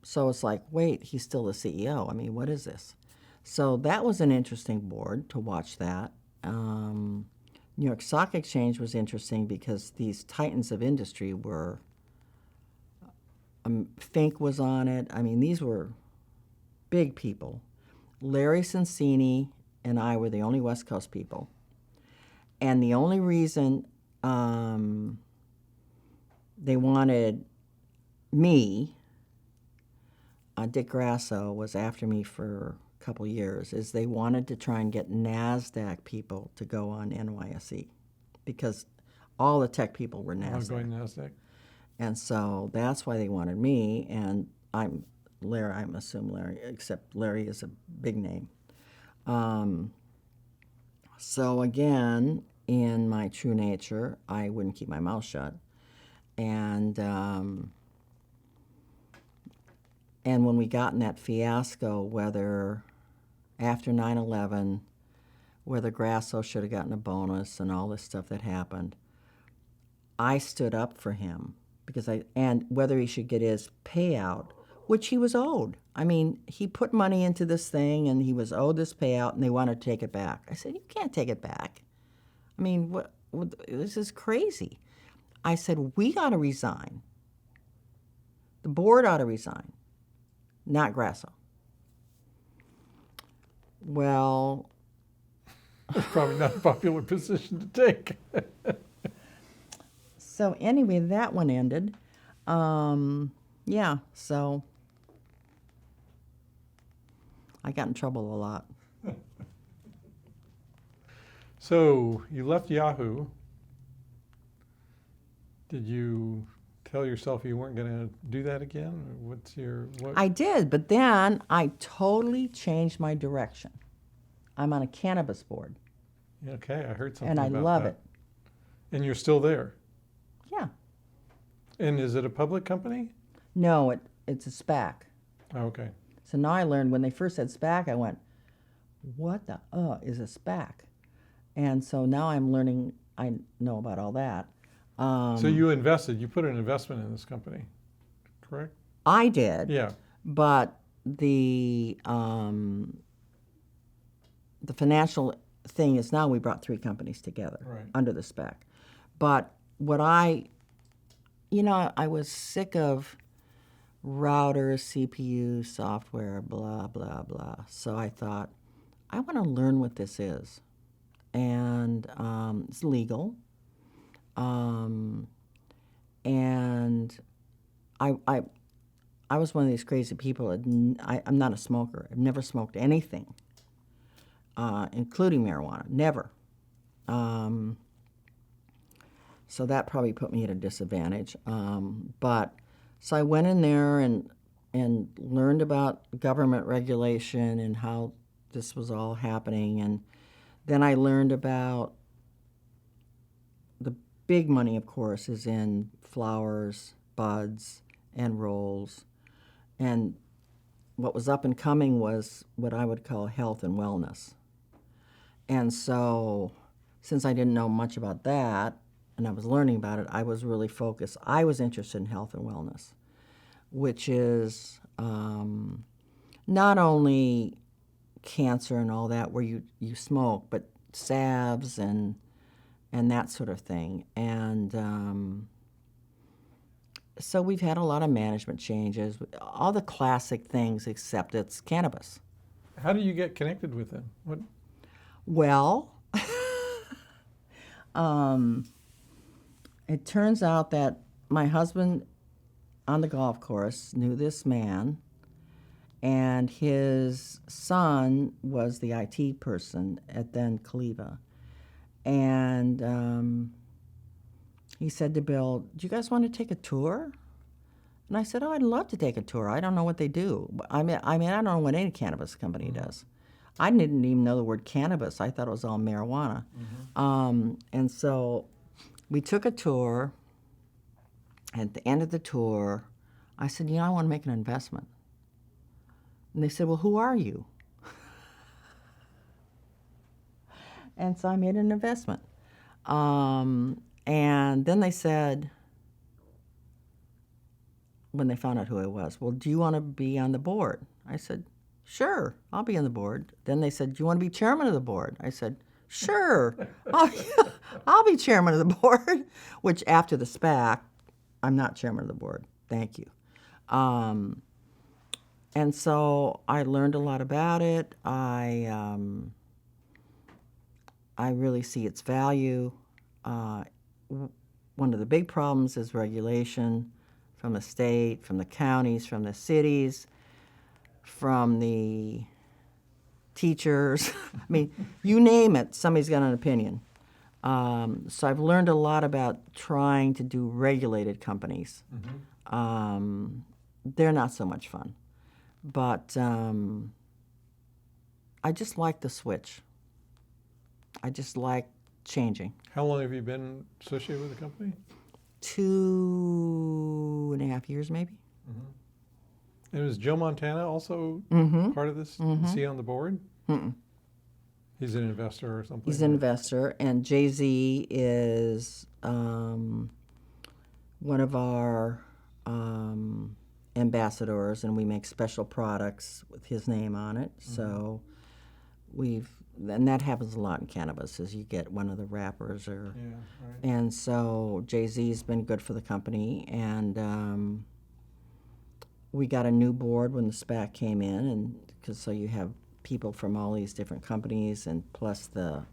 So it's like, wait, he's still the CEO. I mean, what is this? So that was an interesting board to watch that. New York Stock Exchange was interesting because these titans of industry were, Fink was on it. I mean, these were big people. Larry Sensini and I were the only West Coast people. And the only reason they wanted me, Dick Grasso was after me for a couple years, is they wanted to try and get NASDAQ people to go on NYSE because all the tech people were NASDAQ. Going NASDAQ. And so that's why they wanted me, and I assume Larry, except Larry is a big name. So again, in my true nature, I wouldn't keep my mouth shut. And when we got in that fiasco, whether after 9/11, whether Grasso should have gotten a bonus and all this stuff that happened, I stood up for him and whether he should get his payout, which he was owed. I mean, he put money into this thing and he was owed this payout and they wanted to take it back. I said, you can't take it back. I mean, this is crazy. I said, we got to resign. The board ought to resign, not Grasso. Well, It's probably not a popular position to take. so anyway, that one ended. Yeah, so I got in trouble a lot. So you left Yahoo. Did you tell yourself you weren't going to do that again? I did, but then I totally changed my direction. I'm on a cannabis board. Okay, I heard something and I about love that. it. And you're still there? Yeah. And is it a public company? No, it's a SPAC. Oh, okay. So now I learned when they first said SPAC, I went, what the is a SPAC? And so now I'm learning, I know about all that. So you put an investment in this company, correct? I did. Yeah. But the financial thing is now we brought 3 companies together under the SPAC. But what I was sick of routers, CPU, software, blah, blah, blah. So I thought, I want to learn what this is. And it's legal. And I was one of these crazy people. I'm not a smoker. I've never smoked anything, including marijuana. Never. So that probably put me at a disadvantage. So I went in there and learned about government regulation and how this was all happening. And then I learned about the big money, of course, is in flowers, buds, and rolls. And what was up and coming was what I would call health and wellness. And so since I didn't know much about that, and I was learning about it, I was really focused. I was interested in health and wellness, which is not only cancer and all that where you smoke, but salves and that sort of thing. And so we've had a lot of management changes, all the classic things, except it's cannabis. How do you get connected with them? What? Well, it turns out that my husband on the golf course knew this man, and his son was the IT person at then Caliva. And he said to Bill, "Do you guys want to take a tour?" And I said, "Oh, I'd love to take a tour. I don't know what they do. I mean, I don't know what any cannabis company does. I didn't even know the word cannabis. I thought it was all marijuana." And so we took a tour. At the end of the tour, I said, "I want to make an investment." And they said, "Well, who are you?" And so I made an investment. And then they said, when they found out who I was, "Well, do you want to be on the board?" I said, "Sure, I'll be on the board." Then they said, "Do you want to be chairman of the board?" I said, "Sure, I'll be chairman of the board," which after the SPAC, I'm not chairman of the board. Thank you. And so I learned a lot about it. I really see its value. One of the big problems is regulation from the state, from the counties, from the cities, from the teachers. I mean, you name it, somebody's got an opinion. So I've learned a lot about trying to do regulated companies. They're not so much fun. But I just like the switch. I just like changing. How long have you been associated with the company? 2.5 years, maybe. And was Joe Montana also part of this? Is he on the board? He's an investor or something? He's an investor, and Jay-Z is one of our ambassadors, and we make special products with his name on it. So and that happens a lot in cannabis, is you get one of the rappers or. Yeah, right. And so Jay-Z's been good for the company, and we got a new board when the SPAC came in, and so you have people from all these different companies, and plus the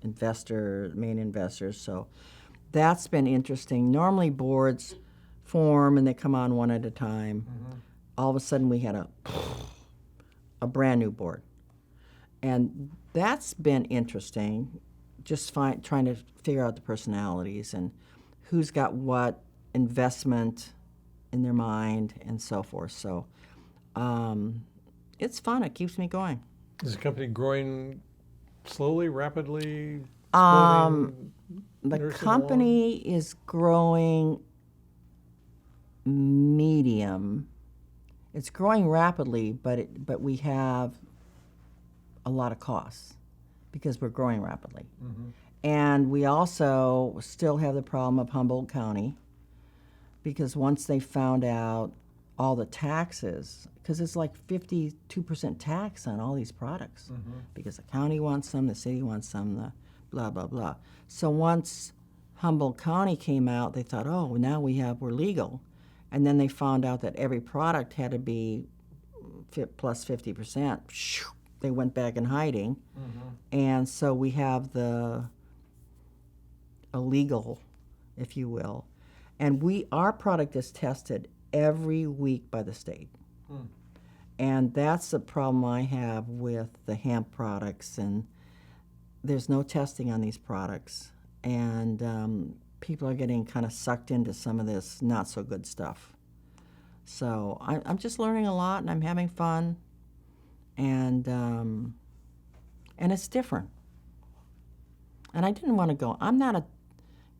main investors. So that's been interesting. Normally boards form and they come on one at a time. All of a sudden we had a brand new board, and that's been interesting. Just trying to figure out the personalities and who's got what investment in their mind and so forth. So it's fun. It keeps me going. Is the company growing slowly, rapidly? The nursing company is growing medium. It's growing rapidly, but we have a lot of costs because we're growing rapidly. And we also still have the problem of Humboldt County, because once they found out all the taxes, because it's like 52% tax on all these products, because the county wants some, the city wants some, the blah, blah, blah. So once Humboldt County came out, they thought, oh, now we're legal. And then they found out that every product had to be plus 50%. They went back in hiding. And so we have the illegal, if you will. And our product is tested every week by the state. And that's the problem I have with the hemp products, and there's no testing on these products. And people are getting kind of sucked into some of this not so good stuff. So I'm just learning a lot, and I'm having fun, and it's different. And I didn't want to go. I'm not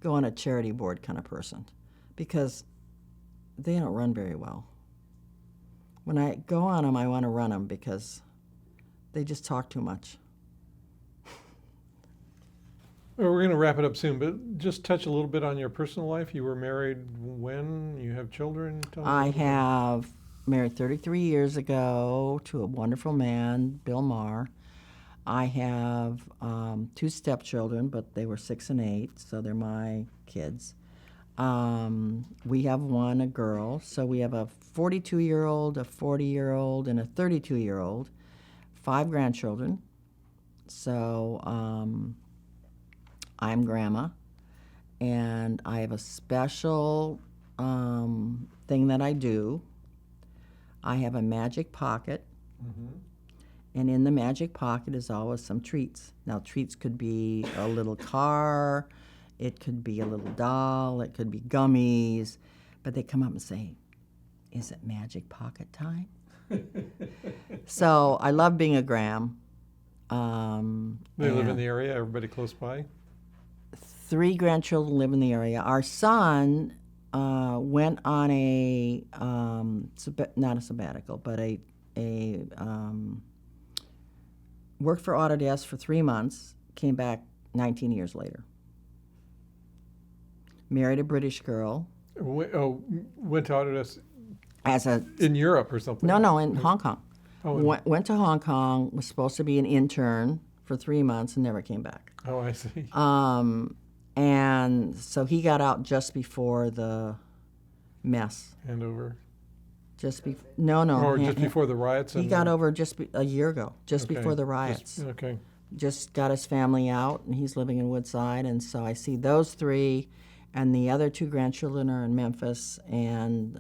go on a charity board kind of person, because they don't run very well. When I go on them, I want to run them because they just talk too much. Well, we're going to wrap it up soon, but just touch a little bit on your personal life. You were married when? You have children? Tell me a I little bit. have married 33 years ago to a wonderful man, Bill Marr. I have 2 stepchildren, but they were 6 and 8, so they're my kids. We have a girl, so we have a 42-year-old, a 40-year-old, and a 32-year-old, 5 grandchildren. So I'm grandma, and I have a special thing that I do. I have a magic pocket, and in the magic pocket is always some treats. Now, treats could be a little car, it could be a little doll, it could be gummies, but they come up and say, "Is it magic pocket time?" So I love being a gram. They live in the area, everybody close by? 3 grandchildren live in the area. Our son went on a, not a sabbatical, but a worked for Autodesk for 3 months, came back 19 years later. Married a British girl. Went to Autodesk in Europe or something? No, in Hong Kong. Oh, Went to Hong Kong, was supposed to be an intern for 3 months and never came back. oh, I see. And so he got out just before the mess. Handover. No. Or just before the riots? He got over a year ago, just before the riots. Okay. Just got his family out, and he's living in Woodside. And so I see those 3, and the other 2 grandchildren are in Memphis, and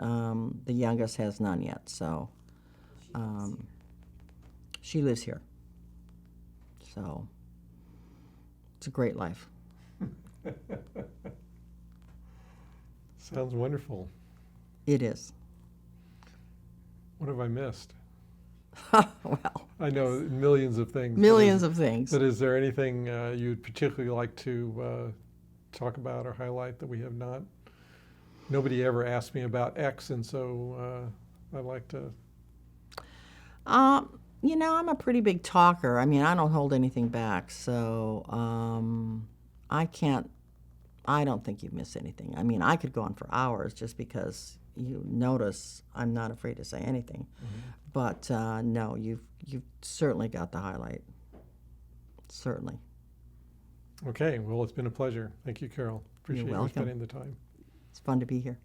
the youngest has none yet. So she lives here. So it's a great life. Sounds wonderful. It is. What have I missed? Well, I know millions of things. millions of things. But is there anything you'd particularly like to talk about or highlight that we have not? Nobody ever asked me about X, and so I'd like to. I'm a pretty big talker. I mean, I don't hold anything back, so I don't think you've missed anything. I mean, I could go on for hours just because you notice I'm not afraid to say anything. But no, you've certainly got the highlight. Certainly. Okay, well, it's been a pleasure. Thank you, Carol. Appreciate you welcome. spending the time. It's fun to be here.